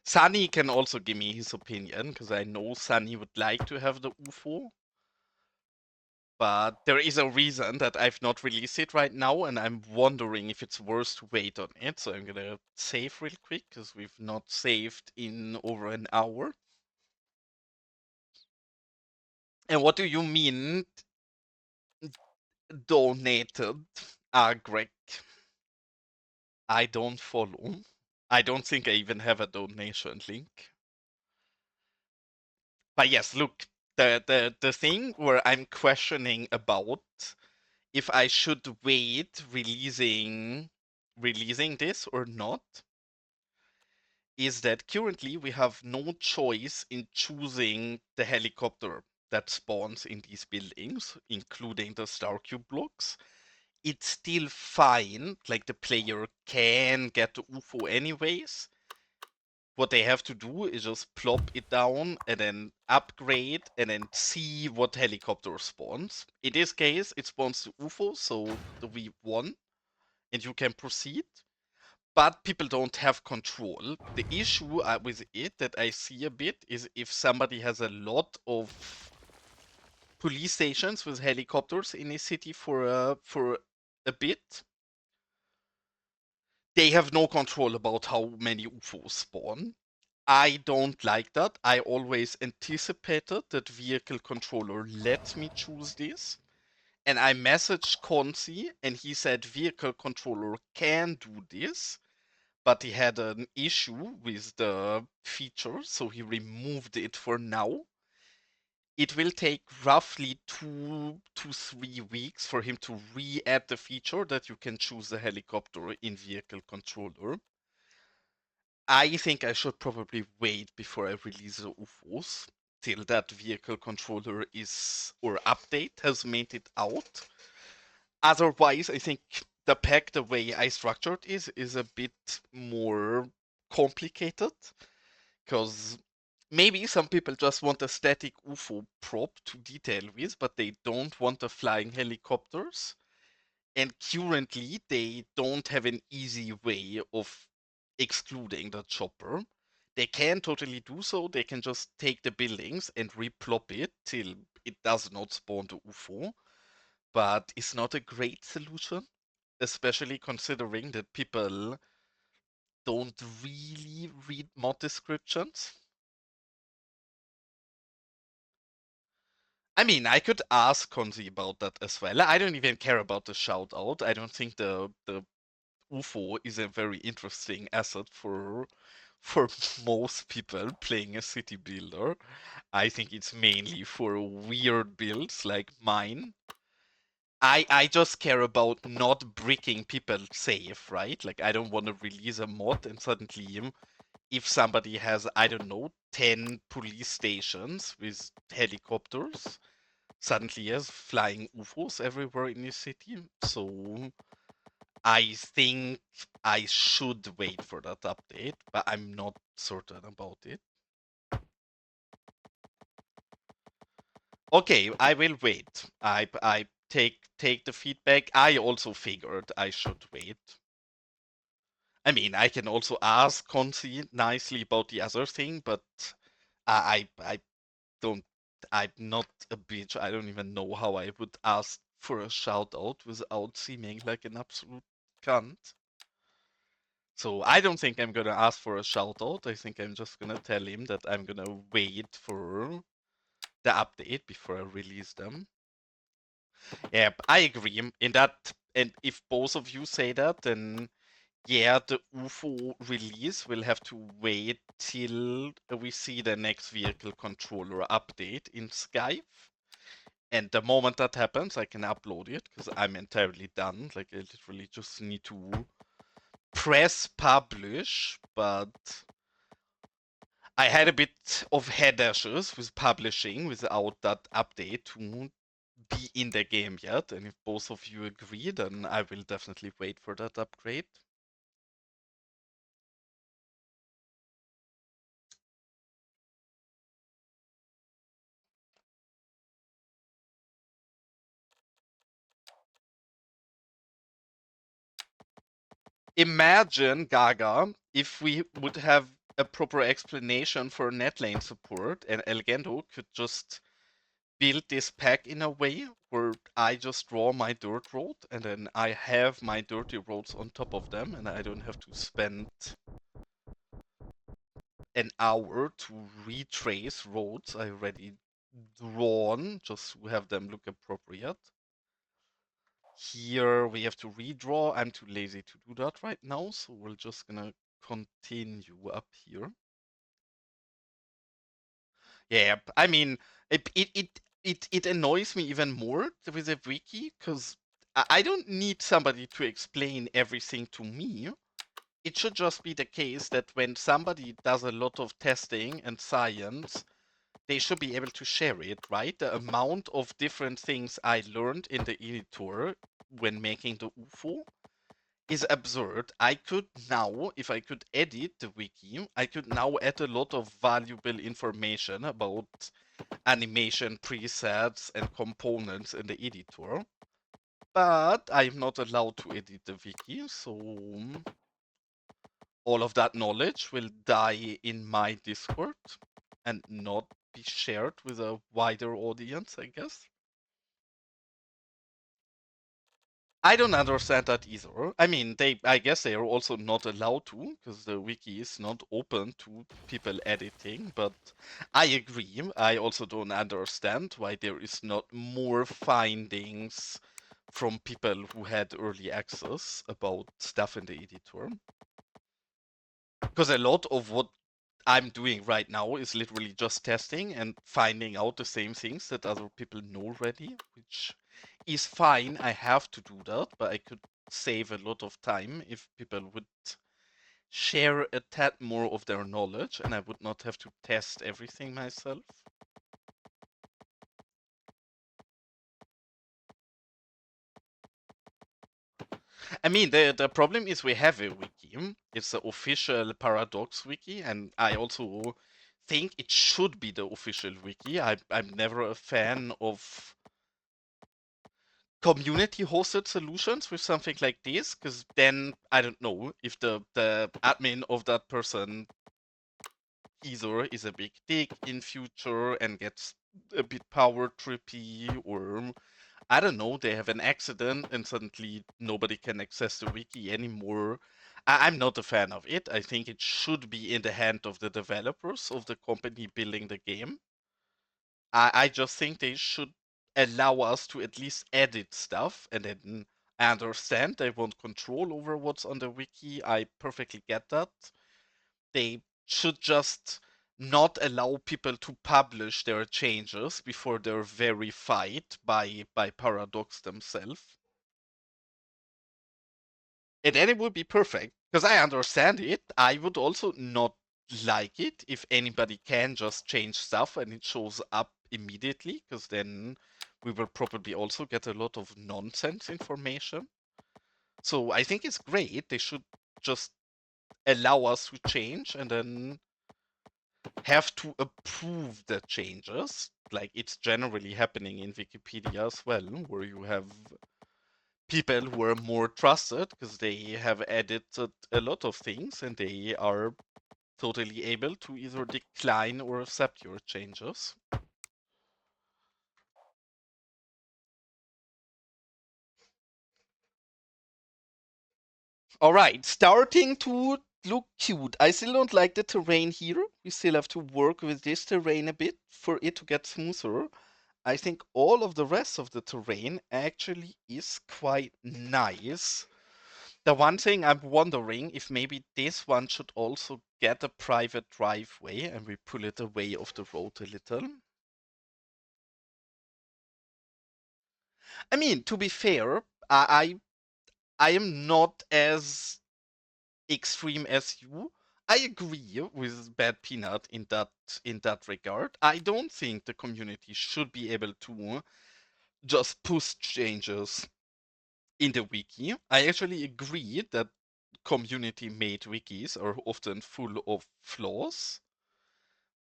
Sunny can also give me his opinion, because I know Sunny would like to have the UFO. But there is a reason that I've not released it right now, and I'm wondering if it's worth to wait on it. So I'm gonna save real quick, because we've not saved in over an hour. And what do you mean donated? Greg, I don't follow. I don't think I even have a donation link. But yes, look, the thing where I'm questioning about if I should wait releasing this or not is that currently we have no choice in choosing the helicopter that spawns in these buildings, including the star cube blocks. It's still fine, like the player can get the UFO anyways. What they have to do is just plop it down and then upgrade and then see what helicopter spawns. In this case, it spawns the UFO, so we won and you can proceed. But people don't have control. The issue with it that I see a bit is if somebody has a lot of police stations with helicopters in a city for a bit, they have no control about how many UFOs spawn. I don't like that. I always anticipated that vehicle controller lets me choose this. And I messaged Consi and he said vehicle controller can do this, but he had an issue with the feature, so he removed it for now. it will take roughly 2 to 3 weeks for him to re-add the feature that you can choose the helicopter in vehicle controller. I think I should probably wait before I release the UFOs till that vehicle controller is or update has made it out. Otherwise, I think the pack, the way I structured is a bit more complicated because maybe some people just want a static UFO prop to detail with, but they don't want the flying helicopters. And currently, they don't have an easy way of excluding the chopper. They can totally do so. They can just take the buildings and replop it till it does not spawn the UFO. But it's not a great solution, especially considering that people don't really read mod descriptions. I mean, I could ask Konzi about that as well. I don't even care about the shout out. I don't think the UFO is a very interesting asset for most people playing a city builder. I think it's mainly for weird builds like mine. I just care about not bricking people safe, right? Like I don't want to release a mod and suddenly if somebody has, I don't know, 10 police stations with helicopters, suddenly has flying UFOs everywhere in the city. So I think I should wait for that update, but I'm not certain about it. Okay, I will wait. I take the feedback. I also figured I should wait. I mean, I can also ask Consi nicely about the other thing, but I don't. I'm not a bitch. I don't even know how I would ask for a shout out without seeming like an absolute cunt. So I don't think I'm gonna ask for a shout out. I think I'm just gonna tell him that I'm gonna wait for the update before I release them. Yeah, I agree in that. And if both of you say that, then yeah, the UFO release will have to wait till we see the next vehicle controller update in Skype. And the moment that happens, I can upload it because I'm entirely done. Like I literally just need to press publish, but I had a bit of head issues with publishing without that update to be in the game yet. And if both of you agree, then I will definitely wait for that upgrade. Imagine, Gaga, if we would have a proper explanation for netlane support and Elgendo could just build this pack in a way where I just draw my dirt road and then I have my dirty roads on top of them and I don't have to spend an hour to retrace roads I already drawn just to have them look appropriate. Here we have to redraw. I'm too lazy to do that right now, so we're just gonna continue up here. Yeah, I mean, it annoys me even more with a wiki because I don't need somebody to explain everything to me. It should just be the case that when somebody does a lot of testing and science, they should be able to share it, right? The amount of different things I learned in the editor when making the UFO is absurd. I could now, if I could edit the wiki, I could now add a lot of valuable information about animation presets and components in the editor. But I'm not allowed to edit the wiki, so all of that knowledge will die in my Discord and not be shared with a wider audience, I guess. I don't understand that either. I mean, I guess they are also not allowed to because the wiki is not open to people editing, but I agree. I also don't understand why there is not more findings from people who had early access about stuff in the editor. Because a lot of what I'm doing right now is literally just testing and finding out the same things that other people know already, which is fine. I have to do that, but I could save a lot of time if people would share a tad more of their knowledge and I would not have to test everything myself. I mean, the problem is we have a wiki. It's the official Paradox wiki, and I also think it should be the official wiki. I'm never a fan of community hosted solutions with something like this, because then I don't know if the admin of that person either is a big dick in future and gets a bit power trippy, or I don't know, they have an accident and suddenly nobody can access the wiki anymore. I'm not a fan of it. I think it should be in the hand of the developers of the company building the game. I just think they should allow us to at least edit stuff, and then I understand they want control over what's on the wiki. I perfectly get that. They should just not allow people to publish their changes before they're verified by Paradox themselves. And then it would be perfect. Because I understand it. I would also not like it if anybody can just change stuff and it shows up immediately, because then we will probably also get a lot of nonsense information. So I think it's great. They should just allow us to change and then have to approve the changes. Like it's generally happening in Wikipedia as well, where you have people who are more trusted because they have edited a lot of things and they are totally able to either decline or accept your changes. All right, starting to look cute. I still don't like the terrain here. We still have to work with this terrain a bit for it to get smoother. I think all of the rest of the terrain actually is quite nice. The one thing I'm wondering if maybe this one should also get a private driveway and we pull it away off the road a little. I mean, to be fair, I am not as extreme as you. I agree with Bad Peanut in that regard. I don't think the community should be able to just push changes in the wiki. I actually agree that community made wikis are often full of flaws.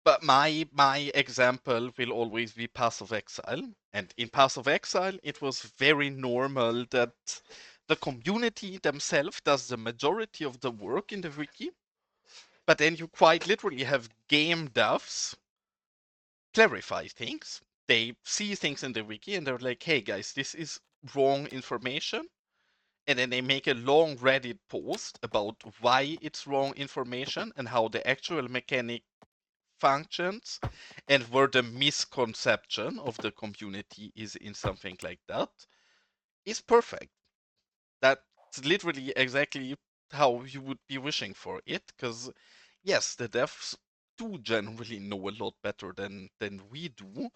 But my example will always be Path of Exile. And in Path of Exile, it was very normal that the community themselves does the majority of the work in the wiki. But then you quite literally have game devs clarify things. They see things in the wiki and they're like, hey guys, this is wrong information. And then they make a long Reddit post about why it's wrong information and how the actual mechanic functions and where the misconception of the community is in something like that is perfect. That's literally exactly how you would be wishing for it, because yes, the devs do generally know a lot better than we do.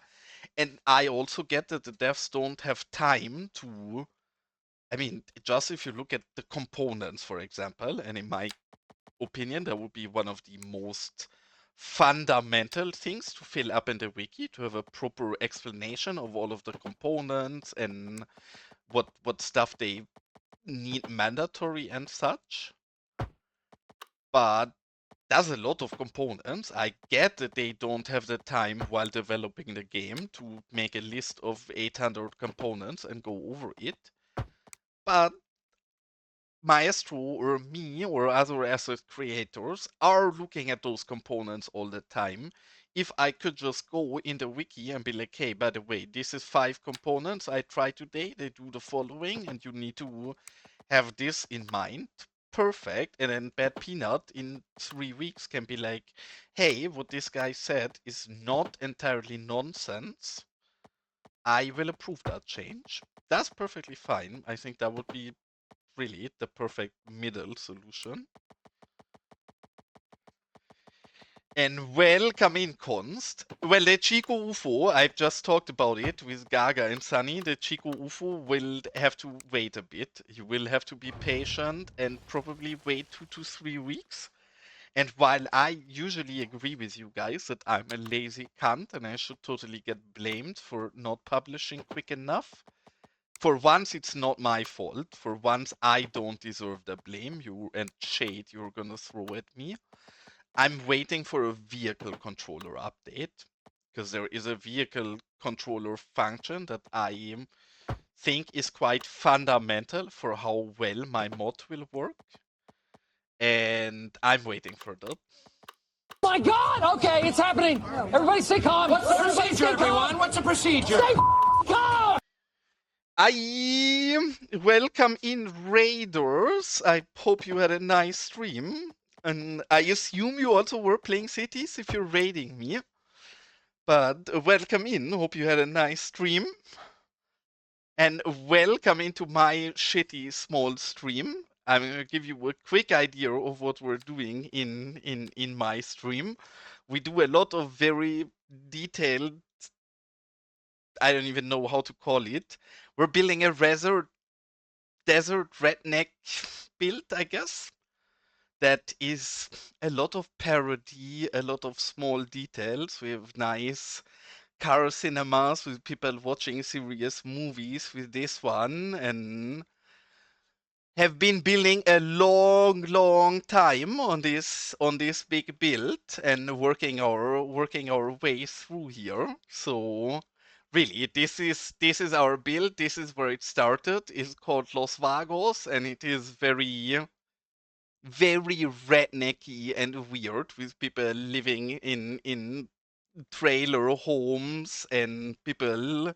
And I also get that the devs don't have time to, I mean, just if you look at the components, for example, and in my opinion, that would be one of the most fundamental things to fill up in the wiki, to have a proper explanation of all of the components and what stuff they need mandatory and such. But there's a lot of components. I get that they don't have the time while developing the game to make a list of 800 components and go over it. But Maestro or me or other asset creators are looking at those components all the time. If I could just go in the wiki and be like, hey, by the way, this is 5 components I tried today, they do the following, and you need to have this in mind. Perfect. And then Bad Peanut in 3 weeks can be like, hey, what this guy said is not entirely nonsense. I will approve that change. That's perfectly fine. I think that would be really the perfect middle solution. And welcome in, Konst. Well, the Chico UFO, I've just talked about it with Gaga and Sunny. The Chico UFO will have to wait a bit. You will have to be patient and probably wait 2 to 3 weeks. And while I usually agree with you guys that I'm a lazy cunt and I should totally get blamed for not publishing quick enough, for once it's not my fault. For once I don't deserve the blame you and shade you're gonna throw at me. I'm waiting for a vehicle controller update because there is a vehicle controller function that I think is quite fundamental for how well my mod will work. And I'm waiting for that.
My God! Okay, it's happening. Everybody stay calm.
What's the procedure, everyone? What's the procedure?
Stay calm.
I welcome in Raiders. I hope you had a nice stream. And I assume you also were playing Cities if you're raiding me. But welcome in. Hope you had a nice stream. And welcome into my shitty small stream. I'm going to give you a quick idea of what we're doing in my stream. We do a lot of very detailed, I don't even know how to call it. We're building a desert redneck build, I guess. That is a lot of parody, a lot of small details. We have nice car cinemas with people watching serious movies with this one, and have been building a long time on this big build and working our way through here. So really, this is our build. This is where it started. It's called Los Vagos, and it is very rednecky and weird with people living in trailer homes and people,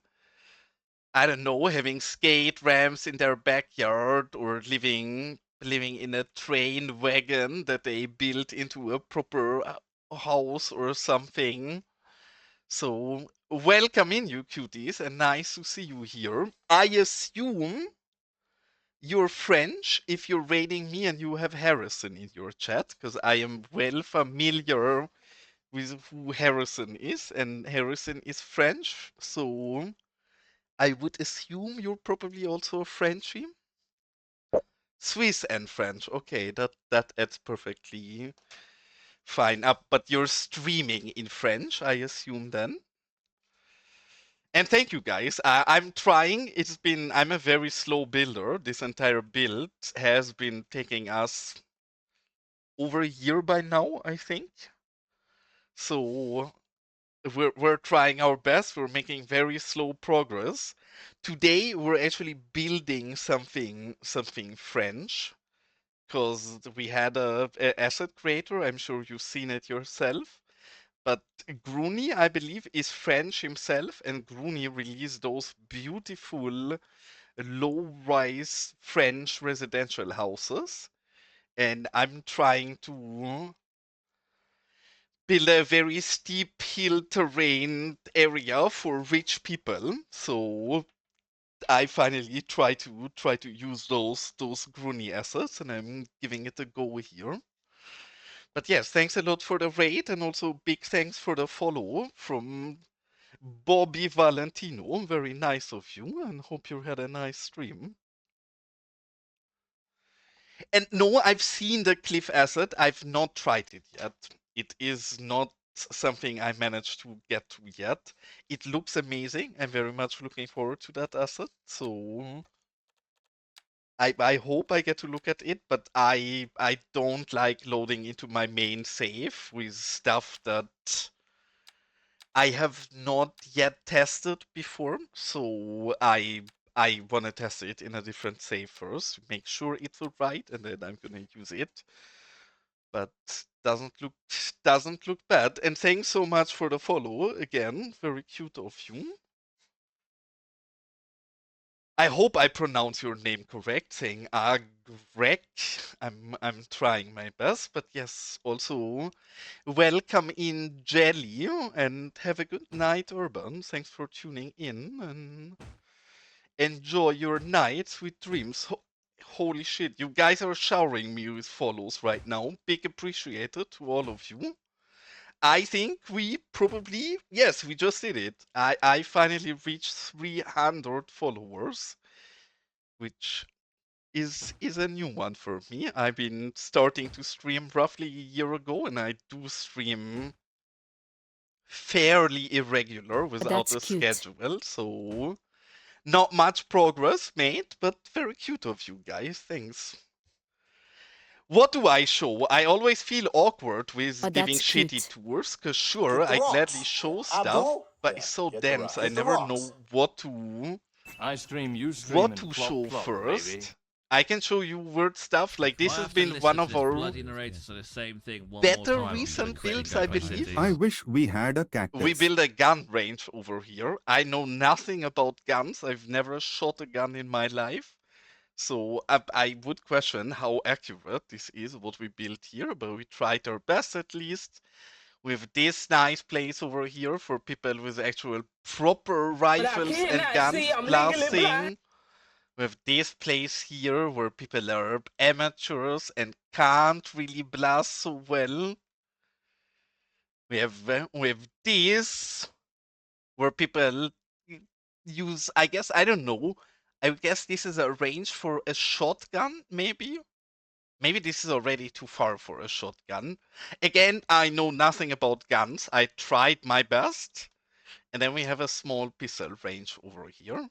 I don't know, having skate ramps in their backyard or living in a train wagon that they built into a proper house or something. So welcome in, you cuties, and nice to see you here. I assume you're French if you're raiding me and you have Harrison in your chat, because I am well familiar with who Harrison is, and Harrison is French, so I would assume you're probably also a Frenchie. Swiss and French. Okay, that adds perfectly fine up. But you're streaming in French, I assume then. And thank you guys. I'm trying. I'm a very slow builder. This entire build has been taking us over a year by now, I think. So we're trying our best. We're making very slow progress. Today we're actually building something French because we had a asset creator. I'm sure you've seen it yourself. But Groony, I believe, is French himself, and Groony released those beautiful low-rise French residential houses. And I'm trying to build a very steep hill terrain area for rich people. So I finally try to use those Groony assets, and I'm giving it a go here. But yes, thanks a lot for the raid, and also big thanks for the follow from Bobby Valentino. Very nice of you, and hope you had a nice stream. And no, I've seen the Cliff asset. I've not tried it yet. It is not something I managed to get to yet. It looks amazing. I'm very much looking forward to that asset. So I hope I get to look at it, but I don't like loading into my main save with stuff that I have not yet tested before. So I want to test it in a different save first, make sure it's right, and then I'm gonna use it. But doesn't look bad. And thanks so much for the follow again. Very cute of you. I hope I pronounce your name correct, saying Agrek. I'm trying my best, but yes, also welcome in Jelly and have a good night, Urban. Thanks for tuning in and enjoy your night, sweet dreams. Holy shit, you guys are showering me with follows right now. Big appreciated to all of you. I think we probably, yes, we just did it. I finally reached 300 followers, which is a new one for me. I've been starting to stream roughly a year ago, and I do stream fairly irregular without
That's
a
cute.
schedule, so not much progress made, but very cute of you guys. Thanks. What do I show? I always feel awkward with
Oh,
giving
that's
shitty
cute.
tours, cause sure,
Get the
I gladly
rocks.
show
Yeah.
stuff,
Eyeball?
but
Yeah,
it's so
get the
dense, I
get the
never
rocks.
know what to
I stream, you stream,
what
and
to
plop,
show
plop,
first.
baby.
I can show you weird stuff, like this
I
has
have to
been
listen
one
to
of
this
our
bloody narrator say the same thing one more
better
time. I'm
recent
gonna quit and
builds,
go
I
play
believe.
Cities.
I wish we had a cactus.
We build a gun range over here. I know nothing about guns. I've never shot a gun in my life. So I would question how accurate this is, what we built here, but we tried our best at least. With this nice place over here for people with actual proper rifles and guns blasting. With this place here where people are amateurs and can't really blast so well. We have with this where people use, I guess, I don't know. I guess this is a range for a shotgun, maybe? Maybe this is already too far for a shotgun. Again, I know nothing about guns. I tried my best. And then we have a small pistol range over here.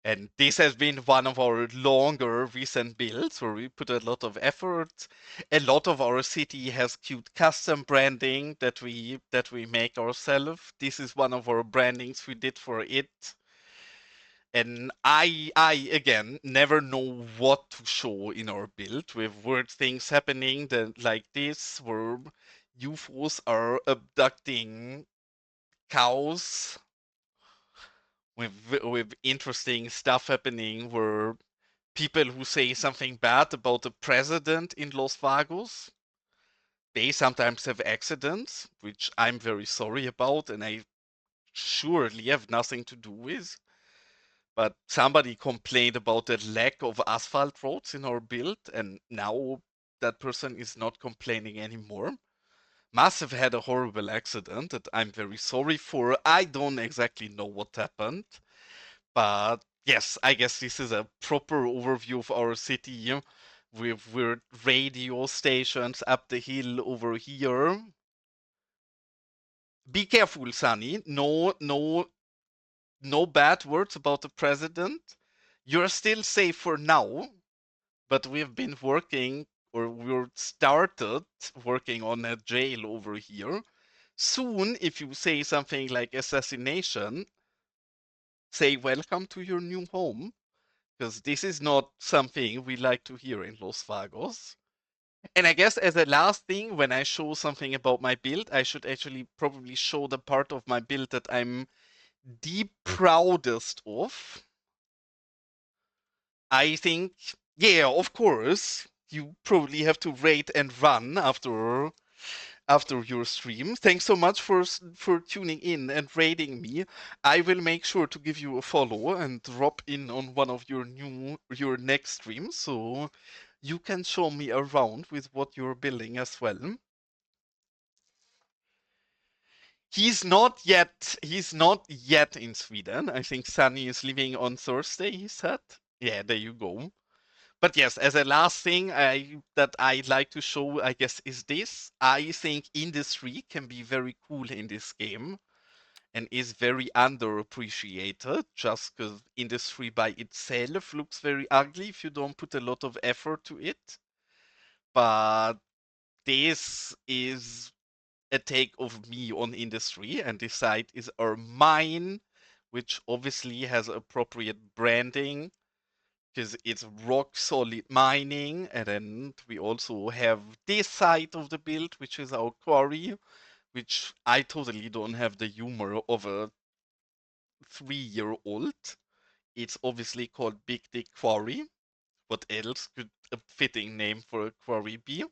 And this has been one of our longer recent builds where we put a lot of effort. A lot of our city has cute custom branding that we make ourselves. This is one of our brandings we did for it. And I again never know what to show in our build with weird things happening that like this where UFOs are abducting cows with interesting stuff happening where people who say something bad about the president in Los Vagos, they sometimes have accidents, which I'm very sorry about and I surely have nothing to do with. But somebody complained about the lack of asphalt roads in our build, and now that person is not complaining anymore. Must have had a horrible accident that I'm very sorry for. I don't exactly know what happened. But yes, I guess this is a proper overview of our city with weird radio stations up the hill over here. Be careful, Sunny. No bad words about the president. You're still safe for now, but we've been working, or we're started working on a jail over here. Soon, if you say something like assassination, say welcome to your new home, because this is not something we like to hear in Los Vagos. And I guess as a last thing, when I show something about my build, I should actually probably show the part of my build that I'm the proudest of. I think, yeah, of course, you probably have to rate and run after your stream. Thanks so much for tuning in and rating me. I will make sure to give you a follow and drop in on one of your next streams so you can show me around with what you're building as well. He's not yet in Sweden. I think Sunny is leaving on Thursday, he said. Yeah, there you go. But yes, as a last thing that I'd like to show, I guess, is this. I think industry can be very cool in this game and is very underappreciated just because industry by itself looks very ugly if you don't put a lot of effort to it. But this is a take of me on industry, and this site is our mine, which obviously has appropriate branding because it's rock solid mining. And then we also have this side of the build, which is our quarry, which I totally don't have the humor of a 3-year-old. It's obviously called Big Dick Quarry. What else could a fitting name for a quarry be?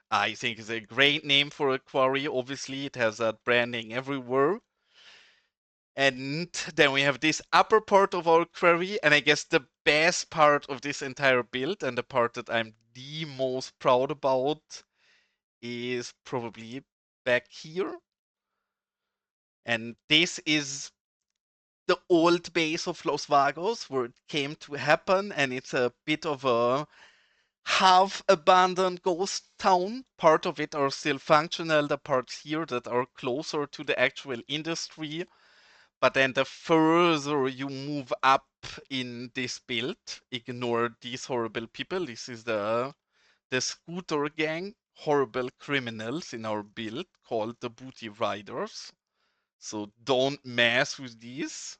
I think it's a great name for a quarry. Obviously, it has that branding everywhere. And then we have this upper part of our query, and I guess the best part of this entire build, and the part that I'm the most proud about, is probably back here. And this is the old base of Los Vagos where it came to happen, and it's a bit of a half abandoned ghost town. Part of it are still functional, the parts here that are closer to the actual industry. But then the further you move up in this build, ignore these horrible people. This is the scooter gang, horrible criminals in our build called the Booty Riders. So don't mess with these.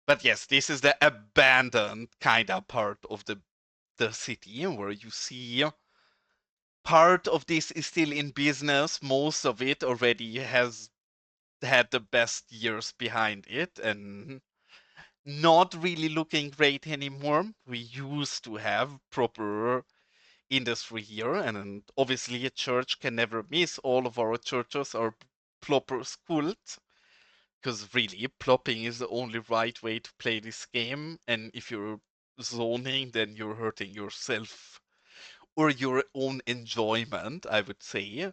But yes, this is the abandoned kind of part of the city where you see part of this is still in business. Most of it already has had the best years behind it and not really looking great anymore. We used to have proper industry here, and obviously a church can never miss. All of our churches are proper schools, because really plopping is the only right way to play this game, and if you're zoning, then you're hurting yourself or your own enjoyment, I would say.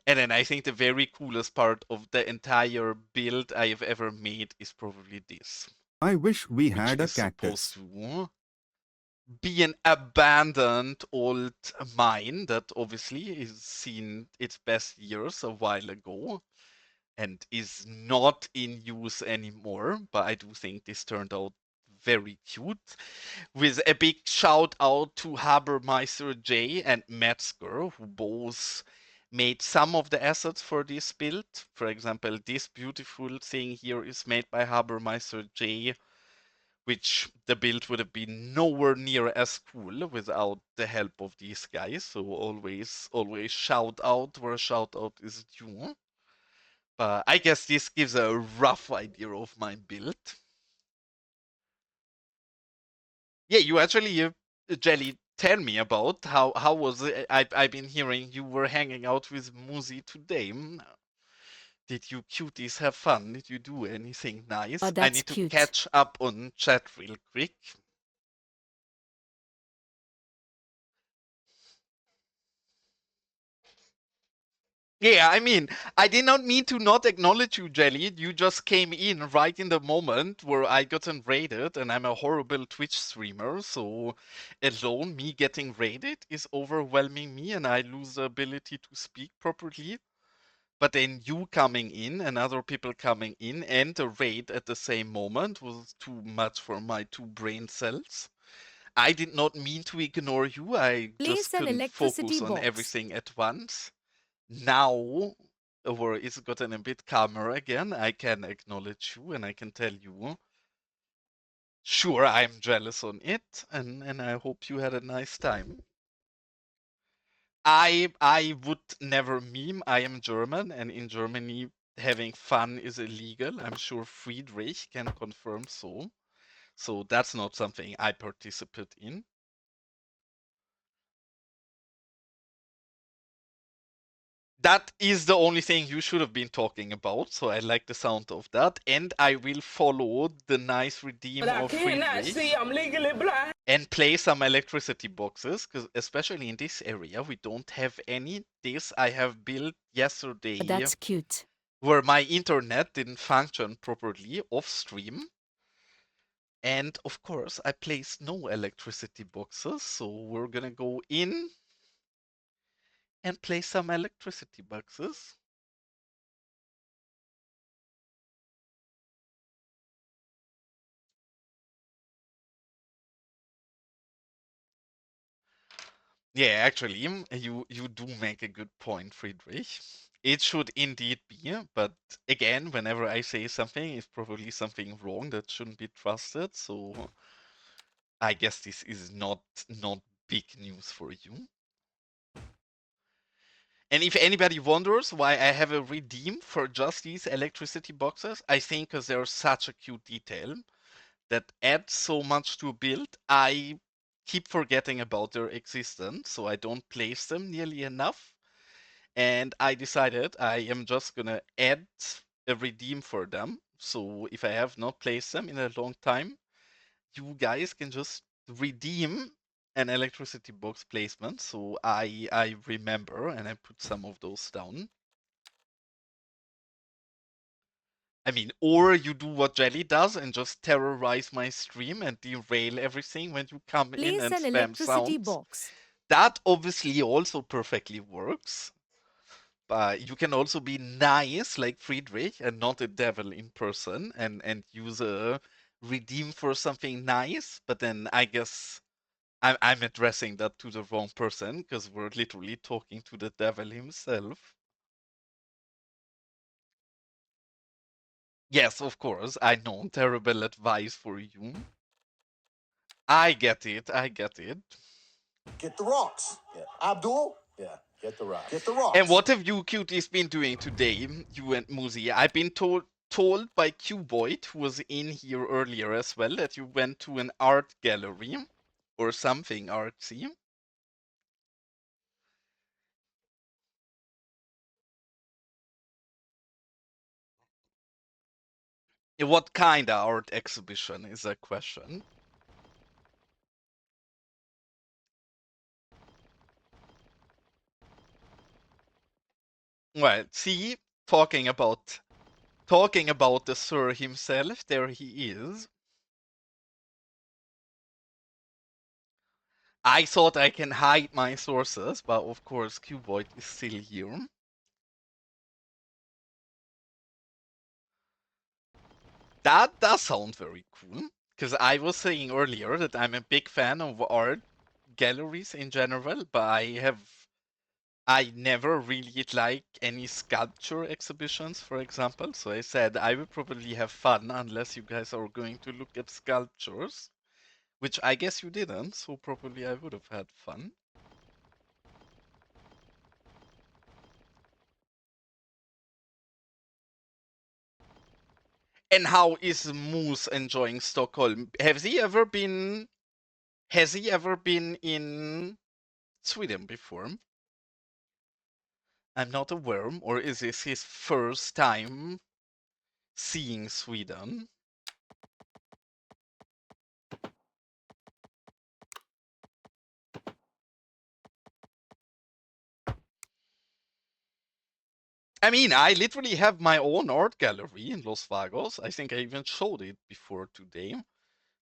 And then I think the very coolest part of the entire build I have ever made is probably this,
I wish we
which
had a
is supposed
cactus.
to be an abandoned old mine that obviously is seen its best years a while ago and is not in use anymore. But I do think this turned out very cute. With a big shout out to Habermeister J and Metzger, who both made some of the assets for this build. For example, this beautiful thing here is made by Habermeister J, which the build would have been nowhere near as cool without the help of these guys. So always shout out where shout out is due. But I guess this gives a rough idea of my build. Yeah, you actually, Jelly, tell me about how was it? I've been hearing you were hanging out with Muzi today. Did you cuties have fun? Did you do anything nice?
Oh,
I
that's
need to
cute.
catch up on chat real quick. Yeah, I mean, I did not mean to not acknowledge you, Jelly. You just came in right in the moment where I got raided, and I'm a horrible Twitch streamer, so alone me getting raided is overwhelming me, and I lose the ability to speak properly. But then you coming in and other people coming in and a raid at the same moment was too much for my two brain cells. I did not mean to ignore you, I just
Place an
couldn't
electricity
focus on
box.
everything at once. Now, where it's gotten a bit calmer again, I can acknowledge you and I can tell you, sure, I'm jealous on it, and I hope you had a nice time. I would never meme. I am German, and in Germany, having fun is illegal. I'm sure Friedrich can confirm so. So that's not something I participate in. That is the only thing you should have been talking about, so I like the sound of that. And I will follow the nice redeem
But I
of
cannot
Friedrich
see. I'm legally blind.
and play some electricity boxes, because especially in this area, we don't have any. This I have built yesterday
Oh, that's cute.
where my internet didn't function properly off stream. And of course, I placed no electricity boxes, so we're gonna go in and place some electricity boxes. Yeah, actually, you do make a good point, Friedrich. It should indeed be, but again, whenever I say something, it's probably something wrong that shouldn't be trusted. So I guess this is not big news for you. And if anybody wonders why I have a redeem for just these electricity boxes, I think because they're such a cute detail that adds so much to a build. I keep forgetting about their existence, so I don't place them nearly enough. And I decided I am just gonna add a redeem for them. So if I have not placed them in a long time, you guys can just redeem an electricity box placement, so I remember, and I put some of those down. I mean, or you do what Jelly does and just terrorize my stream and derail everything when you come in
Place
and
an
spam
electricity
sounds.
box.
That obviously also perfectly works. But you can also be nice like Friedrich and not a devil in person and use a redeem for something nice, but then I guess I'm addressing that to the wrong person because we're literally talking to the devil himself. Yes, of course, I know. Terrible advice for you. I get it. I get it.
Get the rocks. Yeah. Abdul? Yeah. Get the rocks. Get the rocks.
And what have you cuties been doing today, you and Muzi? I've been told by Cuboid, who was in here earlier as well, that you went to an art gallery or something artsy. What kind of art exhibition is a question? Well, see, talking about the sir himself, there he is. I thought I can hide my sources, but of course Cuboid is still here. That does sound very cool, because I was saying earlier that I'm a big fan of art galleries in general, but I never really like any sculpture exhibitions, for example. So I said I will probably have fun unless you guys are going to look at sculptures, which I guess you didn't, so probably I would have had fun. And how is Moose enjoying Stockholm? Has he ever been in Sweden before? I'm not aware, or is this his first time seeing Sweden? I mean, I literally have my own art gallery in Los Vagos. I think I even showed it before today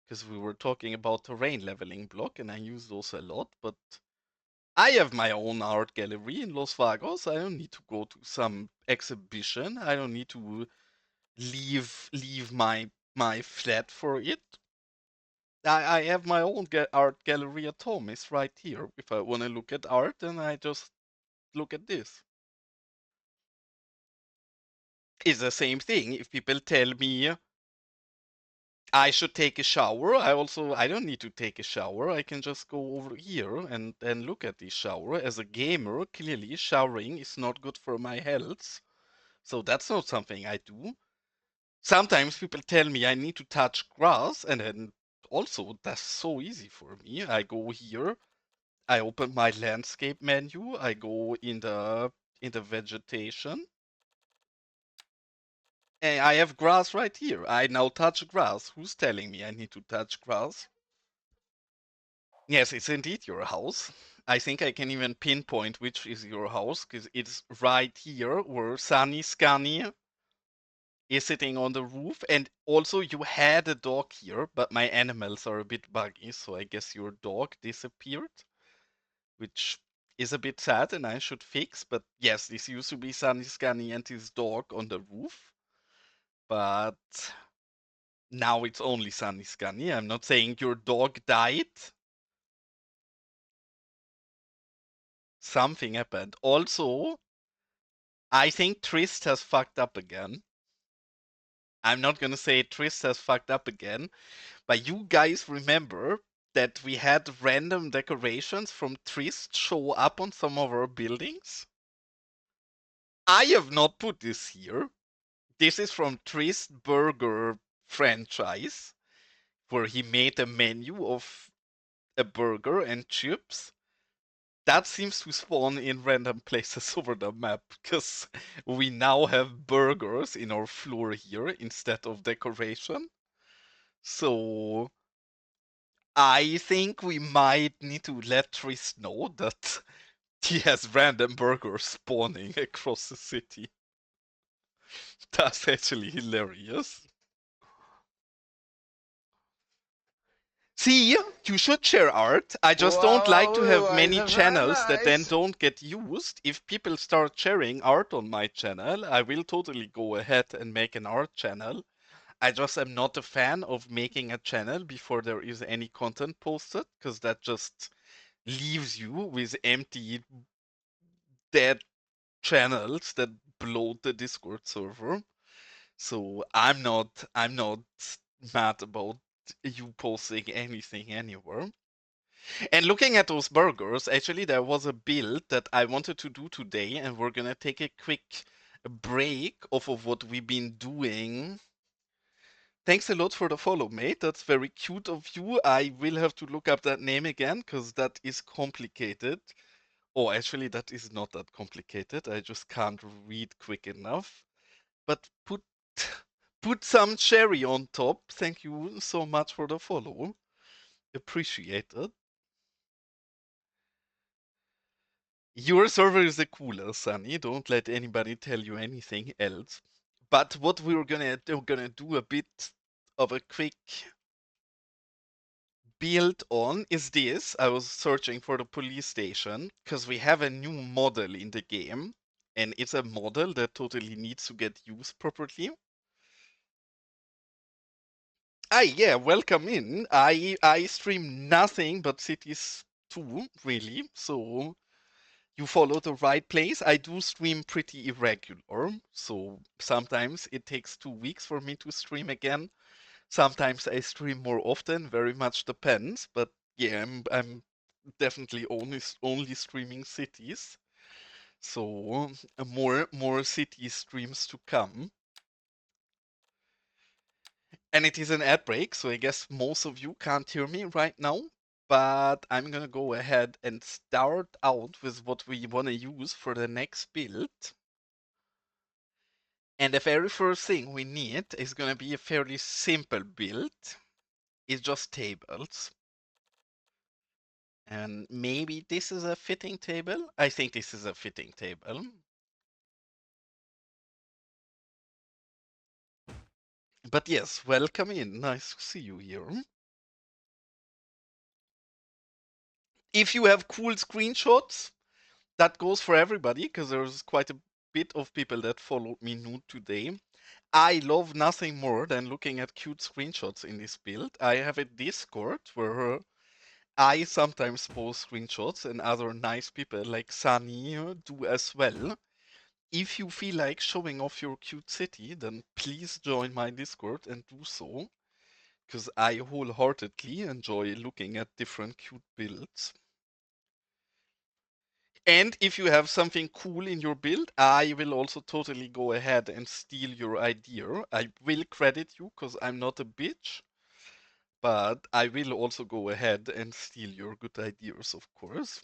because we were talking about terrain leveling block and I use those a lot, but I have my own art gallery in Los Vagos. I don't need to go to some exhibition. I don't need to leave my flat for it. I have my own art gallery at home. It's right here. If I want to look at art, then I just look at this. It's the same thing. If people tell me I should take a shower, I don't need to take a shower. I can just go over here and look at the shower. As a gamer, clearly showering is not good for my health. So that's not something I do. Sometimes people tell me I need to touch grass, and then also that's so easy for me. I go here, I open my landscape menu, I go in the vegetation, and I have grass right here. I now touch grass. Who's telling me I need to touch grass? Yes, it's indeed your house. I think I can even pinpoint which is your house because it's right here where Sunny Scanny is sitting on the roof. And also, you had a dog here, but my animals are a bit buggy, so I guess your dog disappeared, which is a bit sad and I should fix. But yes, this used to be Sunny Scanny and his dog on the roof, but now it's only Sunny Scanny. I'm not saying your dog died. Something happened. Also, I think Trist has fucked up again. I'm not gonna say Trist has fucked up again, but you guys remember that we had random decorations from Trist show up on some of our buildings? I have not put this here. This is from Trist Burger franchise, where he made a menu of a burger and chips. That seems to spawn in random places over the map because we now have burgers in our floor here instead of decoration. So I think we might need to let Tris know that he has random burgers spawning across the city. That's actually hilarious. See, you should share art. I just don't like to have many channels that then don't get used. If people start sharing art on my channel, I will totally go ahead and make an art channel. I just am not a fan of making a channel before there is any content posted, because that just leaves you with empty, dead channels that bloat the Discord server. So I'm not mad about you posting anything anywhere. And looking at those burgers, actually there was a build that I wanted to do today, and we're gonna take a quick break off of what we've been doing. Thanks a lot for the follow, mate. That's very cute of you. I will have to look up that name again, because that is complicated. Oh, actually, that is not that complicated. I just can't read quick enough. But put some cherry on top. Thank you so much for the follow. Appreciate it. Your server is the coolest, Sunny. Don't let anybody tell you anything else. But what we're gonna do a bit of a quick build on is this. I was searching for the police station because we have a new model in the game, and it's a model that totally needs to get used properly. Yeah, welcome in. I stream nothing but Cities 2, really. So you follow the right place. I do stream pretty irregular, so sometimes it takes 2 weeks for me to stream again. Sometimes I stream more often, very much depends. But yeah, I'm definitely only streaming cities. So more city streams to come. And it is an ad break, so I guess most of you can't hear me right now. But I'm gonna go ahead and start out with what we wanna use for the next build. And the very first thing we need is gonna be a fairly simple build. It's just tables. And maybe this is a fitting table. I think this is a fitting table. But yes, welcome in. Nice to see you here. If you have cool screenshots, that goes for everybody, because there's quite a bit of people that followed me new today. I love nothing more than looking at cute screenshots in this build. I have a Discord where I sometimes post screenshots, and other nice people like Sunny do as well. If you feel like showing off your cute city, then please join my Discord and do so, because I wholeheartedly enjoy looking at different cute builds. And if you have something cool in your build, I will also totally go ahead and steal your idea. I will credit you because I'm not a bitch, but I will also go ahead and steal your good ideas, of course.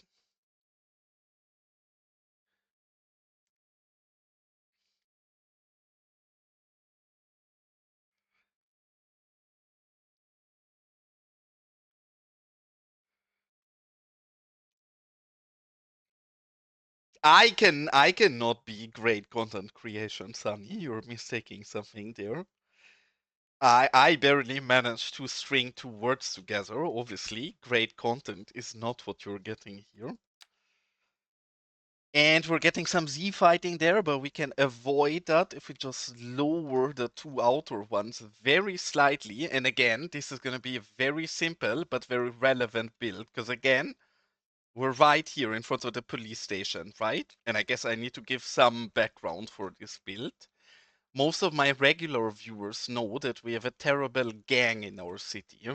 I cannot be great content creation, Sunny. You're mistaking something there. I barely managed to string 2 words together. Obviously, great content is not what you're getting here. And we're getting some Z fighting there, but we can avoid that if we just lower the 2 outer ones very slightly. And again, this is going to be a very simple but very relevant build, because again, we're right here in front of the police station, right? And I guess I need to give some background for this build. Most of my regular viewers know that we have a terrible gang in our city.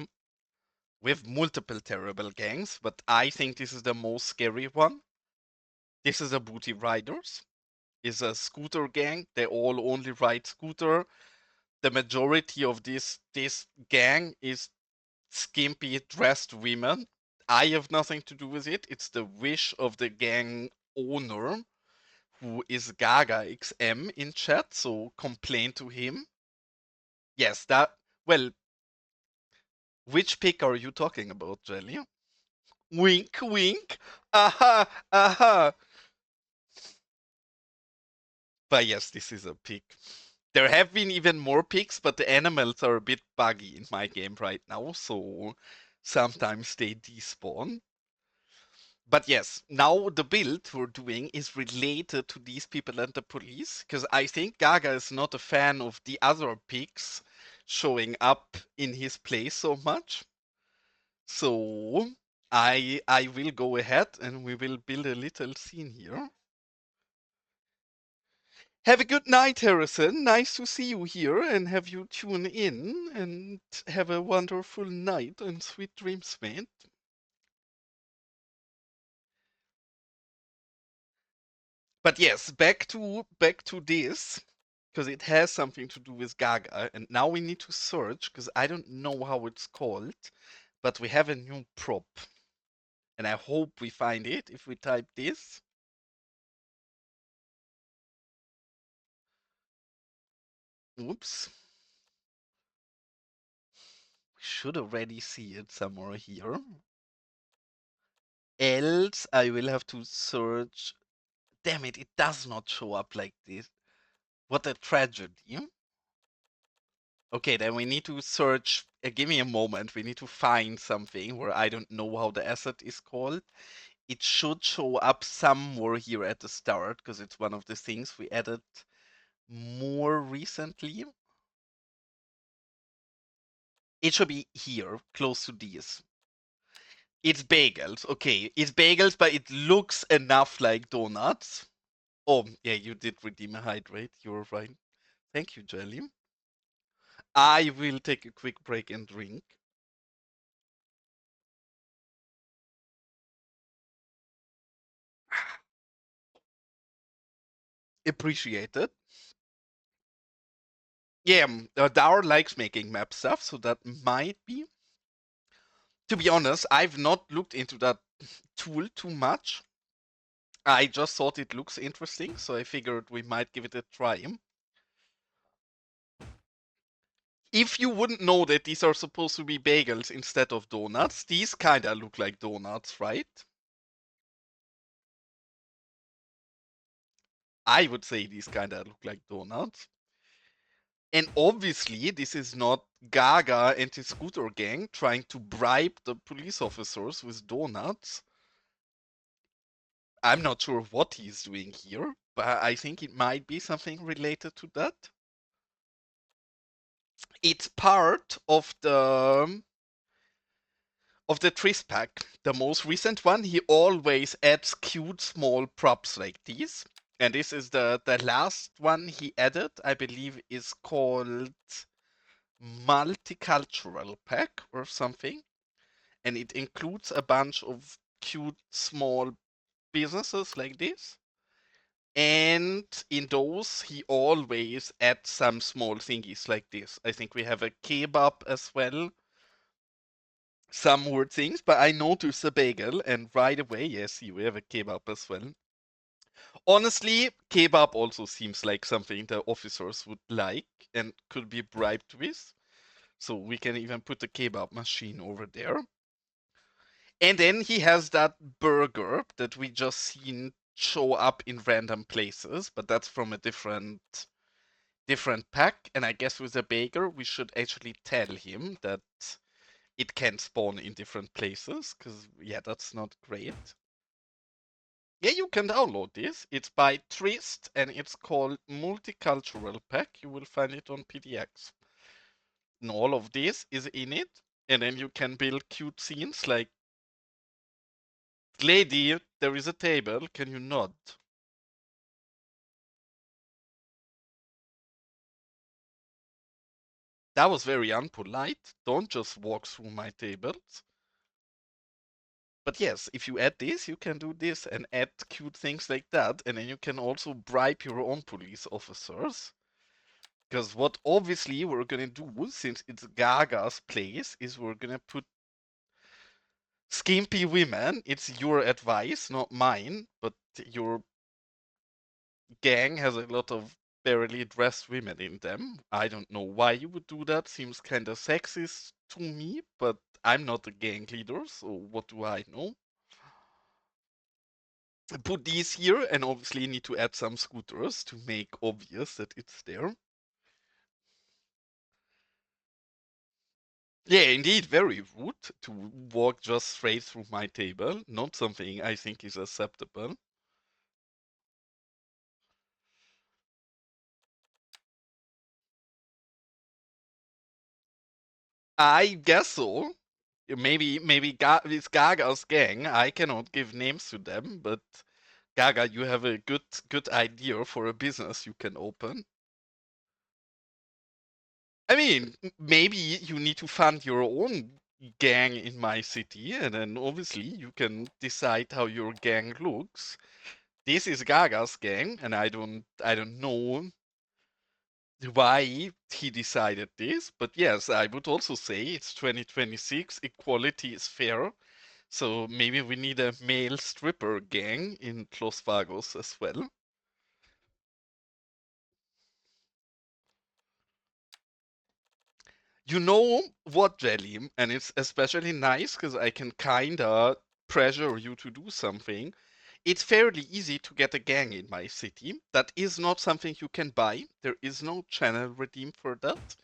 We have multiple terrible gangs, but I think this is the most scary one. This is a Booty Riders. Is a scooter gang. They all only ride scooter. The majority of this gang is skimpy dressed women. I have nothing to do with it. It's the wish of the gang owner, who is Gaga XM in chat, so complain to him. Yes, that, well, Which pick are you talking about, Jelly? Wink, wink. Aha, aha. But yes, this is a pick. There have been even more picks, but the animals are a bit buggy in my game right now, so sometimes they despawn. But yes, now the build we're doing is related to these people and the police, because I think Gaga is not a fan of the other picks showing up in his place so much. So I will go ahead and we will build a little scene here. Have a good night, Harrison. Nice to see you here and have you tune in and have a wonderful night and sweet dreams, mate. But yes, back to this because it has something to do with Gaga, and now we need to search because I don't know how it's called, but we have a new prop, and I hope we find it if we type this. Oops. We should already see it somewhere here. Else I will have to search. Damn it, it does not show up like this. What a tragedy. Okay, then we need to search. Give me a moment. We need to find something where I don't know how the asset is called. It should show up somewhere here at the start because it's one of the things we added more recently. It should be here, close to these. It's bagels. Okay, it's bagels, but it looks enough like donuts. Oh, yeah, you did redeem a hydrate. You're right. Thank you, Jelly. I will take a quick break and drink. Appreciate it. Yeah, Dar likes making map stuff, so that might be. To be honest, I've not looked into that tool too much. I just thought it looks interesting, so I figured we might give it a try. If you wouldn't know that these are supposed to be bagels instead of donuts, these kinda look like donuts, right? I would say these kinda look like donuts. And obviously, this is not Gaga and his scooter gang trying to bribe the police officers with donuts. I'm not sure what he's doing here, but I think it might be something related to that. It's part of the Tris pack, the most recent one. He always adds cute small props like these. And this is the last one he added, I believe is called Multicultural Pack or something. And it includes a bunch of cute small businesses like this. And in those, he always adds some small thingies like this. I think we have a kebab as well. Some more things, but I noticed a bagel, and right away, yes, see, we have a kebab as well. Honestly, kebab also seems like something the officers would like and could be bribed with. So we can even put the kebab machine over there. And then he has that burger that we just seen show up in random places, but that's from a different pack. And I guess with the bagel, we should actually tell him that it can spawn in different places, because yeah, that's not great. Yeah, you can download this. It's by Trist and it's called Multicultural Pack. You will find it on PDX. And all of this is in it. And then you can build cute scenes like, lady, there is a table. Can you nod? That was very unpolite. Don't just walk through my tables. But yes, if you add this, you can do this and add cute things like that. And then you can also bribe your own police officers. Because what obviously we're gonna do, since it's Gaga's place, is we're gonna put skimpy women. It's your advice, not mine, but your gang has a lot of barely dressed women in them. I don't know why you would do that. Seems kind of sexist to me, but I'm not a gang leader, so what do I know? Put these here, and obviously need to add some scooters to make obvious that it's there. Yeah, indeed, very rude to walk just straight through my table. Not something I think is acceptable. I guess so. Maybe it's Gaga's gang. I cannot give names to them, but Gaga, you have a good idea for a business you can open. I mean, maybe you need to fund your own gang in my city, and then obviously you can decide how your gang looks. This is Gaga's gang, and I don't know why he decided this, but yes, I would also say it's 2026, equality is fair, so maybe we need a male stripper gang in Los Vagos as well. You know what, Jelly, and it's especially nice because I can kinda pressure you to do something. It's fairly easy to get a gang in my city. That is not something you can buy. There is no channel redeem for that.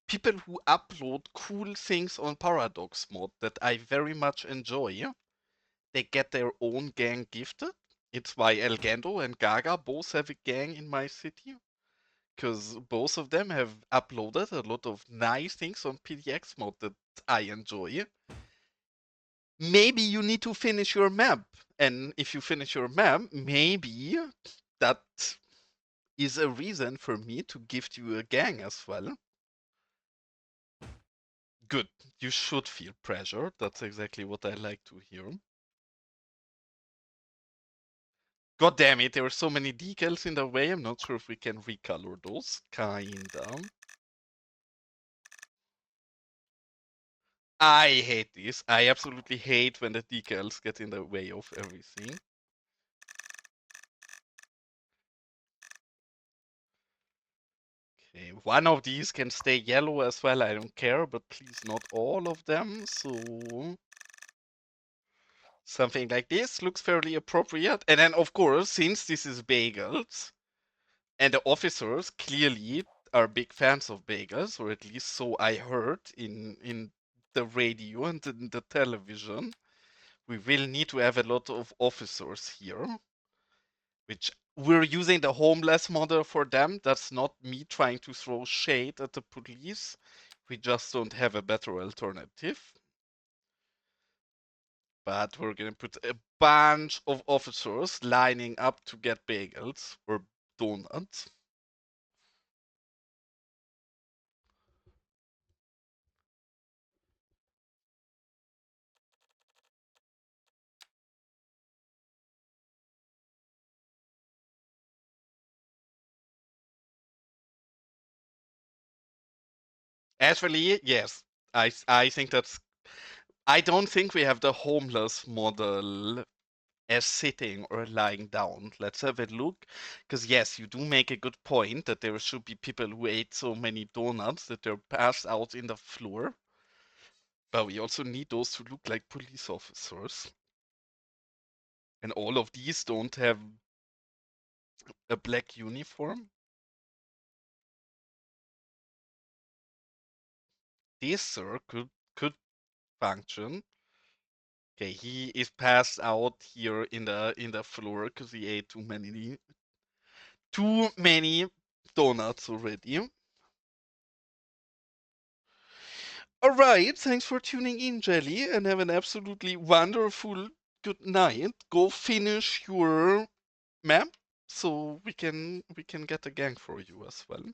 People who upload cool things on Paradox mod that I very much enjoy, they get their own gang gifted. It's why Elgando and Gaga both have a gang in my city, because both of them have uploaded a lot of nice things on PDX mode that I enjoy. Maybe you need to finish your map, and if you finish your map, maybe that is a reason for me to gift you a gang as well. Good. You should feel pressure. That's exactly what I like to hear. God damn it, there are so many decals in the way. I'm not sure if we can recolor those. Kinda. I hate this. I absolutely hate when the decals get in the way of everything. Okay, one of these can stay yellow as well. I don't care, but please not all of them. So something like this looks fairly appropriate. And then, of course, since this is bagels, and the officers clearly are big fans of bagels, or at least so I heard in the radio and in the television. We will need to have a lot of officers here, which we're using the homeless model for them. That's not me trying to throw shade at the police. We just don't have a better alternative. But we're gonna put a bunch of officers lining up to get bagels or donuts. Actually, yes. I think that's. I don't think we have the homeless model as sitting or lying down. Let's have a look. Because, yes, you do make a good point that there should be people who ate so many donuts that they're passed out in the floor. But we also need those to look like police officers. And all of these don't have a black uniform. This, sir, could function. Okay, he is passed out here in the floor because he ate too many donuts already. All right, thanks for tuning in, Jelly, and have an absolutely wonderful good night. Go finish your map so we can get a gang for you as well.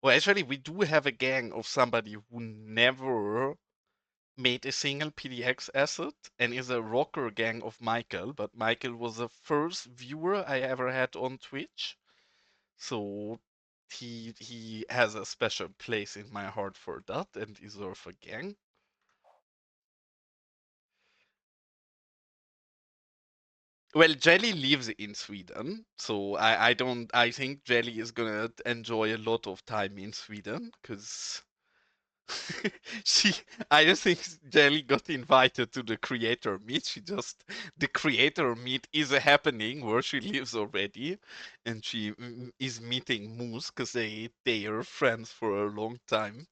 Well, actually, we do have a gang of somebody who never made a single PDX asset and is a rocker gang of Michael, but Michael was the first viewer I ever had on Twitch. So he has a special place in my heart for that and deserve a gang. Well, Jelly lives in Sweden, so I don't I think Jelly is gonna enjoy a lot of time in Sweden because she I don't think Jelly got invited to the creator meet. She just the creator meet is a happening where she lives already, and she is meeting Moose because they are friends for a long time.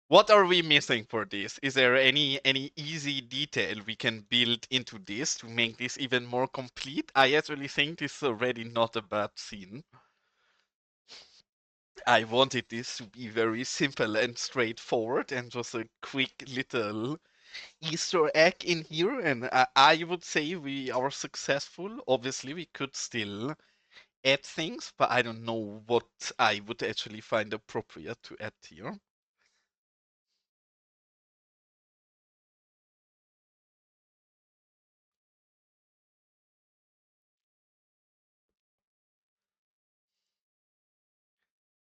What are we missing for this? Is there any easy detail we can build into this to make this even more complete? I actually think this is already not a bad scene. I wanted this to be very simple and straightforward and just a quick little Easter egg in here, and I would say we are successful. Obviously, we could still add things, but I don't know what I would actually find appropriate to add here.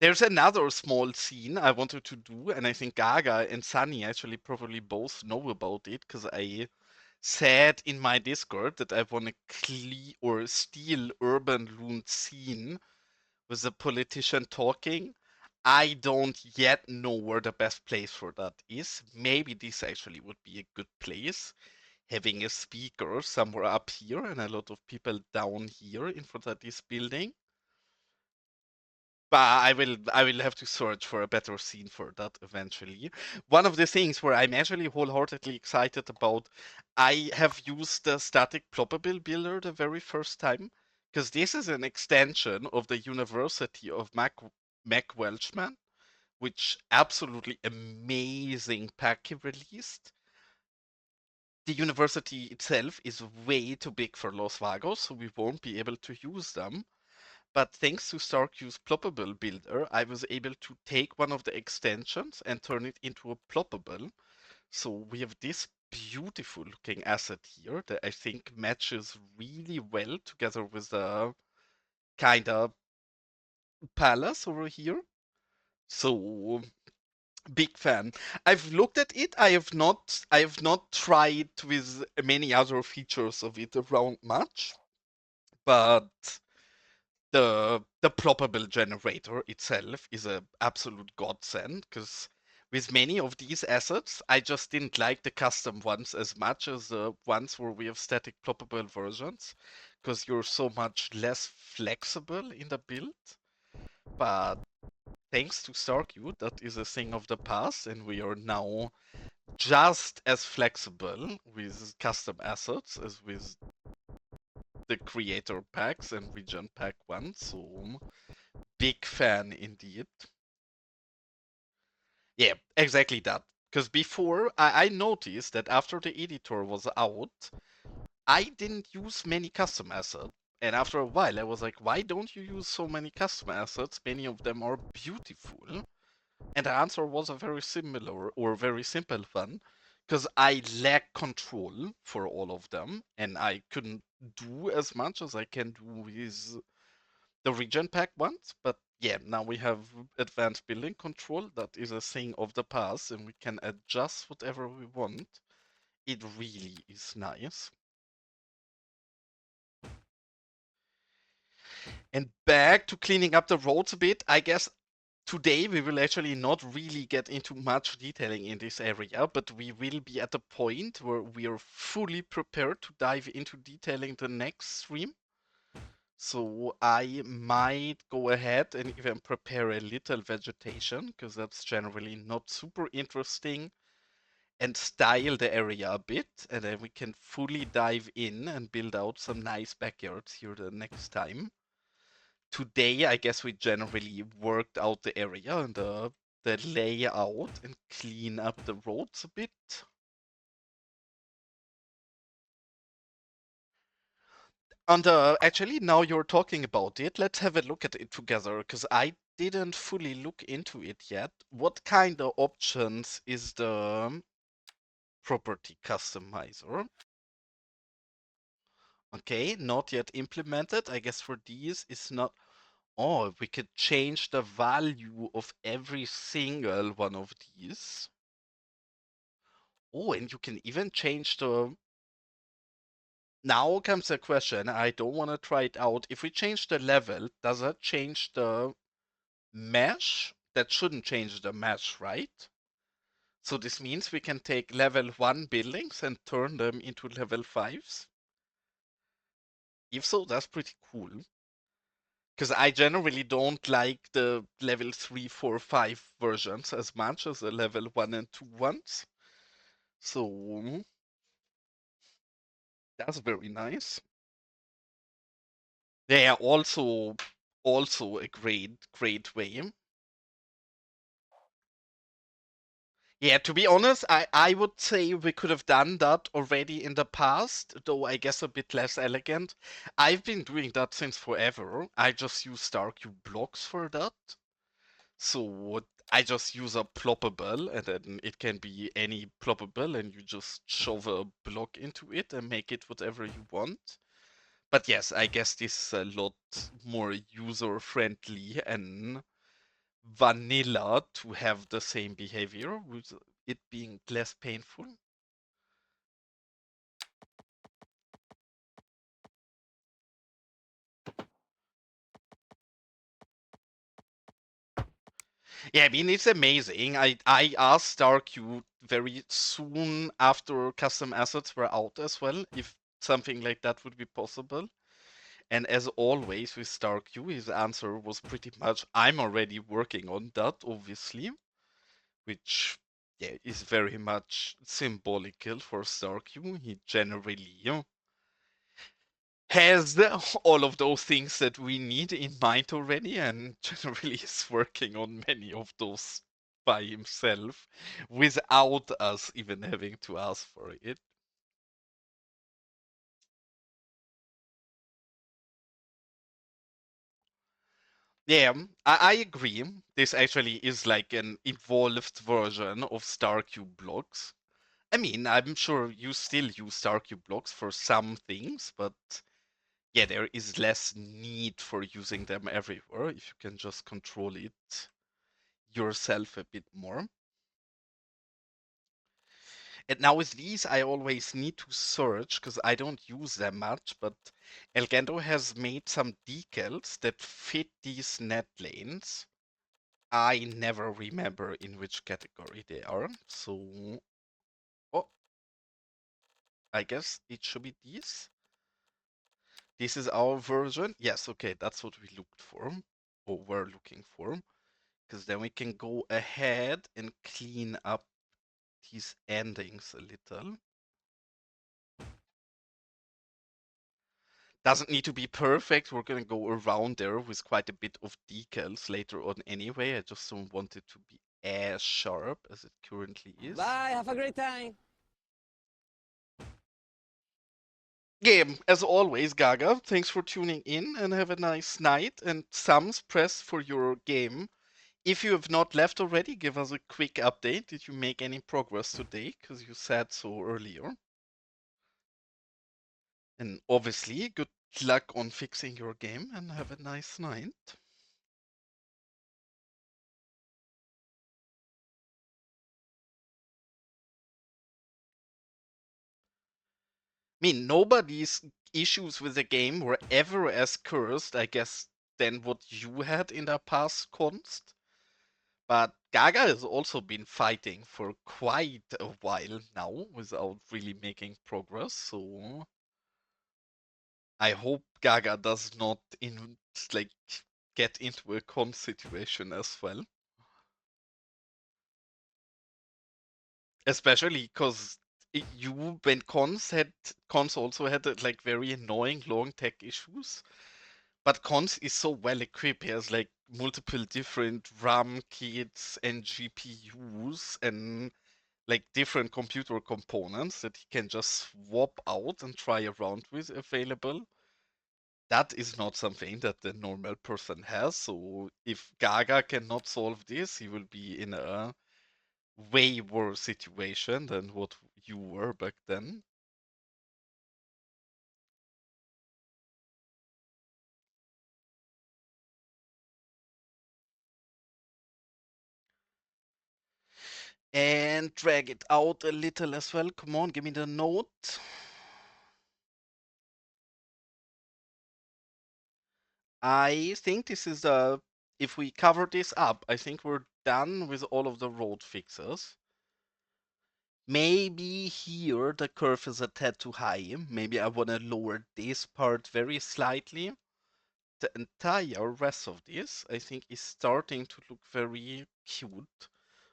There's another small scene I wanted to do, and I think Gaga and Sunny actually probably both know about it because I said in my Discord that I want to steal urban loon scene with the politician talking. I don't yet know where the best place for that is. Maybe this actually would be a good place. Having a speaker somewhere up here and a lot of people down here in front of this building. But I will have to search for a better scene for that eventually. One of the things where I'm actually wholeheartedly excited about, I have used the static ploppable builder the very first time because this is an extension of the University of Mac Welchman, which absolutely amazing pack he released. The university itself is way too big for Los Vagos, so we won't be able to use them. But thanks to Starq's ploppable builder, I was able to take one of the extensions and turn it into a ploppable. So we have this beautiful looking asset here that I think matches really well together with the kind of palace over here. So big fan. I've looked at it. I have not tried with many other features of it around much, but the ploppable generator itself is a absolute godsend because with many of these assets, I just didn't like the custom ones as much as the ones where we have static ploppable versions because you're so much less flexible in the build. But thanks to StarQ, that is a thing of the past, and we are now just as flexible with custom assets as with the creator packs and region pack 1. So big fan indeed. Yeah, exactly that. Because before, I noticed that after the editor was out, I didn't use many custom assets. And after a while, I was like, why don't you use so many custom assets? Many of them are beautiful. And the answer was a very similar or very simple one. Because I lack control for all of them, and I couldn't do as much as I can do with the region pack ones, but yeah, now we have advanced building control. That is a thing of the past, and we can adjust whatever we want. It really is nice. And back to cleaning up the roads a bit, I guess today we will actually not really get into much detailing in this area, but we will be at a point where we are fully prepared to dive into detailing the next stream. So I might go ahead and even prepare a little vegetation, because that's generally not super interesting, and style the area a bit, and then we can fully dive in and build out some nice backyards here the next time. Today, I guess we generally worked out the area and the layout and clean up the roads a bit. And actually, now you're talking about it, let's have a look at it together, because I didn't fully look into it yet. What kind of options is the property customizer? Okay, not yet implemented. I guess for these, it's not Oh, we could change the value of every single one of these. Oh, and you can even change the... Now comes the question, I don't want to try it out. If we change the level, does that change the mesh? That shouldn't change the mesh, right? So this means we can take level 1 buildings and turn them into level 5s? If so, that's pretty cool. Because I generally don't like the level 3, 4, 5 versions as much as the level 1 and 2 ones. So that's very nice. They are also a great way. Yeah, to be honest, I would say we could have done that already in the past, though I guess a bit less elegant. I've been doing that since forever. I just use StarCube blocks for that. So I just use a ploppable, and then it can be any ploppable, and you just shove a block into it and make it whatever you want. But yes, I guess this is a lot more user-friendly and vanilla to have the same behavior with it being less painful. Yeah, I mean, it's amazing. I asked StarQ very soon after custom assets were out as well, if something like that would be possible. And as always with StarQ, his answer was pretty much, I'm already working on that, obviously, which yeah, is very much symbolical for StarQ. He generally has all of those things that we need in mind already, and generally is working on many of those by himself without us even having to ask for it. Yeah, I agree. This actually is like an evolved version of StarCube blocks. I mean, I'm sure you still use StarCube blocks for some things, but yeah, there is less need for using them everywhere if you can just control it yourself a bit more. And now with these, I always need to search because I don't use them much, but Elgando has made some decals that fit these net lanes. I never remember in which category they are, so... Oh, I guess it should be these. This is our version. Yes, okay, that's what we looked for, or were looking for, because then we can go ahead and clean up these endings a little. Doesn't need to be perfect. We're gonna go around there with quite a bit of decals later on anyway. I just don't want it to be as sharp as it currently is.
Bye, have a great time.
Yeah, as always, Gaga, thanks for tuning in and have a nice night. And thumbs pressed for your game. If you have not left already, give us a quick update. Did you make any progress today? Because you said so earlier. And obviously, good luck on fixing your game and have a nice night. I mean, nobody's issues with the game were ever as cursed, I guess, than what you had in the past const. But Gaga has also been fighting for quite a while now without really making progress, so I hope Gaga does not like get into a con situation as well. Especially because you when cons also had like very annoying long tech issues. But Cons is so well equipped. He has like multiple different RAM kits and GPUs and like different computer components that he can just swap out and try around with available. That is not something that the normal person has. So if Gaga cannot solve this, he will be in a way worse situation than what you were back then. And drag it out a little as well. Come on, give me the note. I think this is if we cover this up, I think we're done with all of the road fixes. Maybe here the curve is a tad too high. Maybe I want to lower this part very slightly. The entire rest of this, I think, is starting to look very cute.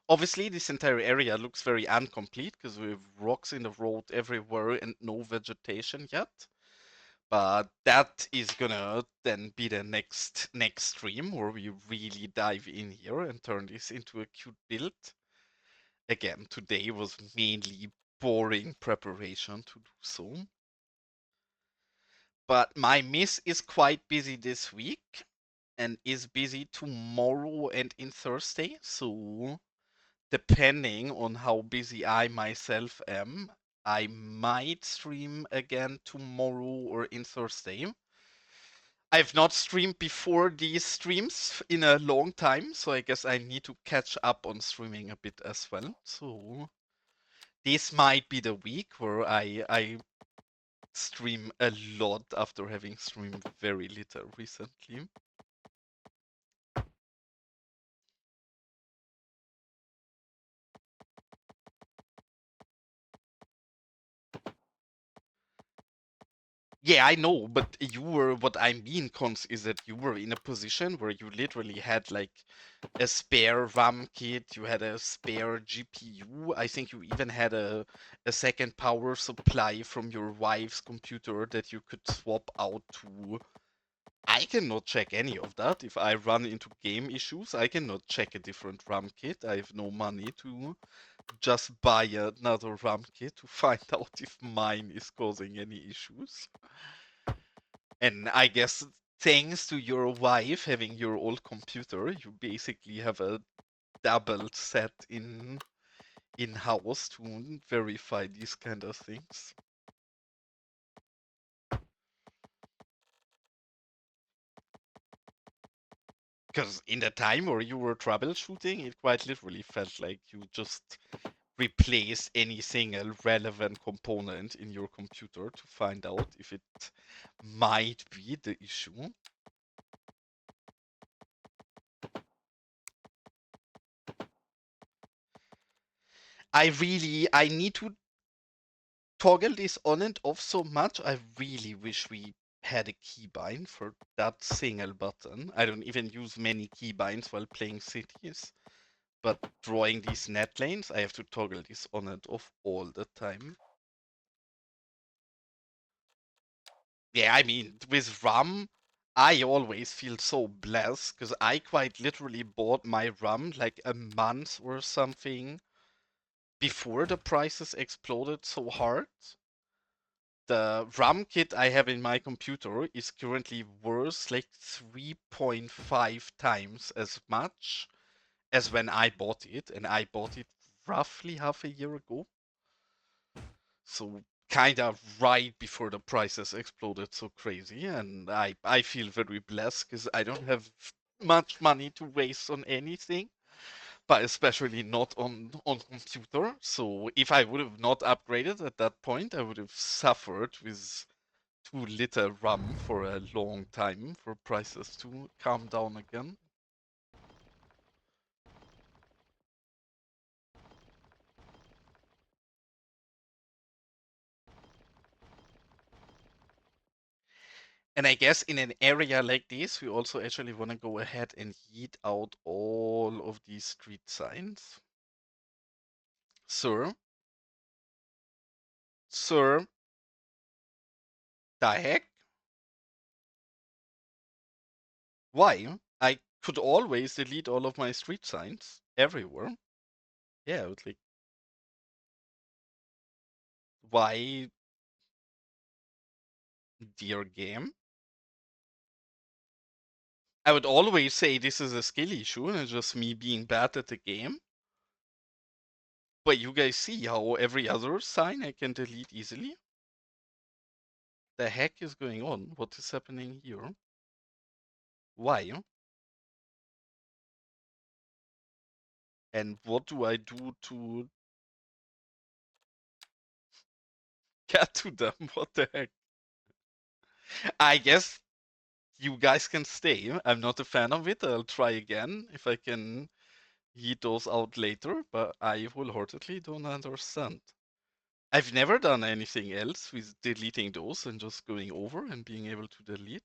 Obviously, this entire area looks very incomplete because we have rocks in the road everywhere and no vegetation yet. But that is gonna then be the next stream where we really dive in here and turn this into a cute build. Again, today was mainly boring preparation to do so. But my miss is quite busy this week and is busy tomorrow and in Thursday. So depending on how busy I myself am, I might stream again tomorrow or in Thursday. I've not streamed before these streams in a long time, so I guess I need to catch up on streaming a bit as well. So this might be the week where I stream a lot after having streamed very little recently. Yeah, I know, but you were, what I mean, Cons, is that you were in a position where you literally had like a spare RAM kit, you had a spare GPU. I think you even had a second power supply from your wife's computer that you could swap out to. I cannot check any of that. If I run into game issues, I cannot check a different RAM kit. I have no money to just buy another RAM kit to find out if mine is causing any issues. And I guess thanks to your wife having your old computer, you basically have a double set in-house to verify these kind of things. Because in the time where you were troubleshooting, it quite literally felt like you just replace any single relevant component in your computer to find out if it might be the issue. I need to toggle this on and off so much. I really wish we had a keybind for that single button. I don't even use many keybinds while playing Cities, but drawing these net lanes, I have to toggle this on and off all the time. Yeah, I mean, with RAM, I always feel so blessed because I quite literally bought my RAM like a month or something before the prices exploded so hard. The RAM kit I have in my computer is currently worth like 3.5 times as much as when I bought it, and I bought it roughly half a year ago. So kind of right before the prices exploded so crazy, and I feel very blessed because I don't have much money to waste on anything, but especially not on computer. So if I would have not upgraded at that point, I would have suffered with too little RAM for a long time for prices to calm down again. And I guess in an area like this, we also actually want to go ahead and yeet out all of these street signs. Sir? Sir? The heck? Why? I could always delete all of my street signs everywhere. Yeah, I would like, why, dear game? I would always say this is a skill issue and it's just me being bad at the game. But you guys see how every other sign I can delete easily? The heck is going on? What is happening here? Why? And what do I do to get to them? What the heck? I guess you guys can stay. I'm not a fan of it. I'll try again if I can eat those out later, but I wholeheartedly don't understand. I've never done anything else with deleting those and just going over and being able to delete.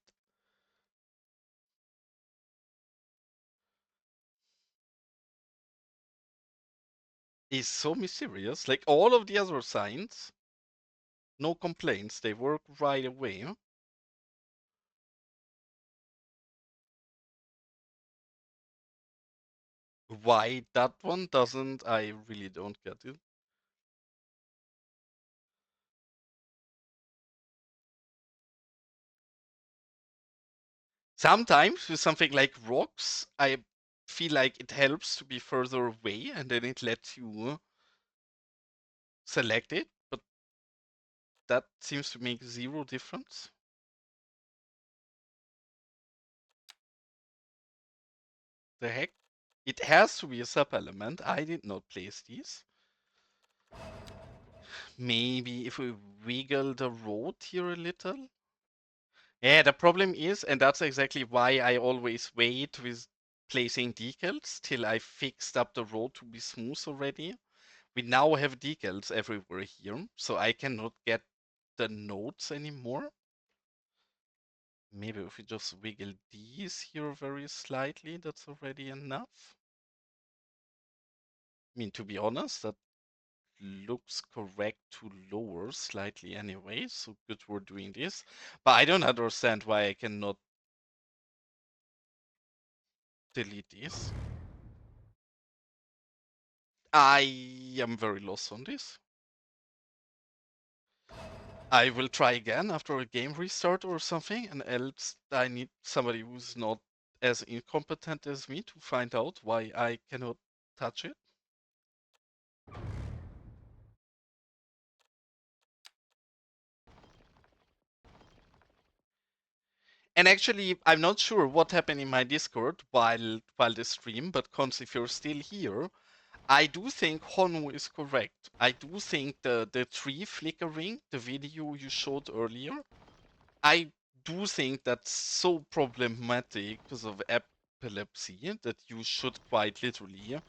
It's so mysterious. Like all of the other signs, no complaints. They work right away. Why that one doesn't, I really don't get it. Sometimes with something like rocks, I feel like it helps to be further away and then it lets you select it, but that seems to make zero difference. The heck? It has to be a sub-element. I did not place these. Maybe if we wiggle the road here a little? Yeah, the problem is, and that's exactly why I always wait with placing decals till I fixed up the road to be smooth already. We now have decals everywhere here, so I cannot get the nodes anymore. Maybe if we just wiggle these here very slightly, that's already enough. I mean, to be honest, that looks correct to lower slightly anyway, so good we're doing this. But I don't understand why I cannot delete this. I am very lost on this. I will try again after a game restart or something, and else I need somebody who's not as incompetent as me to find out why I cannot touch it. And actually, I'm not sure what happened in my Discord while the stream, but Cons, if you're still here, I do think Honu is correct. I do think the tree flickering, the video you showed earlier, I do think that's so problematic because of epilepsy that you should quite literally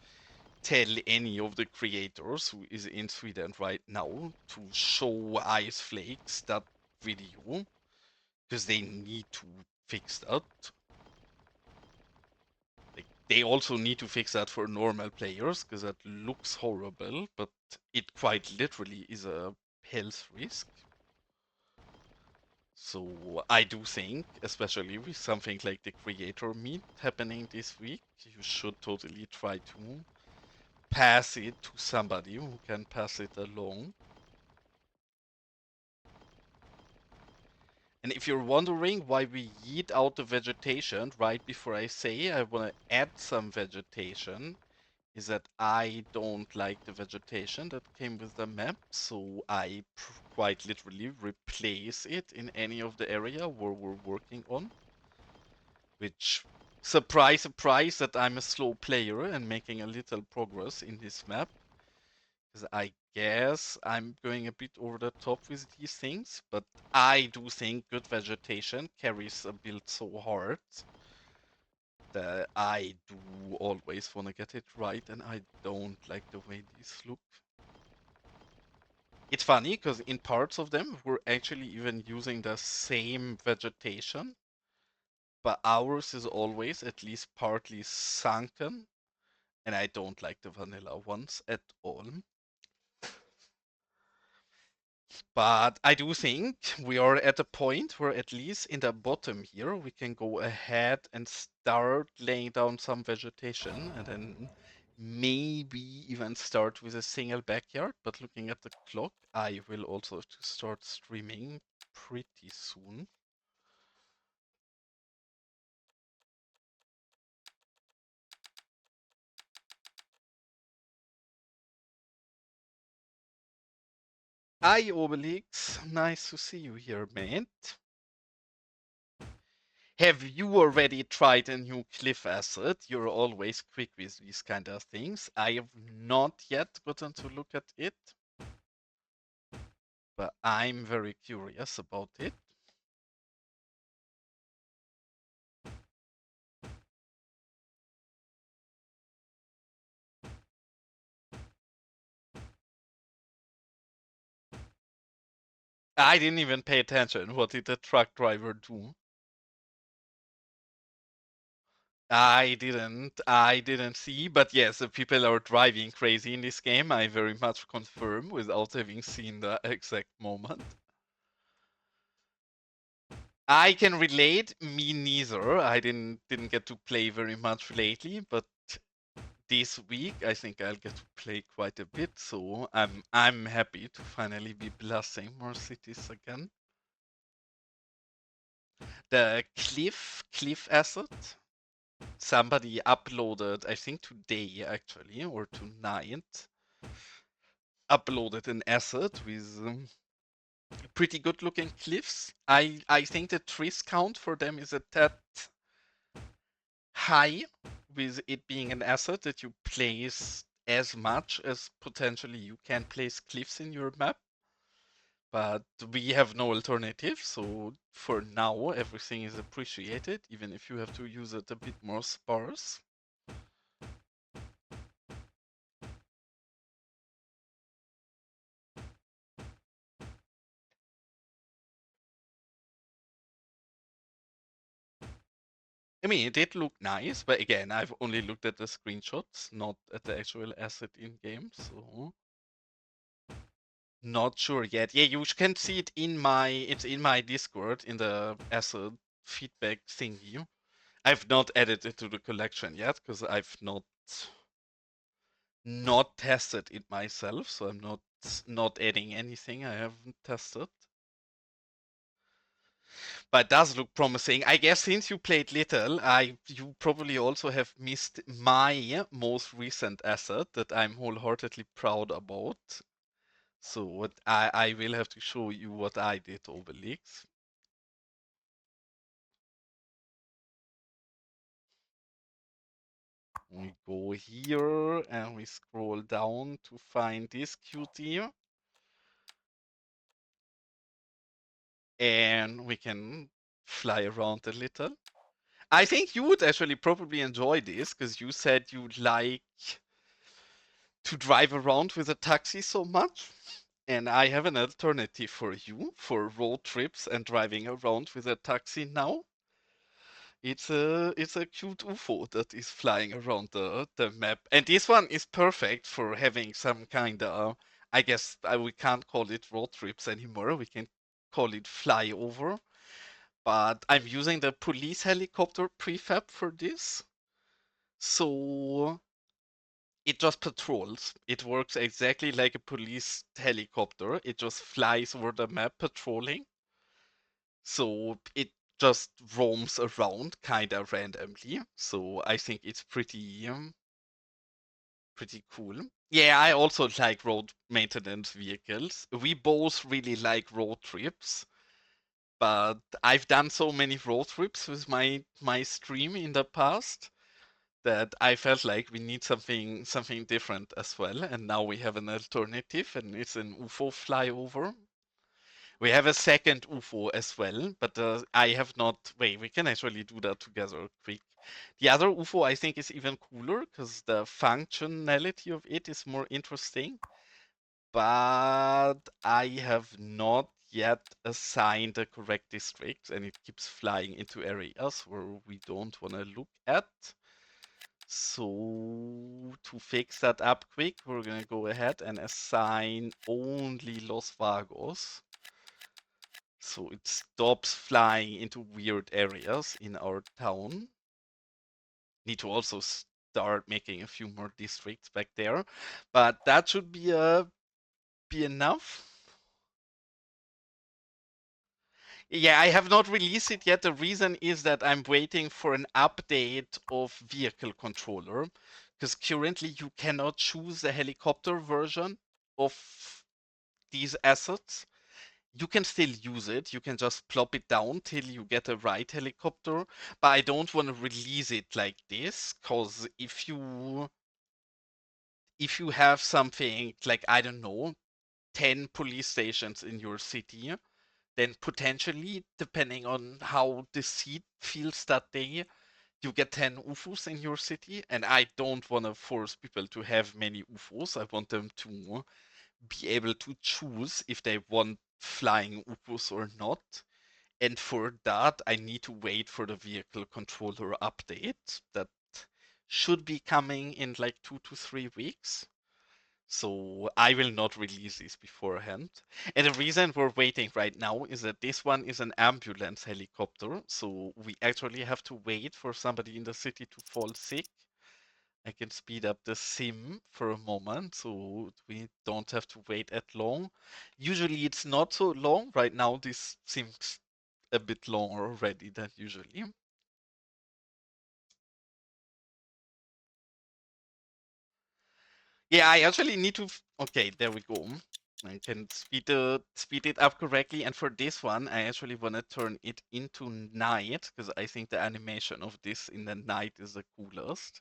tell any of the creators who is in Sweden right now to show Ice Flakes that video because they need to fix that. Like, they also need to fix that for normal players because that looks horrible, but it quite literally is a health risk. So I do think, especially with something like the creator meet happening this week, you should totally try to pass it to somebody who can pass it along. And if you're wondering why we yeet out the vegetation right before I say I want to add some vegetation, is that I don't like the vegetation that came with the map, so I quite literally replace it in any of the area where we're working on. Which, surprise, surprise, that I'm a slow player and making a little progress in this map. Because I guess I'm going a bit over the top with these things, but I do think good vegetation carries a build so hard that I do always want to get it right, and I don't like the way these look. It's funny, because in parts of them, we're actually even using the same vegetation, but ours is always at least partly sunken, and I don't like the vanilla ones at all. But I do think we are at a point where at least in the bottom here, we can go ahead and start laying down some vegetation and then maybe even start with a single backyard. But looking at the clock, I will also have to start streaming pretty soon. Hi, Obelix. Nice to see you here, mate. Have you already tried a new cliff asset? You're always quick with these kind of things. I have not yet gotten to look at it, but I'm very curious about it. I didn't even pay attention. What did the truck driver do? I didn't see, but yes, the people are driving crazy in this game. I very much confirm without having seen the exact moment. I can relate, me neither. I didn't get to play very much lately, but this week I think I'll get to play quite a bit, so I'm happy to finally be blasting more cities again. The cliff asset. Somebody uploaded, I think today actually, or tonight, uploaded an asset with pretty good looking cliffs. I think the tris count for them is a tad high, with it being an asset that you place as much as potentially you can place cliffs in your map. But we have no alternative, so for now everything is appreciated, even if you have to use it a bit more sparse. I mean, it did look nice, but again, I've only looked at the screenshots, not at the actual asset in game, so not sure yet. Yeah, you can see it it's in my Discord in the asset feedback thingy. I've not added it to the collection yet because I've not tested it myself, so I'm not adding anything I haven't tested. But it does look promising. I guess since you played little, you probably also have missed my most recent asset that I'm wholeheartedly proud about. So what I will have to show you what I did over leaks. We go here and we scroll down to find this cutie. And we can fly around a little. I think you would actually probably enjoy this because you said you like to drive around with a taxi so much. And I have an alternative for you for road trips and driving around with a taxi now. It's a cute UFO that is flying around the map. And this one is perfect for having some kind of, I guess we can't call it road trips anymore. We can call it flyover. But I'm using the police helicopter prefab for this. So it just patrols. It works exactly like a police helicopter. It just flies over the map patrolling. So it just roams around kind of randomly. So I think it's pretty cool. Yeah, I also like road maintenance vehicles. We both really like road trips. But I've done so many road trips with my stream in the past that I felt like we need something different as well. And now we have an alternative, and it's an UFO flyover. We have a second UFO as well, but I have not. Wait, we can actually do that together quick. The other UFO I think is even cooler because the functionality of it is more interesting. But I have not yet assigned the correct districts, and it keeps flying into areas where we don't want to look at. So to fix that up quick, we're gonna go ahead and assign only Los Vagos. So it stops flying into weird areas in our town. Need to also start making a few more districts back there, but that should be enough. Yeah, I have not released it yet. The reason is that I'm waiting for an update of vehicle controller, because currently you cannot choose the helicopter version of these assets. you can still use it. You can just plop it down till you get a right helicopter. But I don't want to release it like this, because if you have something like, I don't know, 10 police stations in your city, then potentially, depending on how the seat feels that day, you get 10 UFOs in your city. And I don't want to force people to have many UFOs. I want them to be able to choose if they want flying UFOs or not. And for that, I need to wait for the vehicle controller update that should be coming in like 2 to 3 weeks. So I will not release this beforehand. And the reason we're waiting right now is that this one is an ambulance helicopter. So we actually have to wait for somebody in the city to fall sick. I can speed up the sim for a moment so we don't have to wait at long. Usually it's not so long. Right now this seems a bit longer already than usually. Yeah, I actually need to. Okay, there we go. I can speed it up correctly, and for this one, I actually want to turn it into night because I think the animation of this in the night is the coolest.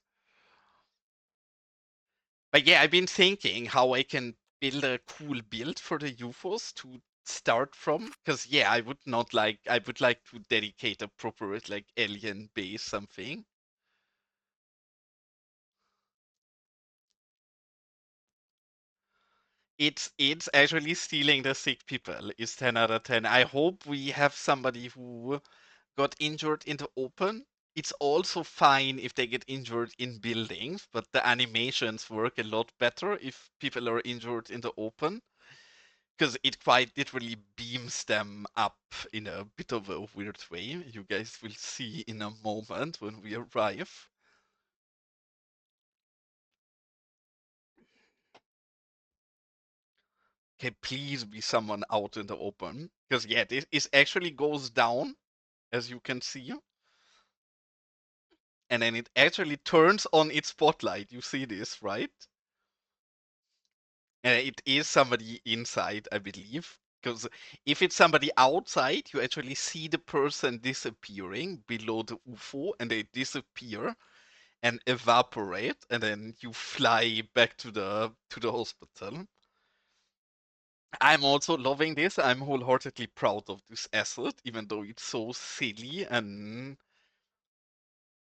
But yeah, I've been thinking how I can build a cool build for the UFOs to start from. Because yeah, I would like to dedicate a proper like alien base something. It's actually stealing the sick people is 10 out of 10. I hope we have somebody who got injured in the open. It's also fine if they get injured in buildings, but the animations work a lot better if people are injured in the open. Because it quite literally beams them up in a bit of a weird way. You guys will see in a moment when we arrive. Okay, please be someone out in the open. Because yeah, this actually goes down, as you can see. And then it actually turns on its spotlight. You see this, right? And it is somebody inside, I believe. Because if it's somebody outside, you actually see the person disappearing below the UFO and they disappear and evaporate, and then you fly back to the hospital. I'm also loving this. I'm wholeheartedly proud of this asset, even though it's so silly and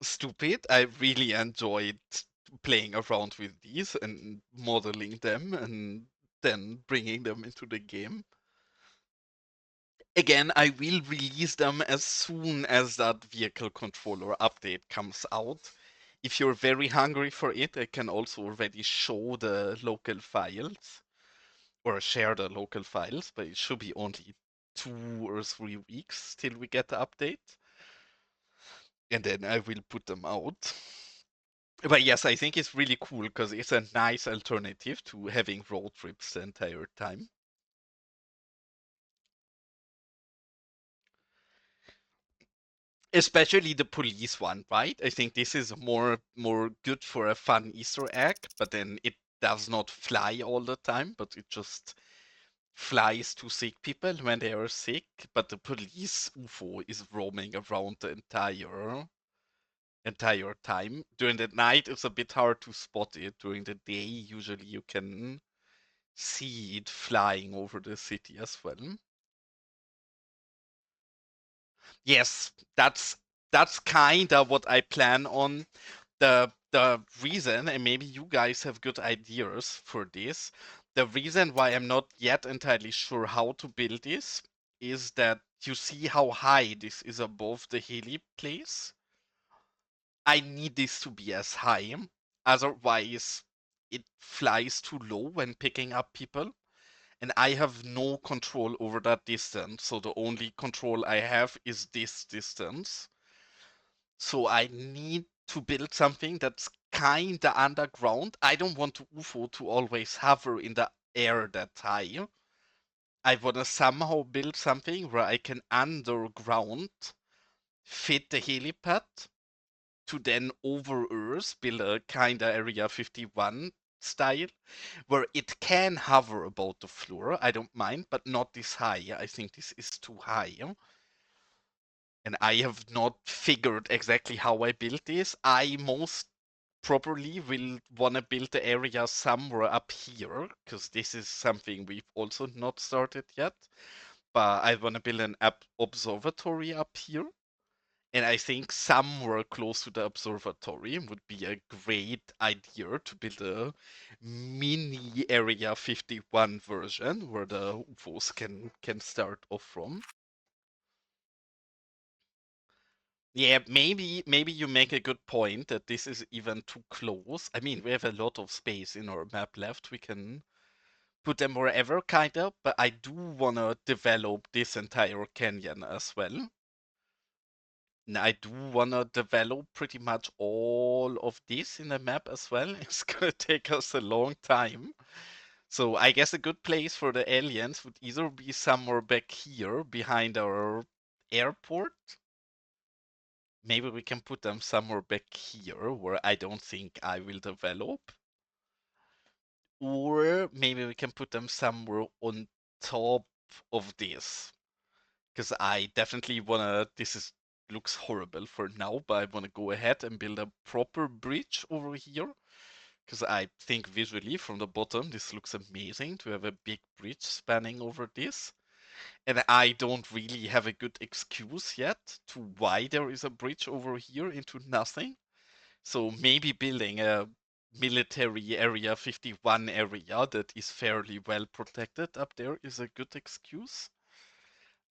stupid. I really enjoyed playing around with these and modeling them and then bringing them into the game. Again, I will release them as soon as that vehicle controller update comes out. If you're very hungry for it, I can also already show the local files or share the local files, but it should be only 2 or 3 weeks till we get the update. And then I will put them out. But yes, I think it's really cool because it's a nice alternative to having road trips the entire time. Especially the police one, right? I think this is more good for a fun Easter egg, but then it does not fly all the time, but it just flies to sick people when they are sick. But the police UFO is roaming around the entire time. During the night, it's a bit hard to spot it. During the day, usually you can see it flying over the city as well. Yes, that's kind of what I plan on. The reason, and maybe you guys have good ideas for this, the reason why I'm not yet entirely sure how to build this is that you see how high this is above the heli place. I need this to be as high, otherwise it flies too low when picking up people. And I have no control over that distance. So the only control I have is this distance. So I need to build something that's kinda underground. I don't want to UFO to always hover in the air that high. I want to somehow build something where I can underground fit the helipad to then over Earth build a kinda Area 51 style, where it can hover about the floor. I don't mind, but not this high. I think this is too high. And I have not figured exactly how I built this. I most probably will want to build the area somewhere up here, because this is something we've also not started yet. But I want to build an observatory up here. And I think somewhere close to the observatory would be a great idea to build a mini Area 51 version where the UFOs can start off from. Yeah, maybe you make a good point that this is even too close. I mean, we have a lot of space in our map left. We can put them wherever, kind of, but I do want to develop this entire canyon as well. And I do want to develop pretty much all of this in the map as well. It's going to take us a long time. So I guess a good place for the aliens would either be somewhere back here behind our airport. Maybe we can put them somewhere back here where I don't think I will develop. Or maybe we can put them somewhere on top of this. Because I definitely wanna, looks horrible for now, but I wanna go ahead and build a proper bridge over here. Because I think visually from the bottom, this looks amazing to have a big bridge spanning over this. And I don't really have a good excuse yet to why there is a bridge over here into nothing. So maybe building a military Area 51 area that is fairly well protected up there is a good excuse.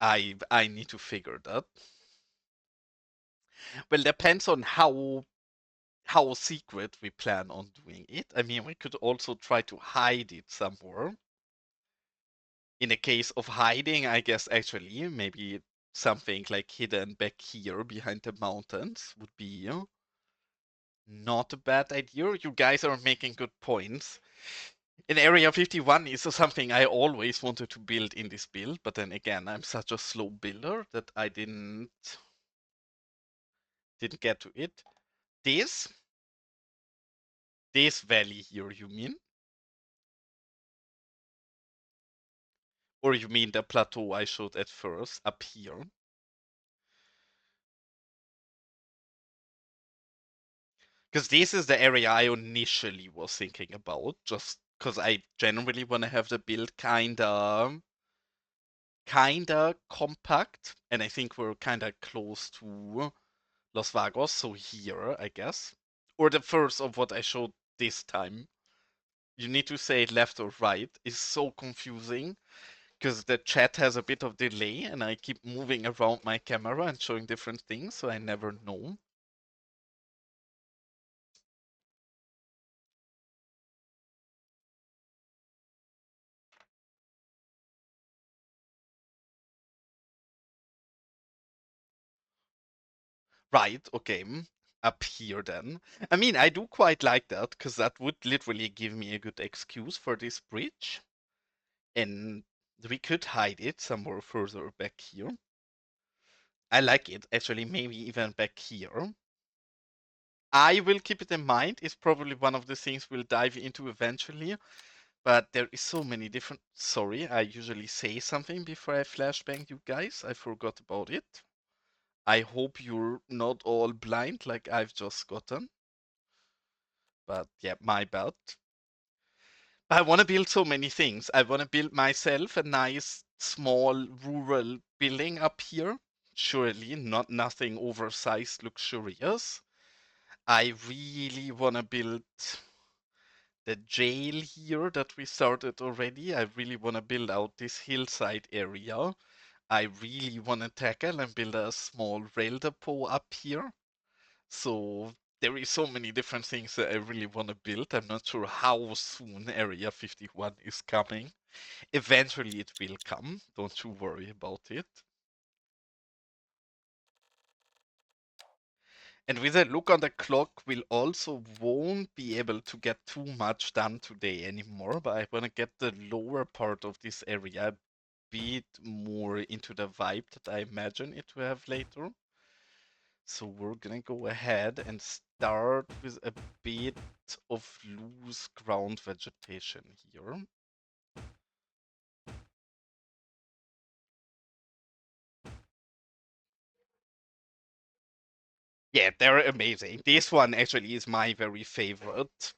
I need to figure that. Well, depends on how secret we plan on doing it. I mean, we could also try to hide it somewhere. In the case of hiding, I guess actually maybe something like hidden back here behind the mountains would be not a bad idea. You guys are making good points. In Area 51 is something I always wanted to build in this build, but then again, I'm such a slow builder that I didn't get to it. This valley here, you mean? Or you mean the plateau I showed at first, up here? Because this is the area I initially was thinking about, just because I generally want to have the build kinda compact, and I think we're kinda close to Los Vagos, so here, I guess. Or the first of what I showed this time. You need to say left or right. It's so confusing because the chat has a bit of delay and I keep moving around my camera and showing different things, so I never know. Right, okay. Up here then. I mean, I do quite like that because that would literally give me a good excuse for this bridge. And we could hide it somewhere further back here. I like it, actually, maybe even back here. I will keep it in mind. It's probably one of the things we'll dive into eventually. But there is so many different. Sorry, I usually say something before I flashbang you guys. I forgot about it. I hope you're not all blind like I've just gotten. But yeah, my bad. I want to build so many things. I want to build myself a nice small rural building up here. Surely not nothing oversized luxurious. I really want to build the jail here that we started already. I really want to build out this hillside area. I really want to tackle and build a small rail depot up here. So there is so many different things that I really want to build. I'm not sure how soon Area 51 is coming. Eventually it will come. Don't you worry about it. And with a look on the clock, we'll also won't be able to get too much done today anymore, but I want to get the lower part of this area a bit more into the vibe that I imagine it to have later. So we're gonna go ahead and start with a bit of loose ground vegetation here. Yeah, they're amazing. This one actually is my very favorite.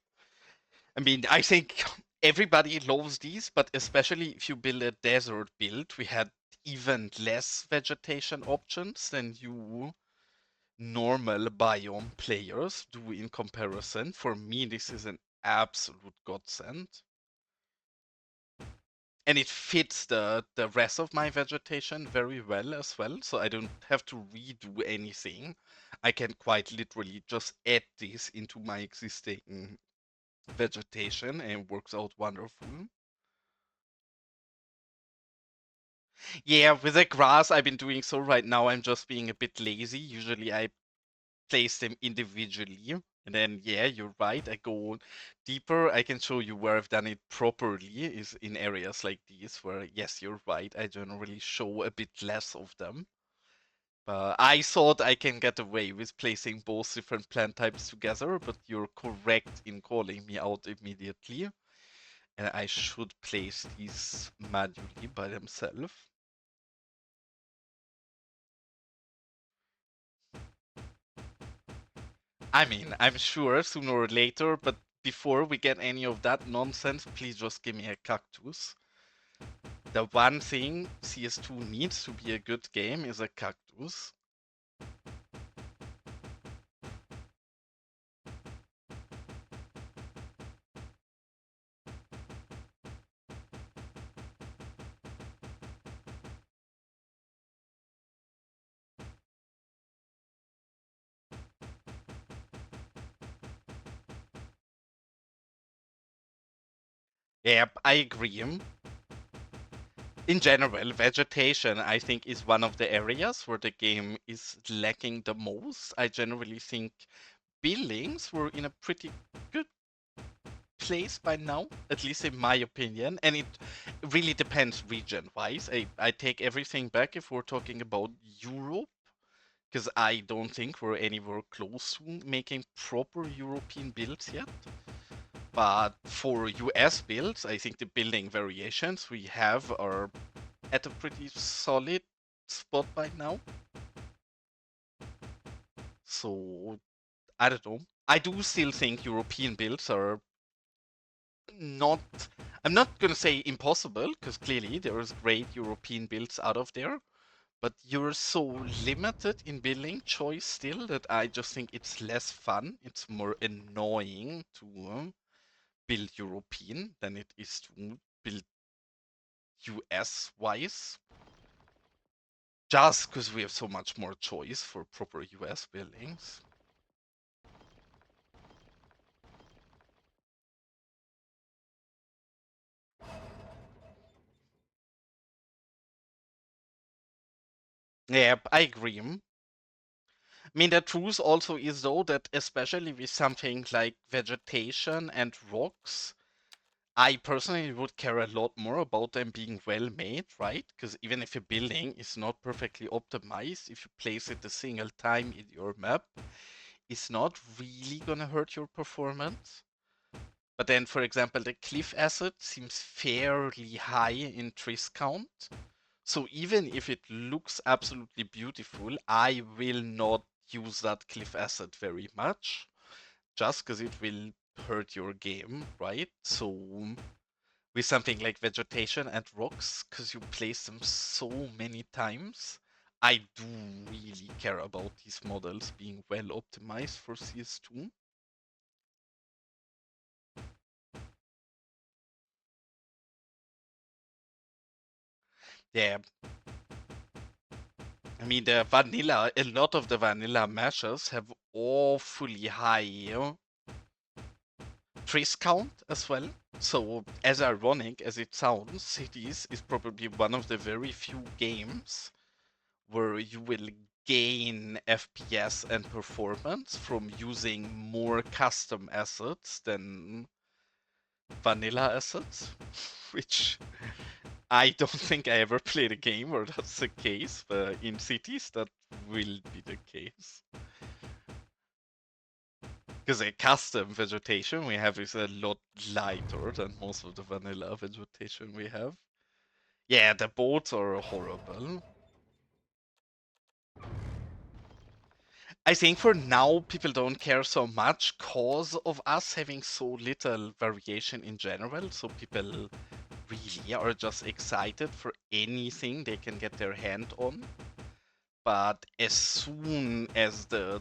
I mean, I think everybody loves these, but especially if you build a desert build, we had even less vegetation options than you normal biome players do in comparison. For me, this is an absolute godsend. And it fits the rest of my vegetation very well as well, so I don't have to redo anything. I can quite literally just add this into my existing vegetation and it works out wonderful. Yeah, with the grass I've been doing so right now, I'm just being a bit lazy. Usually I place them individually. And then, yeah, you're right. I go deeper. I can show you where I've done it properly is in areas like these where, yes, you're right. I generally show a bit less of them. I thought I can get away with placing both different plant types together, but you're correct in calling me out immediately. And I should place these manually by themselves. I mean, I'm sure sooner or later, but before we get any of that nonsense, please just give me a cactus. The one thing CS2 needs to be a good game is a cactus. Yep, I agree. In general, vegetation, I think, is one of the areas where the game is lacking the most. I generally think buildings were in a pretty good place by now, at least in my opinion, and it really depends region-wise. I take everything back if we're talking about Europe, because I don't think we're anywhere close to making proper European builds yet. But for US builds, I think the building variations we have are at a pretty solid spot by now. So, I don't know. I do still think European builds are not, I'm not gonna say impossible, because clearly there's great European builds out of there, but you're so limited in building choice still that I just think it's less fun. It's more annoying to build European than it is to build US wise. Just because we have so much more choice for proper US buildings. Yeah, I agree. I mean, the truth also is, though, that especially with something like vegetation and rocks, I personally would care a lot more about them being well made, right? Because even if a building is not perfectly optimized, if you place it a single time in your map, it's not really gonna hurt your performance. But then, for example, the cliff asset seems fairly high in Triss count. So even if it looks absolutely beautiful, I will not use that cliff asset very much, just because it will hurt your game, right? So with something like vegetation and rocks, because you place them so many times, I do really care about these models being well optimized for CS2. Yeah, I mean, the vanilla, a lot of the vanilla meshes have awfully high trace count as well. So, as ironic as it sounds, Cities is probably one of the very few games where you will gain FPS and performance from using more custom assets than vanilla assets, which I don't think I ever played a game where that's the case, but in cities that will be the case. Because a custom vegetation we have is a lot lighter than most of the vanilla vegetation we have. Yeah, the boats are horrible. I think for now people don't care so much cause of us having so little variation in general, so people really are just excited for anything they can get their hand on. But as soon as the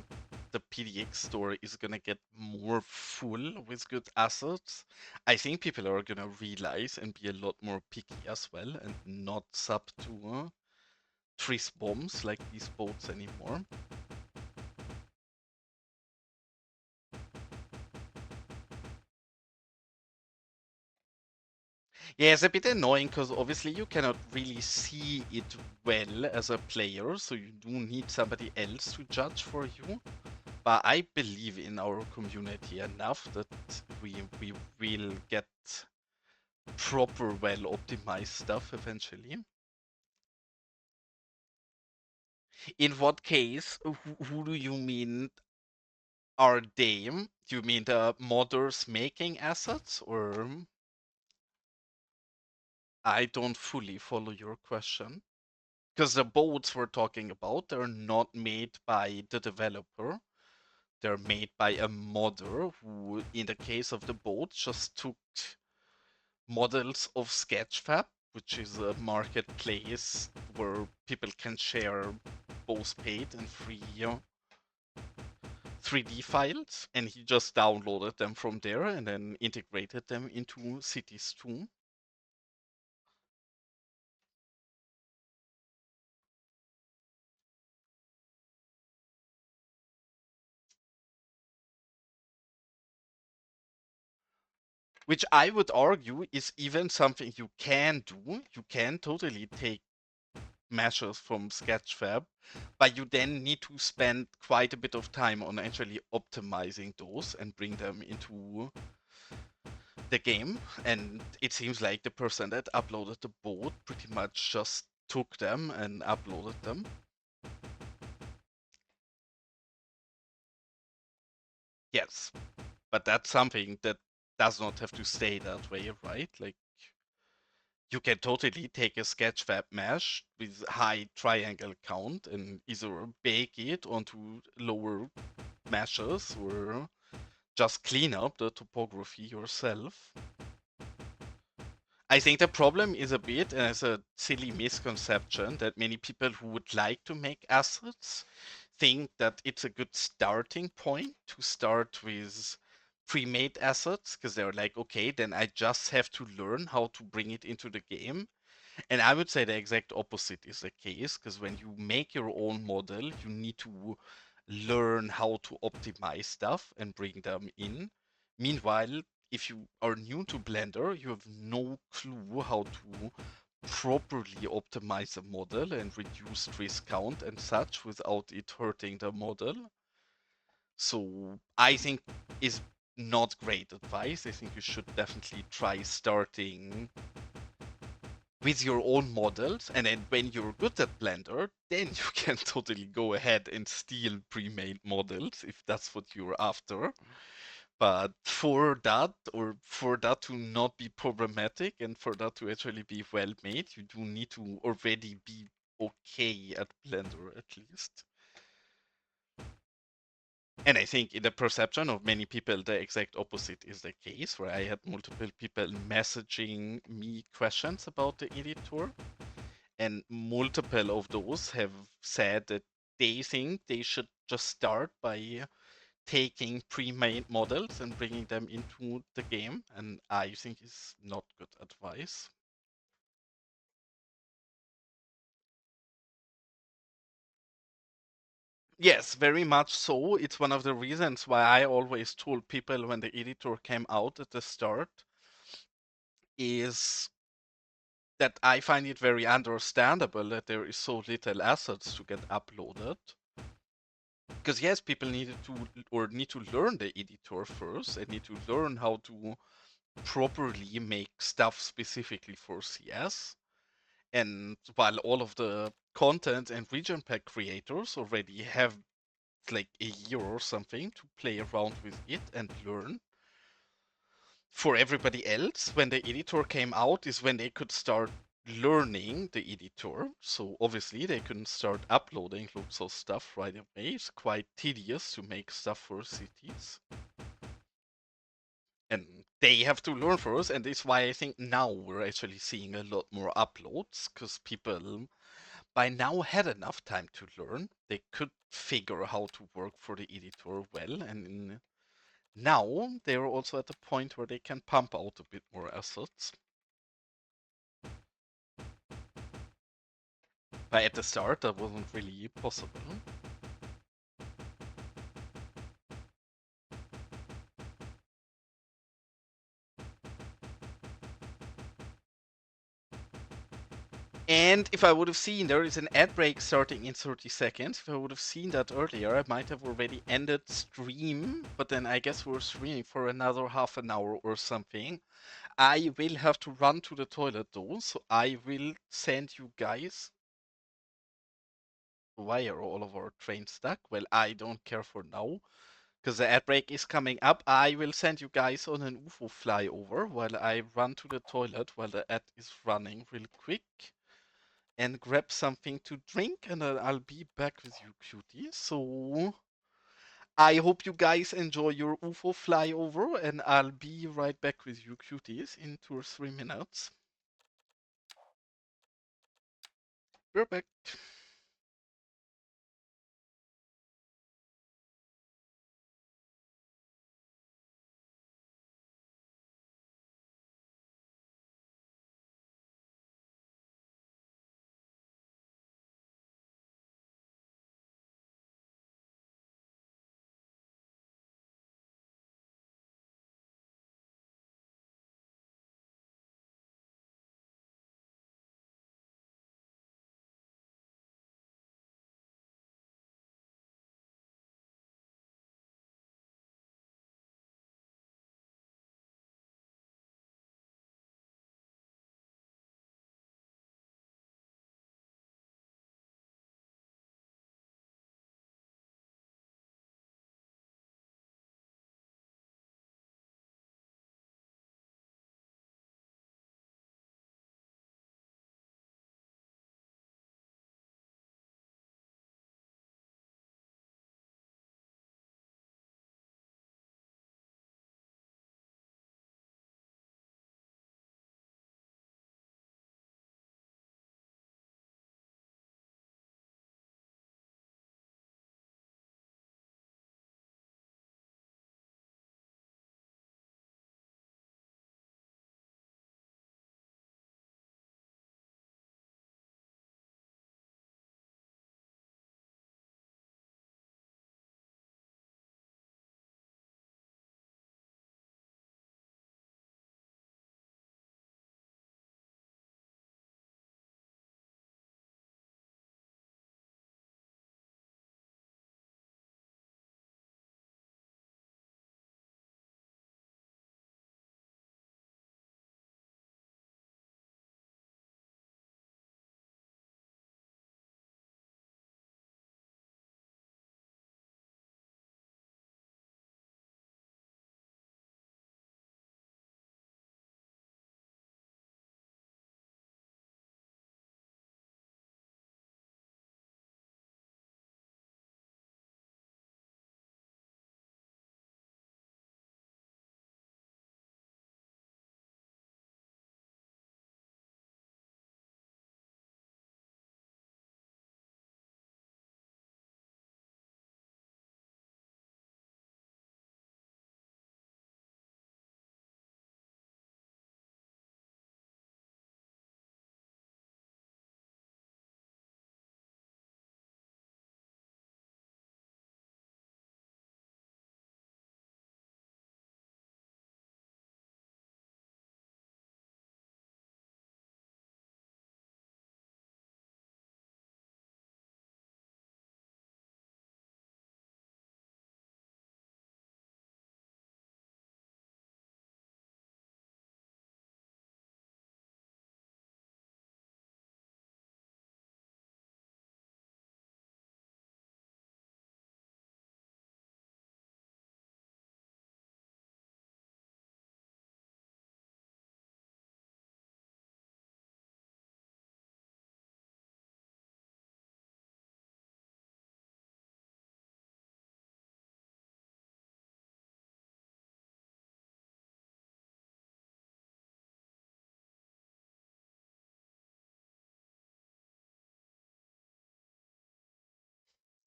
PDX store is gonna get more full with good assets, I think people are gonna realize and be a lot more picky as well and not sub to Tris bombs like these boats anymore. Yeah, it's a bit annoying because obviously you cannot really see it well as a player, so you do need somebody else to judge for you. But I believe in our community enough that we will get proper, well optimized stuff eventually. In what case, who do you mean are they? Do you mean the modders making assets, or I don't fully follow your question? Because the boats we're talking about, they're not made by the developer. They're made by a modder who, in the case of the boat, just took models of Sketchfab, which is a marketplace where people can share both paid and free 3D files, and he just downloaded them from there and then integrated them into Cities 2. Which I would argue is even something you can do. You can totally take measures from Sketchfab, but you then need to spend quite a bit of time on actually optimizing those and bring them into the game. And it seems like the person that uploaded the boat pretty much just took them and uploaded them. Yes, but that's something that does not have to stay that way, right? Like, you can totally take a Sketchfab mesh with high triangle count and either bake it onto lower meshes or just clean up the topography yourself. I think the problem is a bit, and it's a silly misconception, that many people who would like to make assets think that it's a good starting point to start with pre-made assets, because they're like, okay, then I just have to learn how to bring it into the game. And I would say the exact opposite is the case, because when you make your own model, you need to learn how to optimize stuff and bring them in. Meanwhile, if you are new to Blender, you have no clue how to properly optimize a model and reduce trace count and such without it hurting the model. So I think is not great advice. I think you should definitely try starting with your own models, and then when you're good at Blender, then you can totally go ahead and steal pre-made models if that's what you're after. But for that, or for that to not be problematic and for that to actually be well made, you do need to already be okay at Blender at least. And I think in the perception of many people, the exact opposite is the case, where I had multiple people messaging me questions about the editor. And multiple of those have said that they think they should just start by taking pre-made models and bringing them into the game, and I think is not good advice. Yes, very much so. It's one of the reasons why I always told people when the editor came out at the start is that I find it very understandable that there is so little assets to get uploaded. Because yes, people need to learn the editor first and need to learn how to properly make stuff specifically for CS. And while all of the content and region pack creators already have like a year or something to play around with it and learn, for everybody else, when the editor came out is when they could start learning the editor. So obviously they couldn't start uploading loads of stuff right away. It's quite tedious to make stuff for cities. And they have to learn first, and that's why I think now we're actually seeing a lot more uploads, because people by now had enough time to learn. They could figure how to work for the editor well, and now they're also at the point where they can pump out a bit more assets. But at the start, that wasn't really possible. And if I would have seen there is an ad break starting in 30 seconds, if I would have seen that earlier, I might have already ended stream, but then I guess we're streaming for another half an hour or something. I will have to run to the toilet though, so I will send you guys. Why are all of our trains stuck? Well, I don't care for now, because the ad break is coming up. I will send you guys on an UFO flyover while I run to the toilet while the ad is running real quick. And grab something to drink, and then I'll be back with you, cuties. So I hope you guys enjoy your UFO flyover, and I'll be right back with you, cuties, in 2 or 3 minutes. We're back.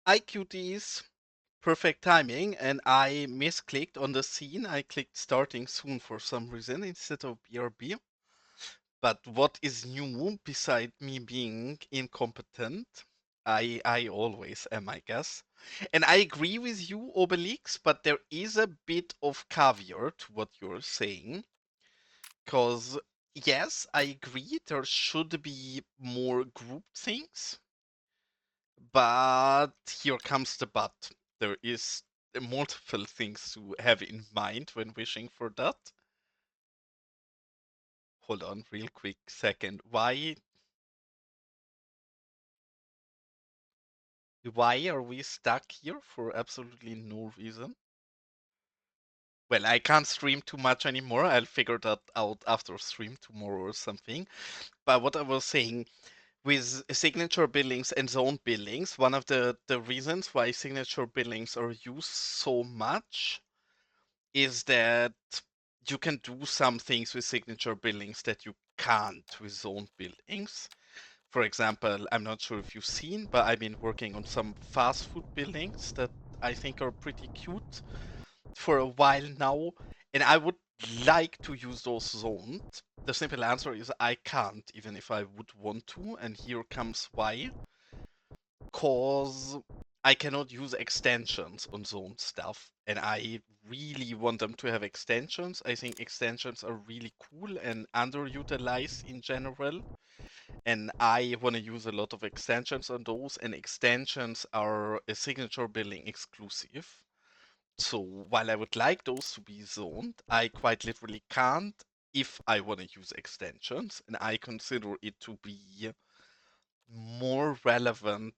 IQT's perfect timing, and I misclicked on the scene. I clicked starting soon for some reason instead of BRB. But what is new beside me being incompetent? I always am, I guess. And I agree with you, Obelix, but there is a bit of caveat to what you're saying. Because, yes, I agree, there should be more group things. But here comes the but. There is multiple things to have in mind when wishing for that. Hold on, real quick second. Why are we stuck here for absolutely no reason? Well, I can't stream too much anymore. I'll figure that out after stream tomorrow or something. But what I was saying, with signature billings and zone billings, one of the reasons why signature billings are used so much is that you can do some things with signature billings that you can't with zone billings. For example, I'm not sure if you've seen, but I've been working on some fast food buildings that I think are pretty cute for a while now, and I would like to use those zones. The simple answer is I can't, even if I would want to, and here comes why. Cause I cannot use extensions on zone stuff, and I really want them to have extensions. I think extensions are really cool and underutilized in general, and I want to use a lot of extensions on those, and extensions are a signature billing exclusive. So while I would like those to be zoned, I quite literally can't if I want to use extensions, and I consider it to be more relevant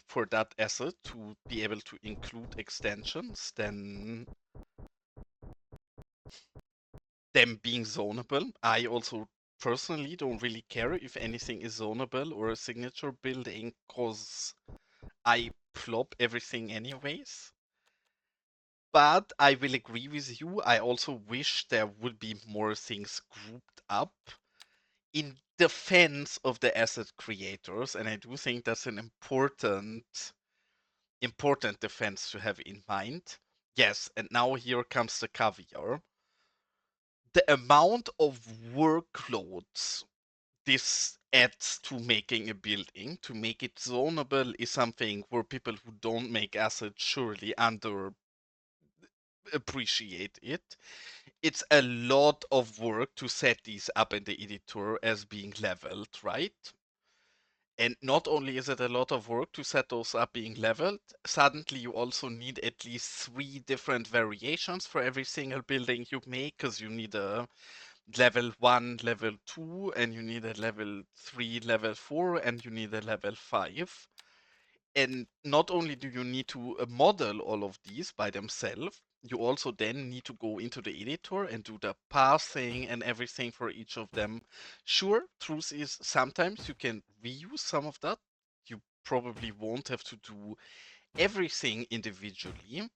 for that asset to be able to include extensions than them being zonable. I also personally don't really care if anything is zonable or a signature building, cause I plop everything anyways. But I will agree with you. I also wish there would be more things grouped up in defense of the asset creators, and I do think that's an important defense to have in mind. Yes, and now here comes the caviar. The amount of workloads this adds to making a building, to make it zonable, is something where people who don't make assets surely appreciate it. It's a lot of work to set these up in the editor as being leveled, right? And not only is it a lot of work to set those up being leveled, suddenly you also need at least 3 different variations for every single building you make, because you need a level 1, level 2, and you need a level 3, level 4, and you need a level 5. And not only do you need to model all of these by themselves, you also then need to go into the editor and do the pathing and everything for each of them. Sure, truth is sometimes you can reuse some of that. You probably won't have to do everything individually,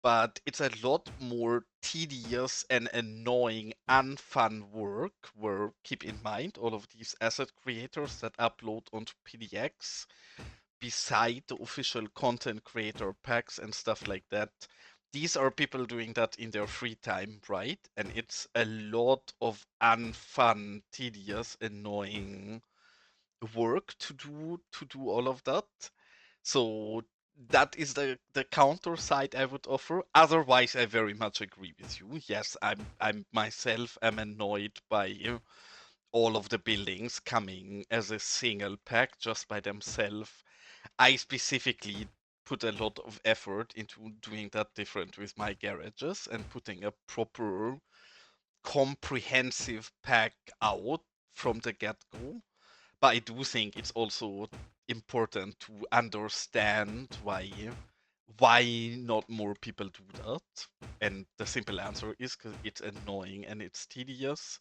but it's a lot more tedious and annoying, unfun work. Where, keep in mind, all of these asset creators that upload onto PDX, beside the official content creator packs and stuff like that, these are people doing that in their free time, right? And it's a lot of unfun, tedious, annoying work to do all of that. So that is the counter side I would offer. Otherwise, I very much agree with you. Yes, I'm myself am annoyed by all of the buildings coming as a single pack just by themselves. I specifically put a lot of effort into doing that different with my garages and putting a proper comprehensive pack out from the get-go. But I do think it's also important to understand why not more people do that. And the simple answer is because it's annoying and it's tedious.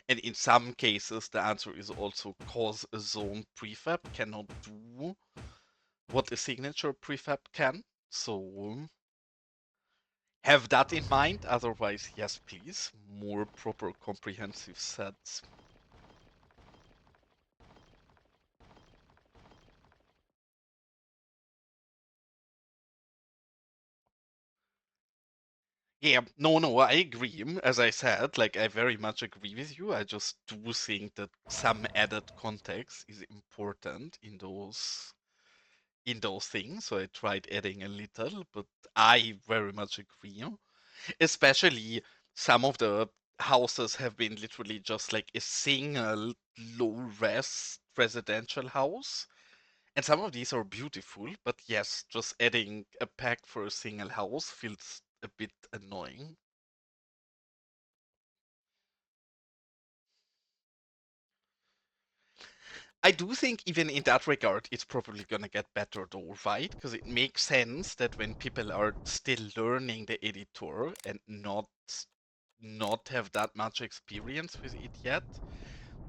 And in some cases, the answer is also cause a zone prefab cannot do what a signature prefab can. So have that in mind. Otherwise, yes, please, more proper comprehensive sets. Yeah, no, I agree. As I said, like I very much agree with you. I just do think that some added context is important in those things. So I tried adding a little, but I very much agree. Especially some of the houses have been literally just like a single low res residential house. And some of these are beautiful, but yes, just adding a pack for a single house feels a bit annoying. I do think even in that regard, it's probably gonna get better though, right? Because it makes sense that when people are still learning the editor and not have that much experience with it yet,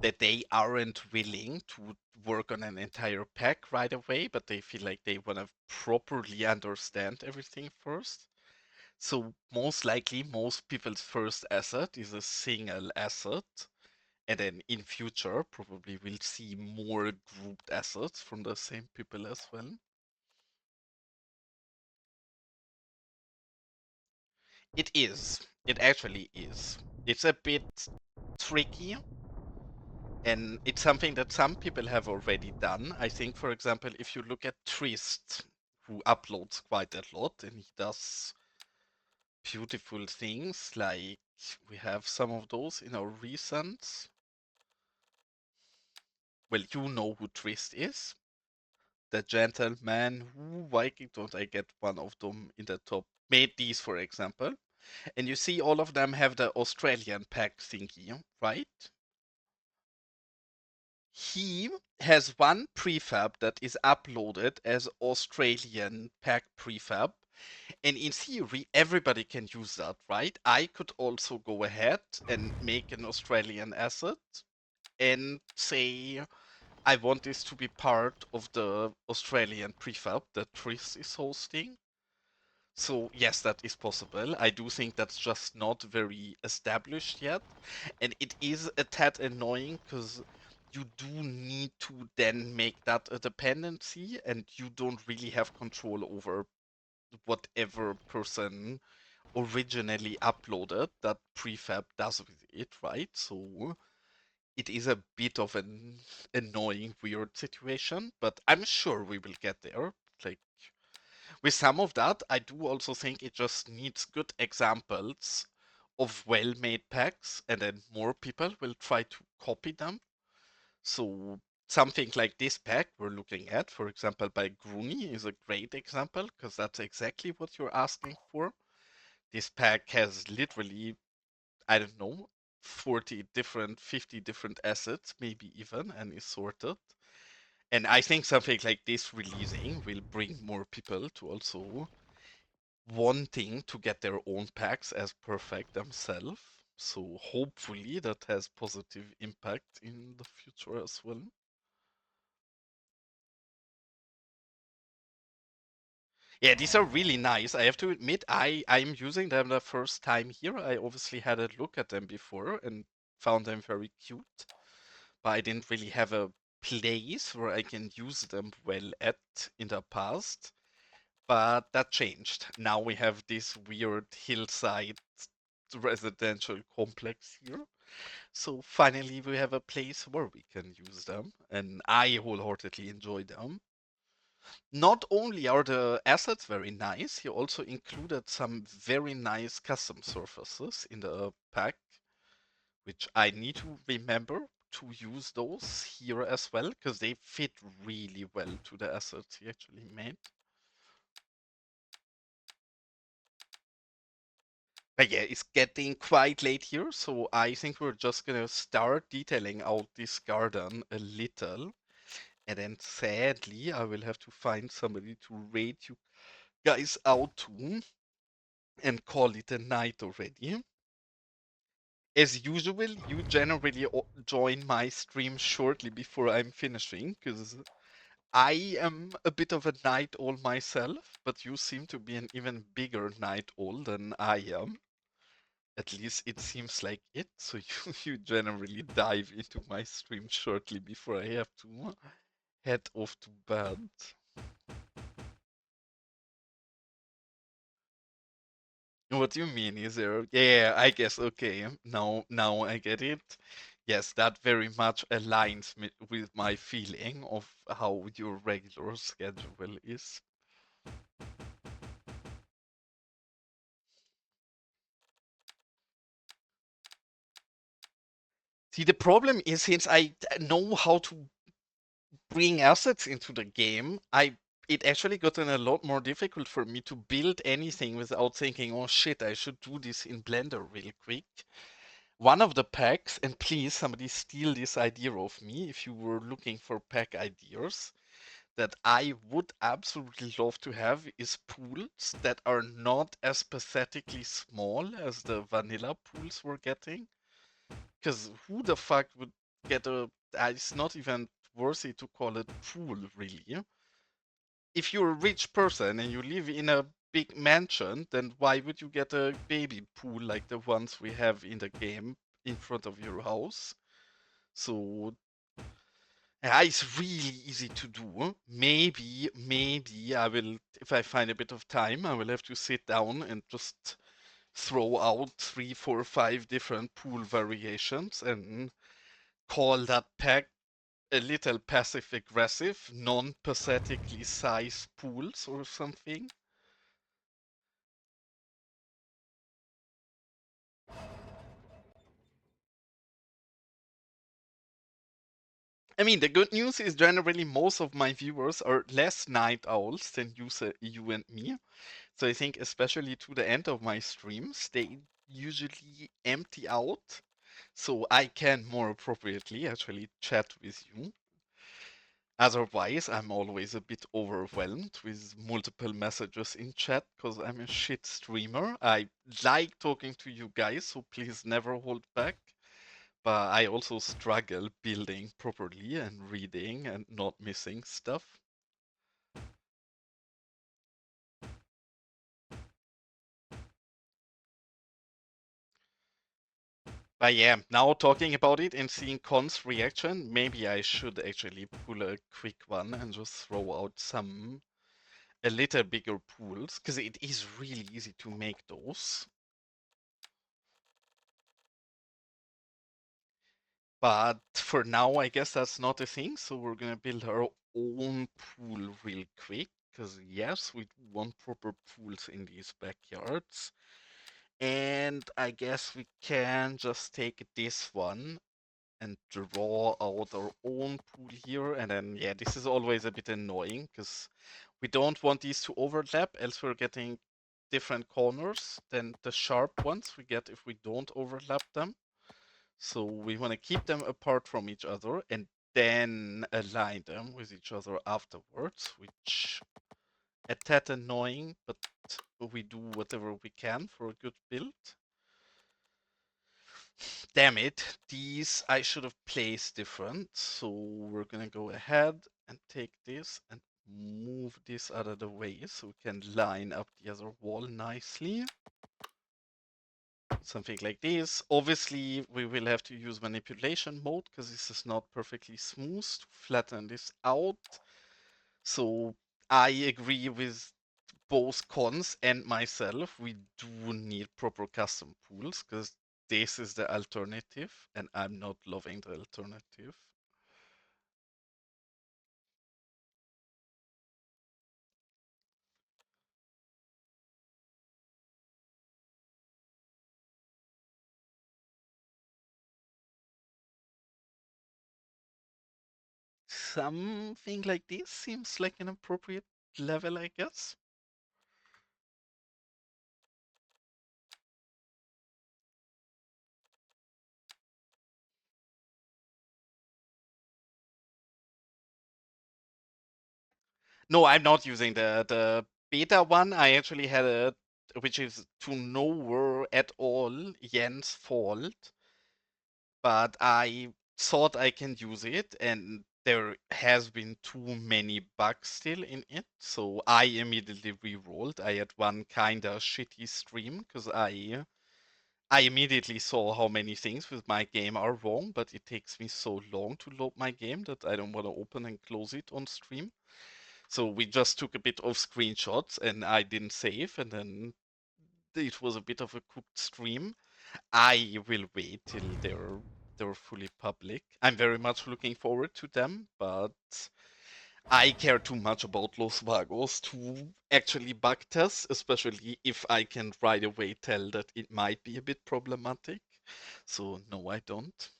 that they aren't willing to work on an entire pack right away, but they feel like they want to properly understand everything first. So most likely, most people's first asset is a single asset, and then in future, probably we'll see more grouped assets from the same people as well. It is. It actually is. It's a bit tricky, and it's something that some people have already done. I think, for example, if you look at Trist, who uploads quite a lot, and he does beautiful things, like we have some of those in our recent. Well, you know who Trist is. The gentleman who, why don't I get one of them in the top? Made these, for example. And you see all of them have the Australian pack thingy, right? He has one prefab that is uploaded as Australian pack prefab. And in theory, everybody can use that, right? I could also go ahead and make an Australian asset and say, I want this to be part of the Australian prefab that Tris is hosting. So yes, that is possible. I do think that's just not very established yet. And it is a tad annoying because you do need to then make that a dependency and you don't really have control over whatever person originally uploaded that prefab does with it, right? So it is a bit of an annoying, weird situation, but I'm sure we will get there. Like, with some of that, I do also think it just needs good examples of well-made packs, and then more people will try to copy them. So something like this pack we're looking at, for example, by Groony, is a great example, because that's exactly what you're asking for. This pack has literally, I don't know, 40 different, 50 different assets, maybe even, and is sorted. And I think something like this releasing will bring more people to also wanting to get their own packs as perfect themselves. So hopefully that has positive impact in the future as well. Yeah, these are really nice. I have to admit, I'm using them the first time here. I obviously had a look at them before and found them very cute, but I didn't really have a place where I can use them well at in the past. But that changed. Now we have this weird hillside residential complex here. So finally we have a place where we can use them, and I wholeheartedly enjoy them. Not only are the assets very nice, he also included some very nice custom surfaces in the pack, which I need to remember to use those here as well, because they fit really well to the assets he actually made. But yeah, it's getting quite late here, so I think we're just gonna start detailing out this garden a little. And then sadly, I will have to find somebody to raid you guys out to and call it a night already. As usual, you generally join my stream shortly before I'm finishing, because I am a bit of a night owl myself, but you seem to be an even bigger night owl than I am. At least it seems like it, so you generally dive into my stream shortly before I have to head off to bed. What do you mean? Is there? Yeah, I guess. Okay, now I get it. Yes, that very much aligns with my feeling of how your regular schedule is. See, the problem is since I know how to bring assets into the game, it actually gotten a lot more difficult for me to build anything without thinking, oh shit, I should do this in Blender real quick. One of the packs, and please somebody steal this idea of me if you were looking for pack ideas, that I would absolutely love to have is pools that are not as pathetically small as the vanilla pools we're getting. Because who the fuck would get it's not even worthy to call it pool, really. If you're a rich person and you live in a big mansion, then why would you get a baby pool like the ones we have in the game in front of your house? So yeah, it's really easy to do. Maybe I will, if I find a bit of time, I will have to sit down and just throw out 3, 4, 5 different pool variations and call that pack a little passive aggressive, non-pathetically sized pools or something. I mean, the good news is generally most of my viewers are less night owls than you and me. So I think especially to the end of my streams, they usually empty out. So I can more appropriately actually chat with you. Otherwise, I'm always a bit overwhelmed with multiple messages in chat because I'm a shit streamer. I like talking to you guys, so please never hold back. But I also struggle building properly and reading and not missing stuff. But yeah, now talking about it and seeing Con's reaction, maybe I should actually pull a quick one and just throw out a little bigger pools, because it is really easy to make those. But for now, I guess that's not a thing, so we're gonna build our own pool real quick, because yes, we want proper pools in these backyards. And I guess we can just take this one and draw out our own pool here. And then, yeah, this is always a bit annoying because we don't want these to overlap, else we're getting different corners than the sharp ones we get if we don't overlap them. So we want to keep them apart from each other and then align them with each other afterwards, which a tad annoying, but we do whatever we can for a good build. Damn it, these I should have placed different. So we're gonna go ahead and take this and move this out of the way so we can line up the other wall nicely. Something like this. Obviously, we will have to use manipulation mode because this is not perfectly smooth to flatten this out. So I agree with both Cons and myself. We do need proper custom pools because this is the alternative and I'm not loving the alternative. Something like this seems like an appropriate level, I guess. No, I'm not using the beta one. I actually had a, which is to nowhere at all Yen's fault, but I thought I can use it, and there has been too many bugs still in it, so I immediately re-rolled. I had one kinda shitty stream because I immediately saw how many things with my game are wrong, but it takes me so long to load my game that I don't want to open and close it on stream. So we just took a bit of screenshots and I didn't save, and then it was a bit of a cooked stream. I will wait till they're fully public. I'm very much looking forward to them, but I care too much about Los Vagos to actually bug test, especially if I can right away tell that it might be a bit problematic. So no, I don't.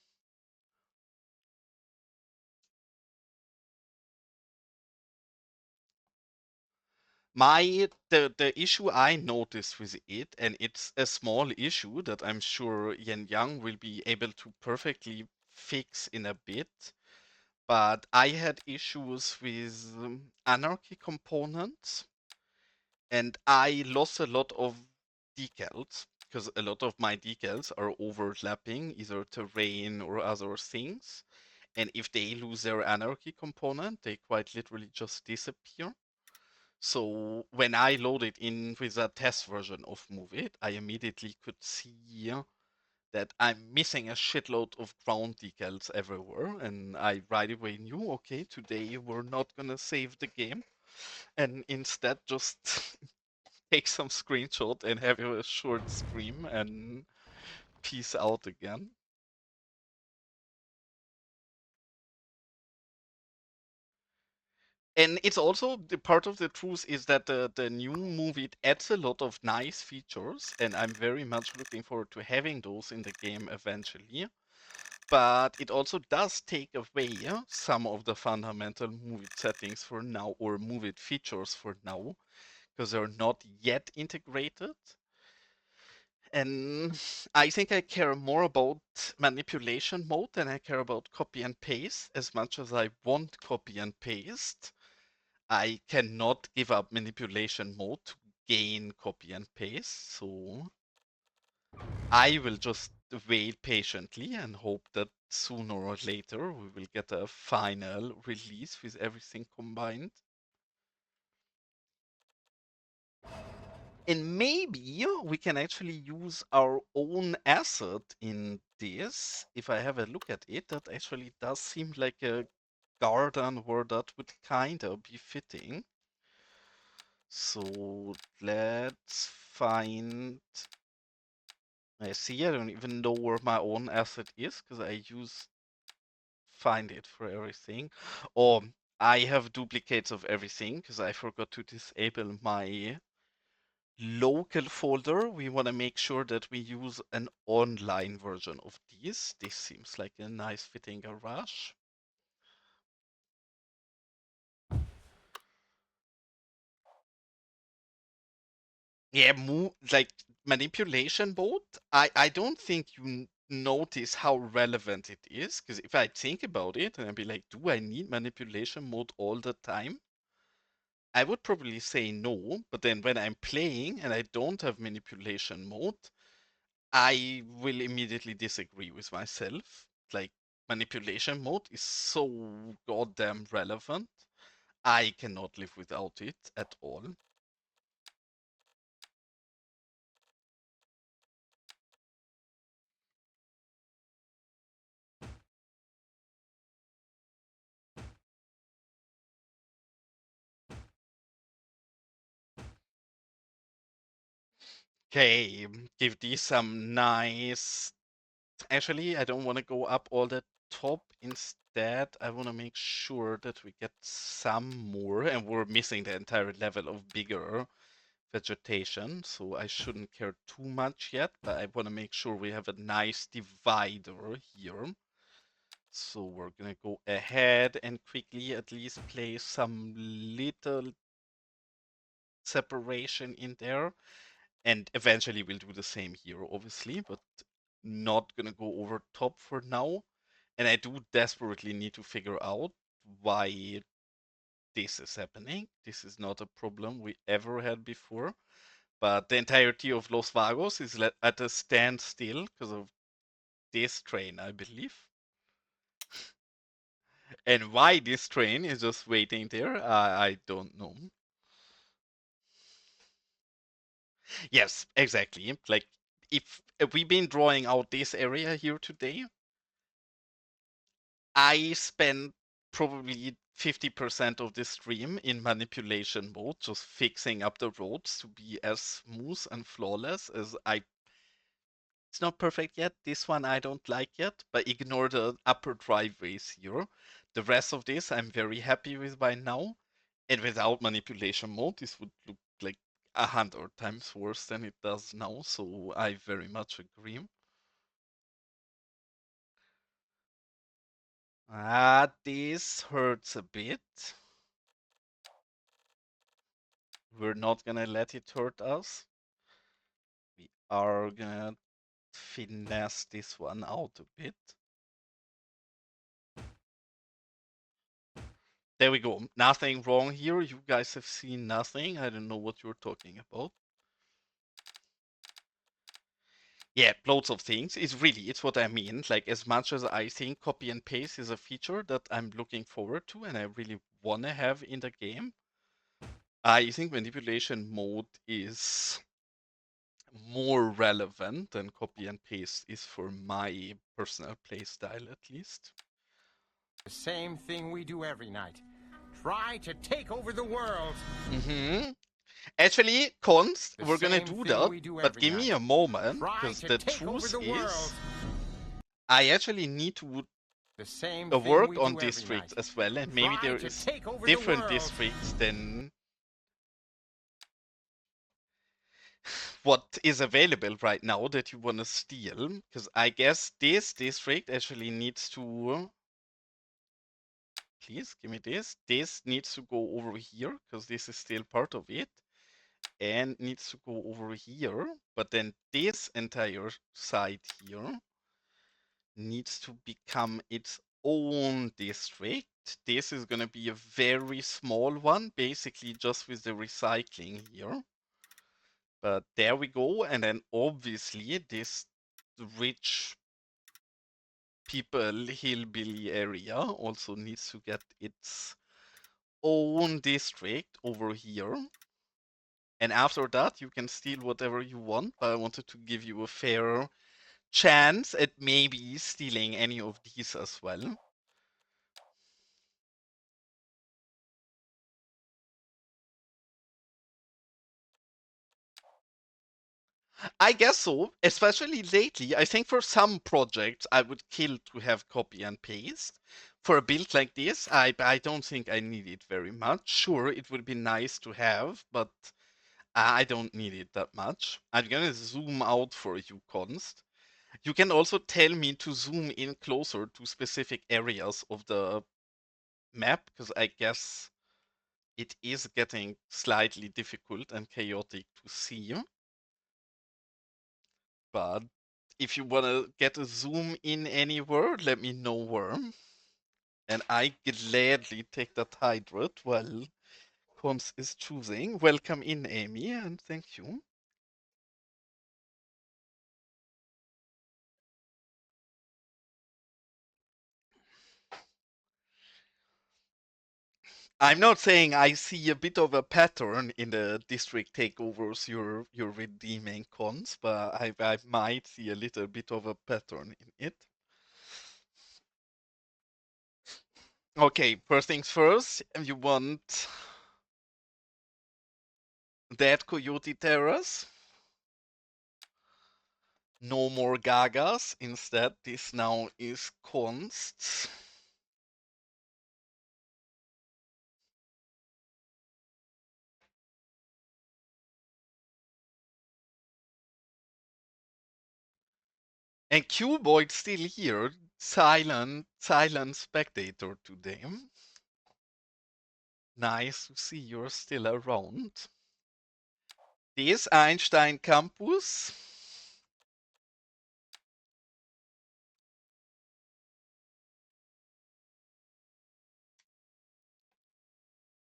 The issue I noticed with it, and it's a small issue that I'm sure Yen Yang will be able to perfectly fix in a bit, but I had issues with anarchy components, and I lost a lot of decals because a lot of my decals are overlapping either terrain or other things. And if they lose their anarchy component, they quite literally just disappear. So when I loaded in with a test version of Move It, I immediately could see that I'm missing a shitload of ground decals everywhere, and I right away knew, okay, today we're not gonna save the game, and instead just take some screenshot and have a short stream and peace out again. And it's also the part of the truth is that the new movie adds a lot of nice features, and I'm very much looking forward to having those in the game eventually. But it also does take away some of the fundamental movie settings for now, or movie features for now, because they're not yet integrated. And I think I care more about manipulation mode than I care about copy and paste. As much as I want copy and paste, I cannot give up manipulation mode to gain copy and paste. So I will just wait patiently and hope that sooner or later we will get a final release with everything combined. And maybe we can actually use our own asset in this. If I have a look at it, that actually does seem like a garden where that would kind of be fitting. So let's find. I see, I don't even know where my own asset is because I use find it for everything. Or I have duplicates of everything because I forgot to disable my local folder. We want to make sure that we use an online version of these. This seems like a nice fitting garage. Yeah, like manipulation mode. I don't think you notice how relevant it is, because if I think about it and I'd be like, do I need manipulation mode all the time? I would probably say no, but then when I'm playing and I don't have manipulation mode, I will immediately disagree with myself. Like, manipulation mode is so goddamn relevant. I cannot live without it at all. Okay, give these some nice. Actually, I don't want to go up all the top. Instead, I want to make sure that we get some more, and we're missing the entire level of bigger vegetation, so I shouldn't care too much yet, but I want to make sure we have a nice divider here. So we're gonna go ahead and quickly at least place some little separation in there. And eventually we'll do the same here, obviously, but not gonna go over top for now. And I do desperately need to figure out why this is happening. This is not a problem we ever had before. But the entirety of Los Vagos is at a standstill because of this train, I believe. And why this train is just waiting there, I don't know. Yes, exactly. Like, if we've been drawing out this area here today, I spent probably 50% of the stream in manipulation mode, just fixing up the roads to be as smooth and flawless as I. It's not perfect yet. This one I don't like yet, but ignore the upper driveways here. The rest of this I'm very happy with by now. And without manipulation mode, this would look like 100 times worse than it does now, so I very much agree. This hurts a bit. We're not gonna let it hurt us. We are gonna finesse this one out a bit. There we go. Nothing wrong here. You guys have seen nothing. I don't know what you're talking about. Yeah, loads of things. It's what I mean. Like, as much as I think copy and paste is a feature that I'm looking forward to and I really want to have in the game, I think manipulation mode is more relevant than copy and paste is for my personal playstyle, at least.
The same thing we do every night. Try to take over the world.
Actually, Const,
The
we're gonna
same
do
thing
that,
we do
but
every
give me
night.
a moment,
Try
because
to
the
take over
truth
the world.
is, I actually need to
The same thing
work
we
on
do every
districts
night.
as well, and maybe
Try
there
to
is
take over the
different
world.
districts than what is available right now that you want to steal, because I guess this district actually needs to, please give me this. This needs to go over here, because this is still part of it, and needs to go over here, but then this entire side here needs to become its own district. This is going to be a very small one, basically just with the recycling here. But there we go. And then obviously this rich people hillbilly area also needs to get its own district over here. And after that, you can steal whatever you want, but I wanted to give you a fair chance at maybe stealing any of these as well. I guess so, especially lately. I think for some projects, I would kill to have copy and paste. For a build like this, I don't think I need it very much. Sure, it would be nice to have, but I don't need it that much. I'm gonna zoom out for you, Const. You can also tell me to zoom in closer to specific areas of the map, because I guess it is getting slightly difficult and chaotic to see. But if you want to get a zoom in anywhere, let me know where. And I gladly take that hydrate while Cons is choosing. Welcome in, Amy, and thank you. I'm not saying I see a bit of a pattern in the district takeovers you're redeeming, Cons, but I might see a little bit of a pattern in it. Okay, first things first, you want that Coyote Terrace. No more Gagas. Instead, this now is Const. And Cuboid still here. Silent spectator today. Nice to see you're still around. This Einstein Campus.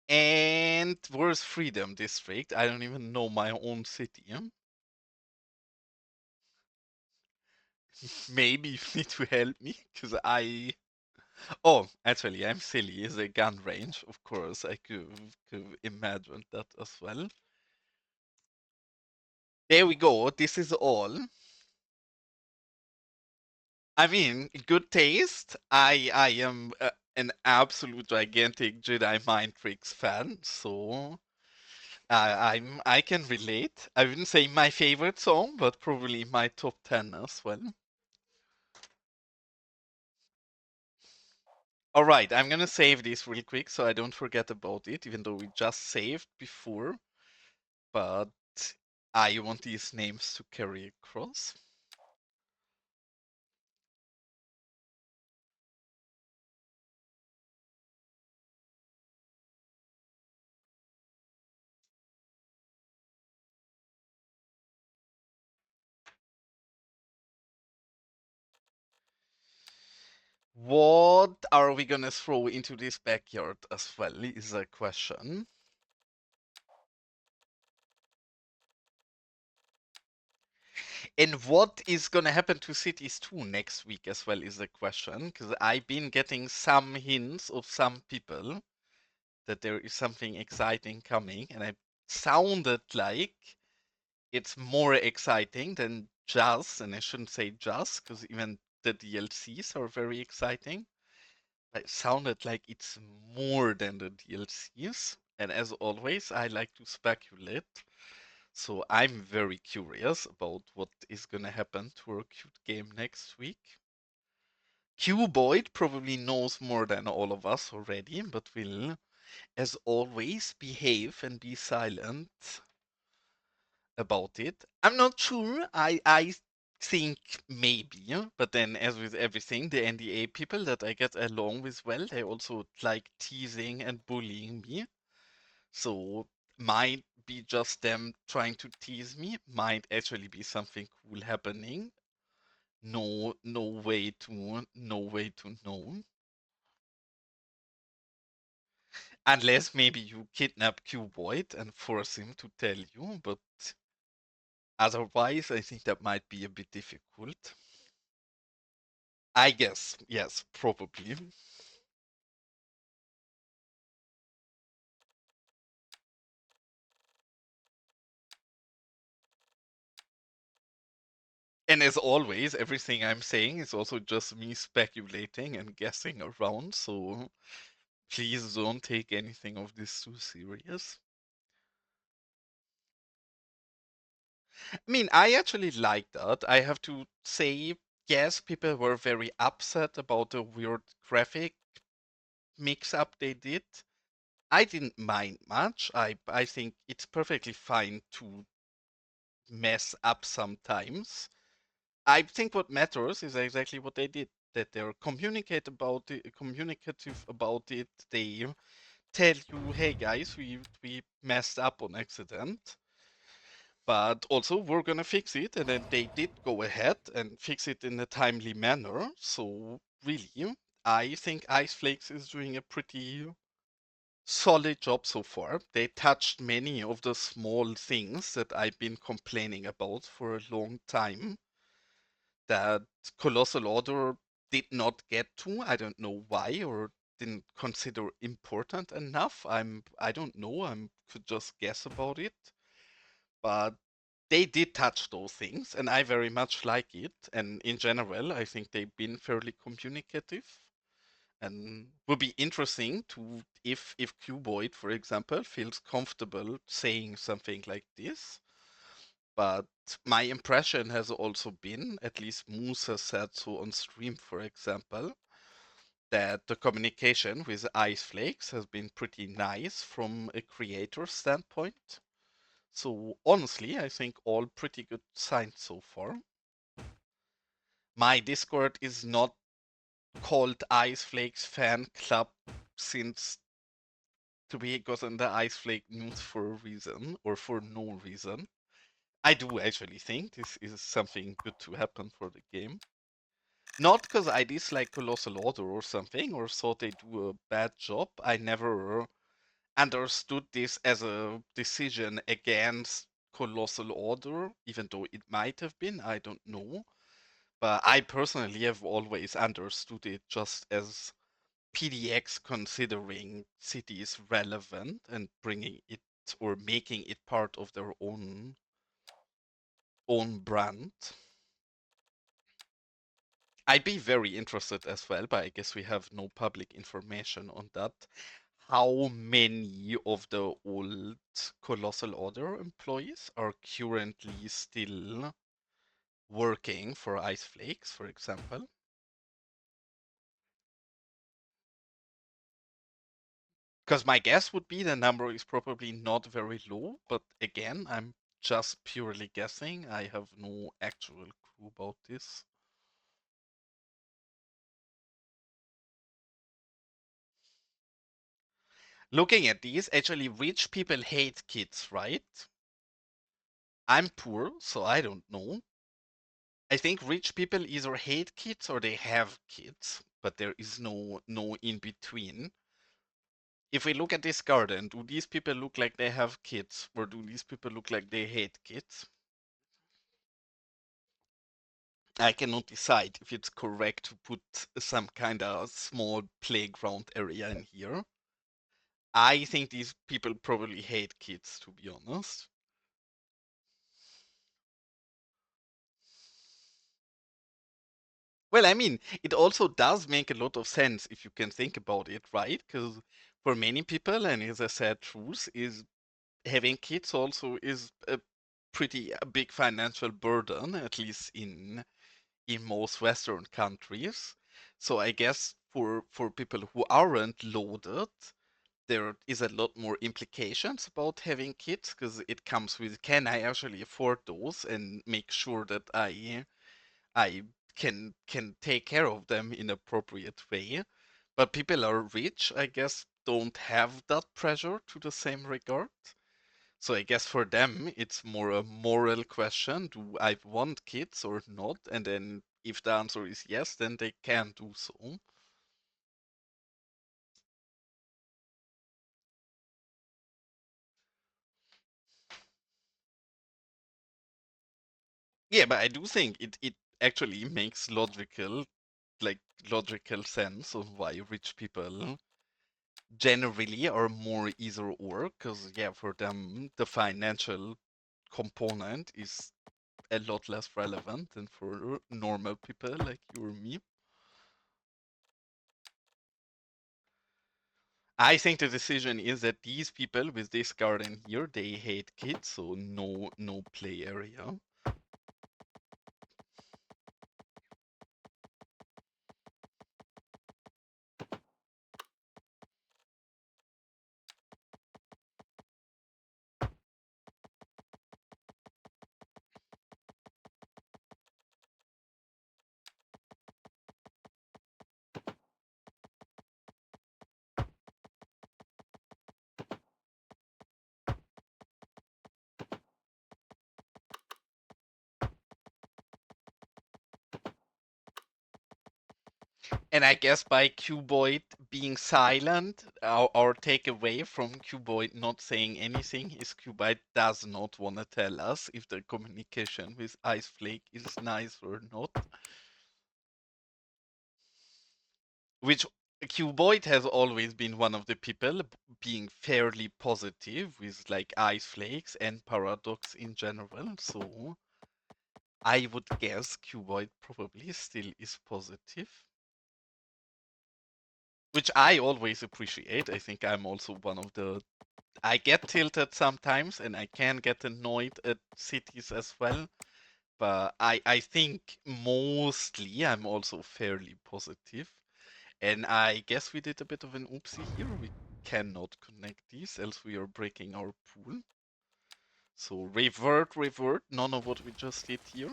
And where's Freedom District? I don't even know my own city. Maybe you need to help me, because Oh, actually, I'm silly. It's a gun range, of course. I could imagine that as well. There we go. This is all. I mean, good taste. I am an absolute gigantic Jedi mind tricks fan, so I can relate. I wouldn't say my favorite song, but probably my top 10 as well. All right, I'm gonna save this real quick so I don't forget about it, even though we just saved before. But I want these names to carry across. What are we gonna throw into this backyard as well is a question. And what is gonna happen to Cities 2 next week as well is a question, because I've been getting some hints of some people that there is something exciting coming, and it sounded like it's more exciting than just, and I shouldn't say just, because even the DLCs are very exciting. But it sounded like it's more than the DLCs, and as always, I like to speculate. So I'm very curious about what is gonna happen to our cute game next week. Cuboid probably knows more than all of us already, but will, as always, behave and be silent about it. I'm not sure. I think maybe, but then as with everything, the NDA people that I get along with well, they also like teasing and bullying me. So might be just them trying to tease me, might actually be something cool happening. No way to know. Unless maybe you kidnap Cuboid and force him to tell you, but otherwise I think that might be a bit difficult. I guess, yes, probably. And as always, everything I'm saying is also just me speculating and guessing around, so please don't take anything of this too serious. I mean, I actually like that. I have to say, yes, people were very upset about the weird graphic mix up they did. I didn't mind much. I think it's perfectly fine to mess up sometimes. I think what matters is exactly what they did. That they're communicative about it. They tell you, hey guys, we messed up on accident. But also we're gonna fix it, and then they did go ahead and fix it in a timely manner. So really, I think Ice Flakes is doing a pretty solid job so far. They touched many of the small things that I've been complaining about for a long time that Colossal Order did not get to. I don't know why, or didn't consider important enough. I don't know. I could just guess about it. But they did touch those things, and I very much like it. And in general, I think they've been fairly communicative, and would be interesting to if Cuboid, for example, feels comfortable saying something like this. But my impression has also been, at least Moose has said so on stream, for example, that the communication with Ice Flakes has been pretty nice from a creator standpoint. So honestly, I think all pretty good signs so far. My Discord is not called Ice Flakes Fan Club since to be gotten the Ice Flake news for a reason or for no reason. I do actually think this is something good to happen for the game. Not because I dislike Colossal Order or something or thought they do a bad job. I never understood this as a decision against Colossal Order, even though it might have been, I don't know. But I personally have always understood it just as PDX considering cities relevant and bringing it or making it part of their own brand. I'd be very interested as well, but I guess we have no public information on that. How many of the old Colossal Order employees are currently still working for Ice Flakes, for example? Because my guess would be the number is probably not very low, but again, I'm just purely guessing. I have no actual clue about this. Looking at these, actually, rich people hate kids, right? I'm poor, so I don't know. I think rich people either hate kids or they have kids, but there is no in between. If we look at this garden, do these people look like they have kids, or do these people look like they hate kids? I cannot decide if it's correct to put some kind of small playground area in here. I think these people probably hate kids, to be honest. Well, I mean, it also does make a lot of sense if you can think about it, right? Because for many people, and as I said, truth is having kids also is a pretty big financial burden, at least in most Western countries. So I guess for people who aren't loaded, there is a lot more implications about having kids because it comes with, can I actually afford those and make sure that I can take care of them in appropriate way. But people are rich, I guess, don't have that pressure to the same regard. So I guess for them it's more a moral question: do I want kids or not? And then if the answer is yes, then they can do so. Yeah, but I do think it actually makes logical sense of why rich people generally are more either or, because yeah, for them the financial component is a lot less relevant than for normal people like you or me. I think the decision is that these people with this garden here, they hate kids, so no play area. And I guess by Cuboid being silent, our takeaway from Cuboid not saying anything is Cuboid does not want to tell us if the communication with Iceflake is nice or not. Which Cuboid has always been one of the people being fairly positive with like Iceflakes and Paradox in general, so I would guess Cuboid probably still is positive. Which I always appreciate. I think I'm also one of the. I get tilted sometimes and I can get annoyed at cities as well. But I think mostly I'm also fairly positive. And I guess we did a bit of an oopsie here. We cannot connect these, else we are breaking our pool. So revert, none of what we just did here.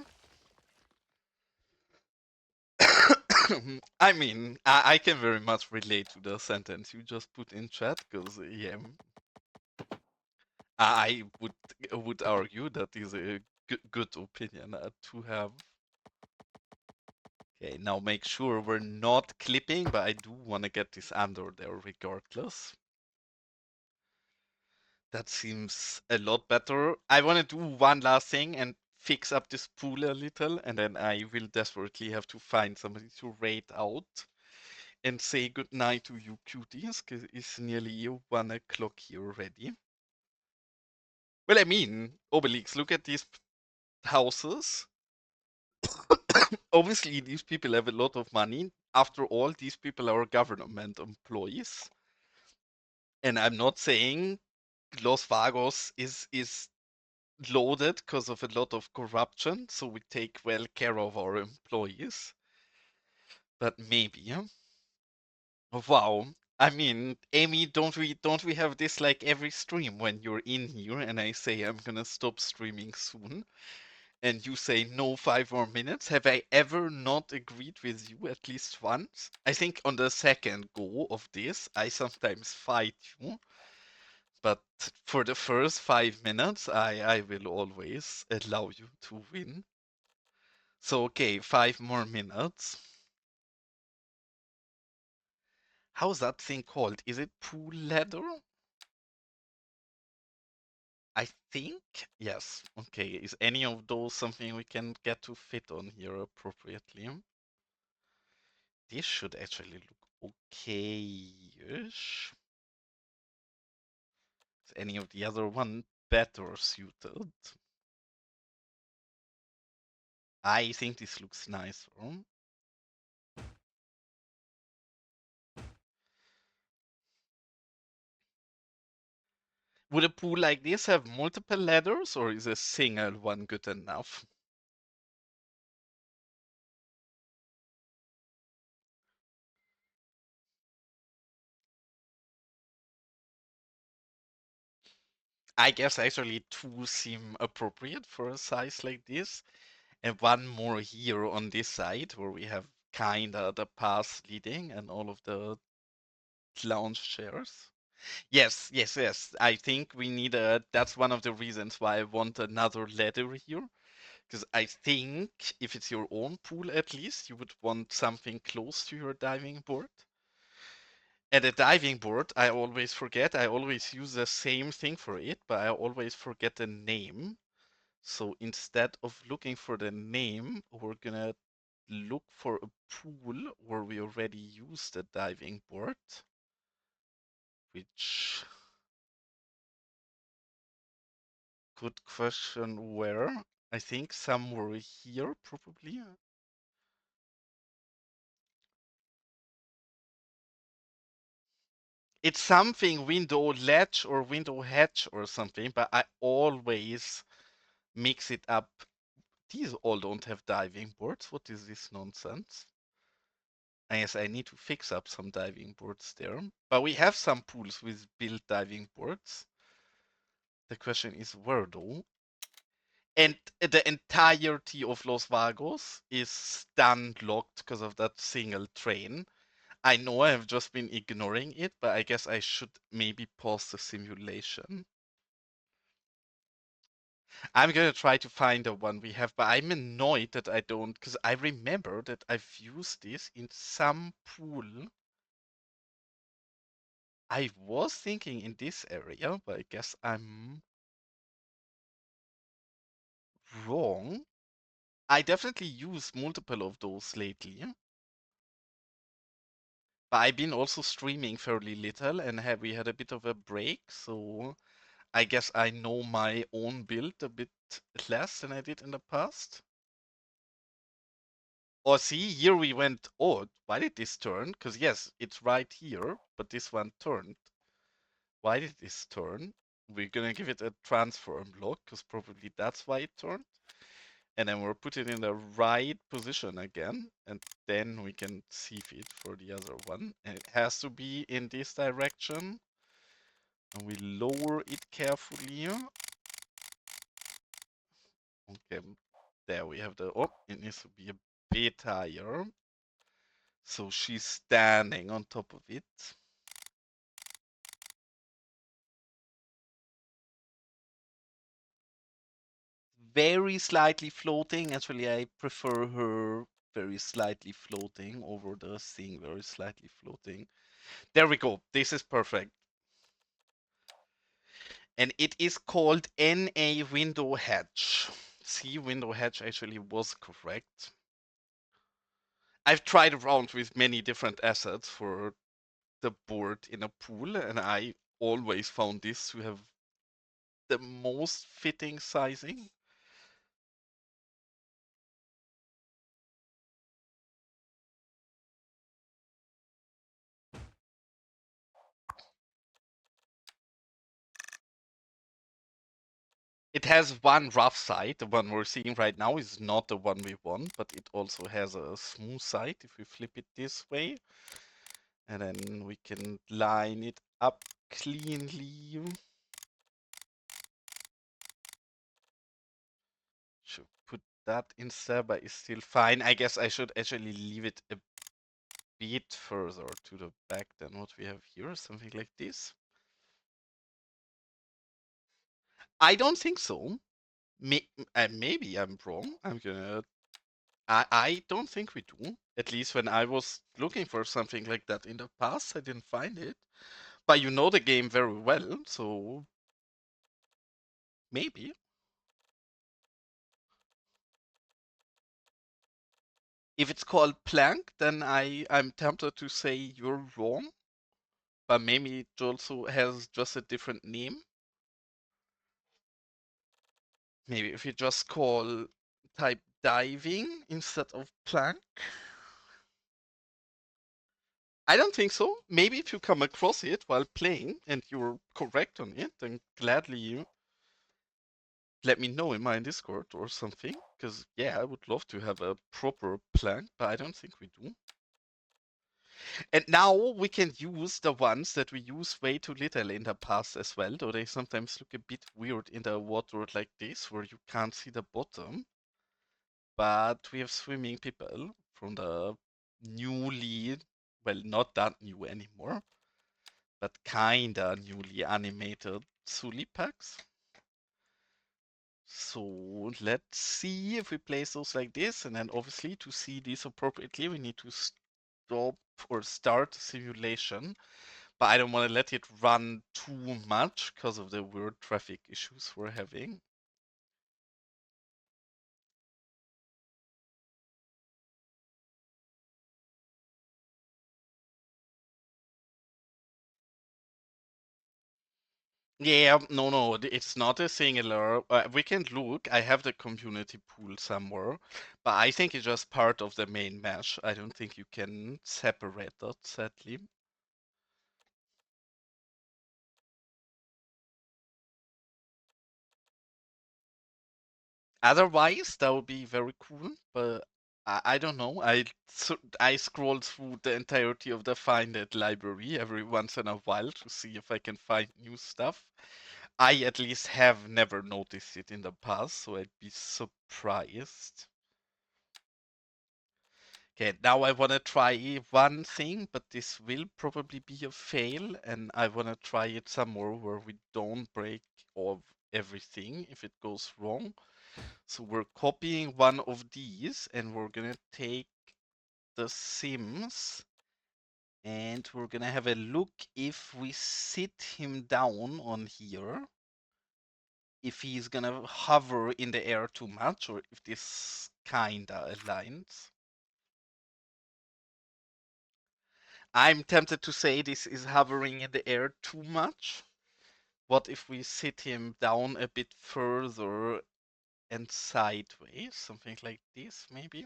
I mean, I can very much relate to the sentence you just put in chat, because yeah, I would argue that is a good opinion to have. Okay, now make sure we're not clipping, but I do want to get this under there regardless. That seems a lot better. I want to do one last thing and fix up this pool a little, and then I will desperately have to find somebody to raid out and say goodnight to you cuties, because it's nearly 1 o'clock here already. Well, I mean, Obelix, look at these houses. Obviously, these people have a lot of money. After all, these people are government employees. And I'm not saying Los Vagos is loaded because of a lot of corruption, so we take well care of our employees. But maybe, yeah. Wow. I mean, Amy, don't we have this like every stream when you're in here and I say I'm gonna stop streaming soon and you say no 5 more minutes? Have I ever not agreed with you at least once? I think on the second go of this, I sometimes fight you, but for the first 5 minutes, I will always allow you to win. So okay, 5 more minutes. How's that thing called? Is it pool ladder? I think, yes. Okay, is any of those something we can get to fit on here appropriately? This should actually look okay-ish. Is any of the other one better suited? I think this looks nicer. Would a pool like this have multiple ladders, or is a single one good enough? I guess actually two seem appropriate for a size like this, and one more here on this side where we have kinda the path leading and all of the lounge chairs. Yes, yes, yes. I think we need a. That's one of the reasons why I want another ladder here. Because I think if it's your own pool, at least, you would want something close to your diving board. And a diving board, I always forget. I always use the same thing for it, but I always forget the name. So instead of looking for the name, we're gonna look for a pool where we already use the diving board, which, good question, where? I think somewhere here, probably. It's something window ledge or window hatch or something, but I always mix it up. These all don't have diving boards. What is this nonsense? I guess I need to fix up some diving boards there. But we have some pools with built diving boards. The question is where though? And the entirety of Los Vagos is stand locked because of that single train. I know I have just been ignoring it, but I guess I should maybe pause the simulation. I'm gonna try to find the one we have, but I'm annoyed that I don't, because I remember that I've used this in some pool. I was thinking in this area, but I guess I'm wrong. I definitely use multiple of those lately. But I've been also streaming fairly little and we had a bit of a break, so I guess I know my own build a bit less than I did in the past. Or see, here we went, oh, why did this turn? Because yes, it's right here, but this one turned. Why did this turn? We're gonna give it a transform block, because probably that's why it turned. And then we'll put it in the right position again, and then we can sieve it for the other one. And it has to be in this direction. And we lower it carefully. Okay, there we have the, oh, it needs to be a bit higher. So she's standing on top of it. Very slightly floating. Actually, I prefer her very slightly floating over the thing, very slightly floating. There we go. This is perfect. And it is called NA window hatch. See, window hatch actually was correct. I've tried around with many different assets for the board in a pool, and I always found this to have the most fitting sizing. It has one rough side. The one we're seeing right now is not the one we want, but it also has a smooth side if we flip it this way. And then we can line it up cleanly. Should put that instead, but it's still fine. I guess I should actually leave it a bit further to the back than what we have here, something like this. I don't think so. Maybe I'm wrong. I don't think we do. At least when I was looking for something like that in the past, I didn't find it. But you know the game very well, so maybe. If it's called plank, then I'm tempted to say you're wrong. But maybe it also has just a different name. Maybe if you just type diving instead of plank. I don't think so. Maybe if you come across it while playing and you're correct on it, then gladly you let me know in my Discord or something. Because, yeah, I would love to have a proper plank, but I don't think we do. And now we can use the ones that we use way too little in the past as well, though they sometimes look a bit weird in the water like this, where you can't see the bottom. But we have swimming people from the newly, well, not that new anymore, but kinda newly animated Sully packs. So let's see if we place those like this, and then obviously to see these appropriately, we need to stop or start the simulation. But I don't want to let it run too much because of the weird traffic issues we're having. Yeah, no, it's not a singular. We can look. I have the community pool somewhere, but I think it's just part of the main mesh. I don't think you can separate that, sadly. Otherwise, that would be very cool, but I don't know. I scroll through the entirety of the Find It library every once in a while to see if I can find new stuff. I at least have never noticed it in the past, so I'd be surprised. Okay, now I want to try one thing, but this will probably be a fail, and I want to try it some more where we don't break off everything if it goes wrong. So we're copying one of these, and we're gonna take the Sims, and we're gonna have a look if we sit him down on here, if he's gonna hover in the air too much, or if this kinda aligns. I'm tempted to say this is hovering in the air too much. What if we sit him down a bit further and sideways? Something like this, maybe?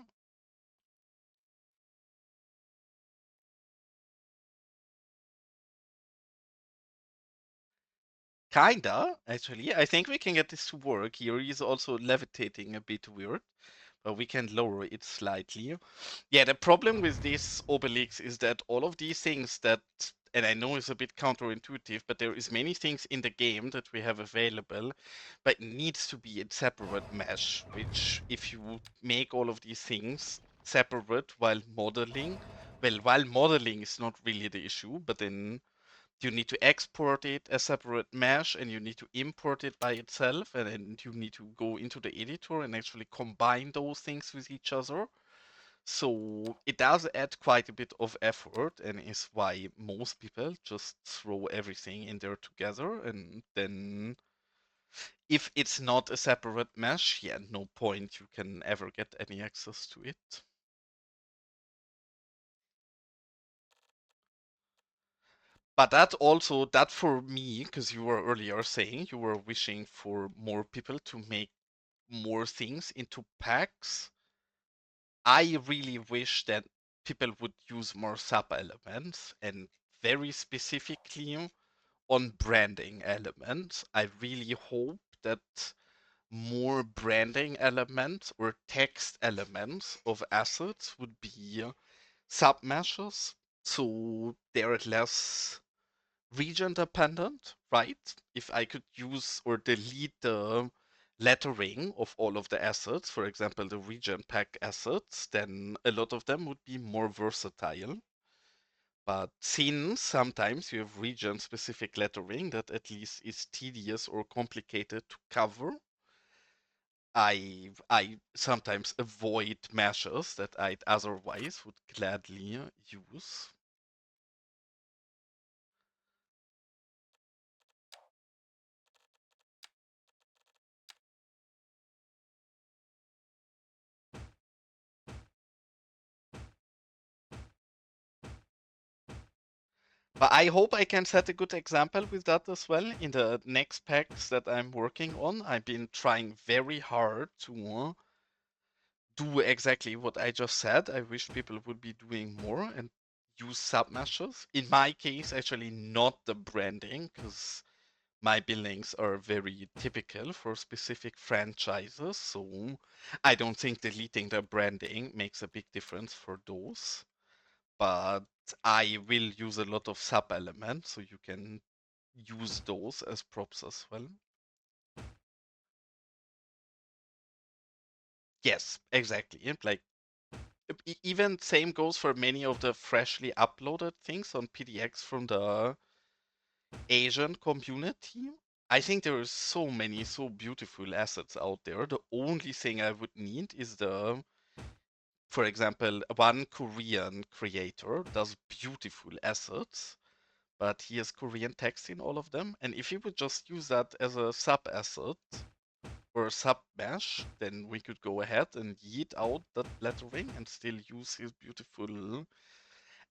Kinda, actually. I think we can get this to work. Here he's also levitating a bit weird, but we can lower it slightly. Yeah, the problem with this Obelix is that all of these things that, and I know it's a bit counterintuitive, but there is many things in the game that we have available, but it needs to be in separate mesh, which if you make all of these things separate while modeling, well, while modeling is not really the issue, but then you need to export it as separate mesh and you need to import it by itself, and then you need to go into the editor and actually combine those things with each other. So it does add quite a bit of effort, and is why most people just throw everything in there together, and then if it's not a separate mesh, yeah, no point you can ever get any access to it. But that for me, because you were earlier saying you were wishing for more people to make more things into packs. I really wish that people would use more sub elements, and very specifically on branding elements. I really hope that more branding elements or text elements of assets would be submeshes, so they're less region dependent, right? If I could use or delete the lettering of all of the assets, for example, the region pack assets, then a lot of them would be more versatile. But since sometimes you have region specific lettering that at least is tedious or complicated to cover, I sometimes avoid meshes that I'd otherwise would gladly use. But I hope I can set a good example with that as well in the next packs that I'm working on. I've been trying very hard to do exactly what I just said. I wish people would be doing more and use submeshes. In my case, actually not the branding, because my buildings are very typical for specific franchises. So I don't think deleting the branding makes a big difference for those. But I will use a lot of sub elements, so you can use those as props as well. Yes, exactly. Like even same goes for many of the freshly uploaded things on PDX from the Asian community. I think there are so many so beautiful assets out there. The only thing I would need is for example, one Korean creator does beautiful assets, but he has Korean text in all of them. And if you would just use that as a sub asset or a sub mesh, then we could go ahead and yeet out that lettering and still use his beautiful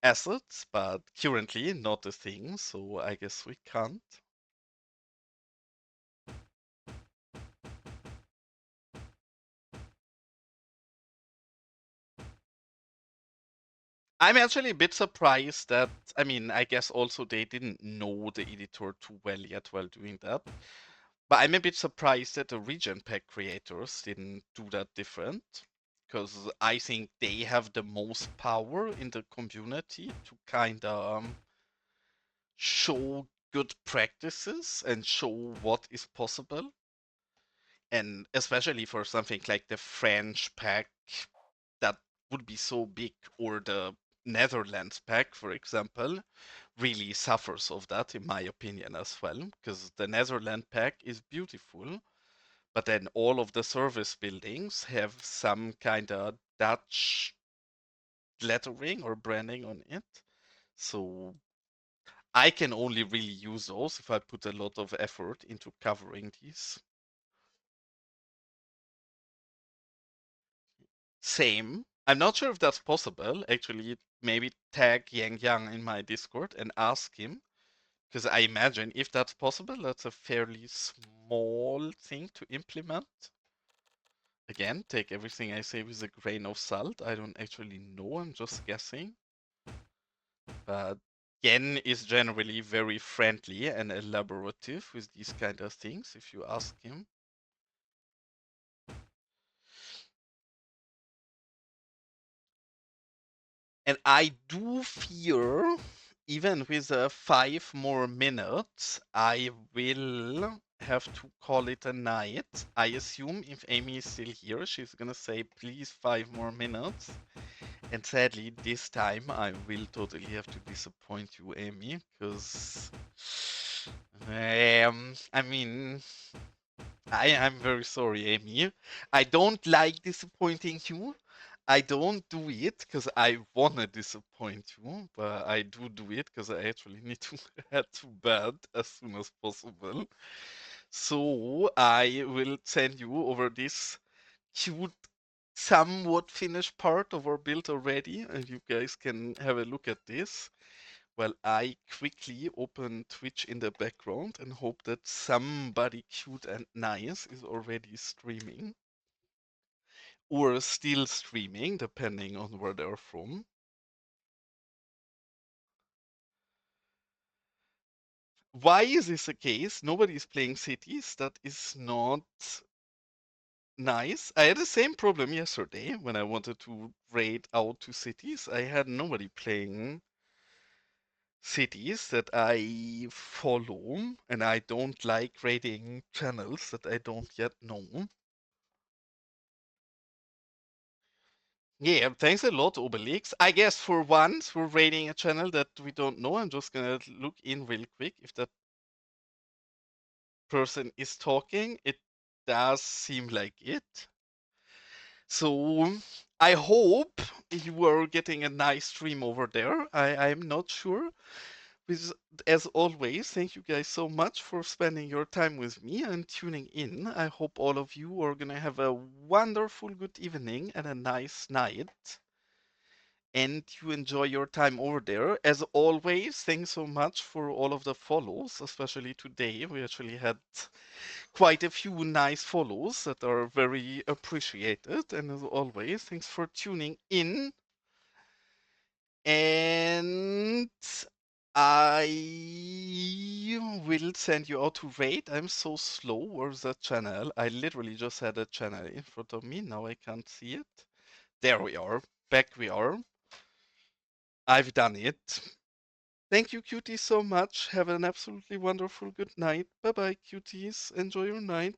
assets. But currently, not a thing, so I guess we can't. I'm actually a bit surprised that, I mean, I guess also they didn't know the editor too well yet while doing that. But I'm a bit surprised that the region pack creators didn't do that different, because I think they have the most power in the community to kind of show good practices and show what is possible. And especially for something like the French pack that would be so big, or the Netherlands pack, for example, really suffers of that, in my opinion, as well, because the Netherlands pack is beautiful, but then all of the service buildings have some kind of Dutch lettering or branding on it. So I can only really use those if I put a lot of effort into covering these. Same. I'm not sure if that's possible. Actually, maybe tag Yang Yang in my Discord and ask him. Because I imagine if that's possible, that's a fairly small thing to implement. Again, take everything I say with a grain of salt. I don't actually know, I'm just guessing. But Yen is generally very friendly and elaborative with these kind of things, if you ask him. And I do fear, even with 5 more minutes, I will have to call it a night. I assume if Amy is still here, she's gonna say, please 5 more minutes. And sadly, this time I will totally have to disappoint you, Amy, because I mean, I'm very sorry, Amy. I don't like disappointing you. I don't do it because I wanna disappoint you, but I do it because I actually need to head to bed as soon as possible. So I will send you over this cute, somewhat finished part of our build already, and you guys can have a look at this. Well, I quickly open Twitch in the background and hope that somebody cute and nice is already streaming. Or still streaming, depending on where they're from. Why is this the case? Nobody is playing cities. That is not nice. I had the same problem yesterday when I wanted to raid out to cities. I had nobody playing cities that I follow, and I don't like raiding channels that I don't yet know. Yeah, thanks a lot, Obelix. I guess for once we're raiding a channel that we don't know. I'm just gonna look in real quick if that person is talking. It does seem like it. So I hope you are getting a nice stream over there. I'm not sure. As always, thank you guys so much for spending your time with me and tuning in. I hope all of you are gonna have a wonderful good evening and a nice night. And you enjoy your time over there. As always, thanks so much for all of the follows, especially today. We actually had quite a few nice follows that are very appreciated. And as always, thanks for tuning in. And I will send you out to raid. I'm so slow. Where's that channel? I literally just had a channel in front of me. Now I can't see it. There we are. Back we are. I've done it. Thank you, cuties, so much. Have an absolutely wonderful good night. Bye bye, cuties. Enjoy your night.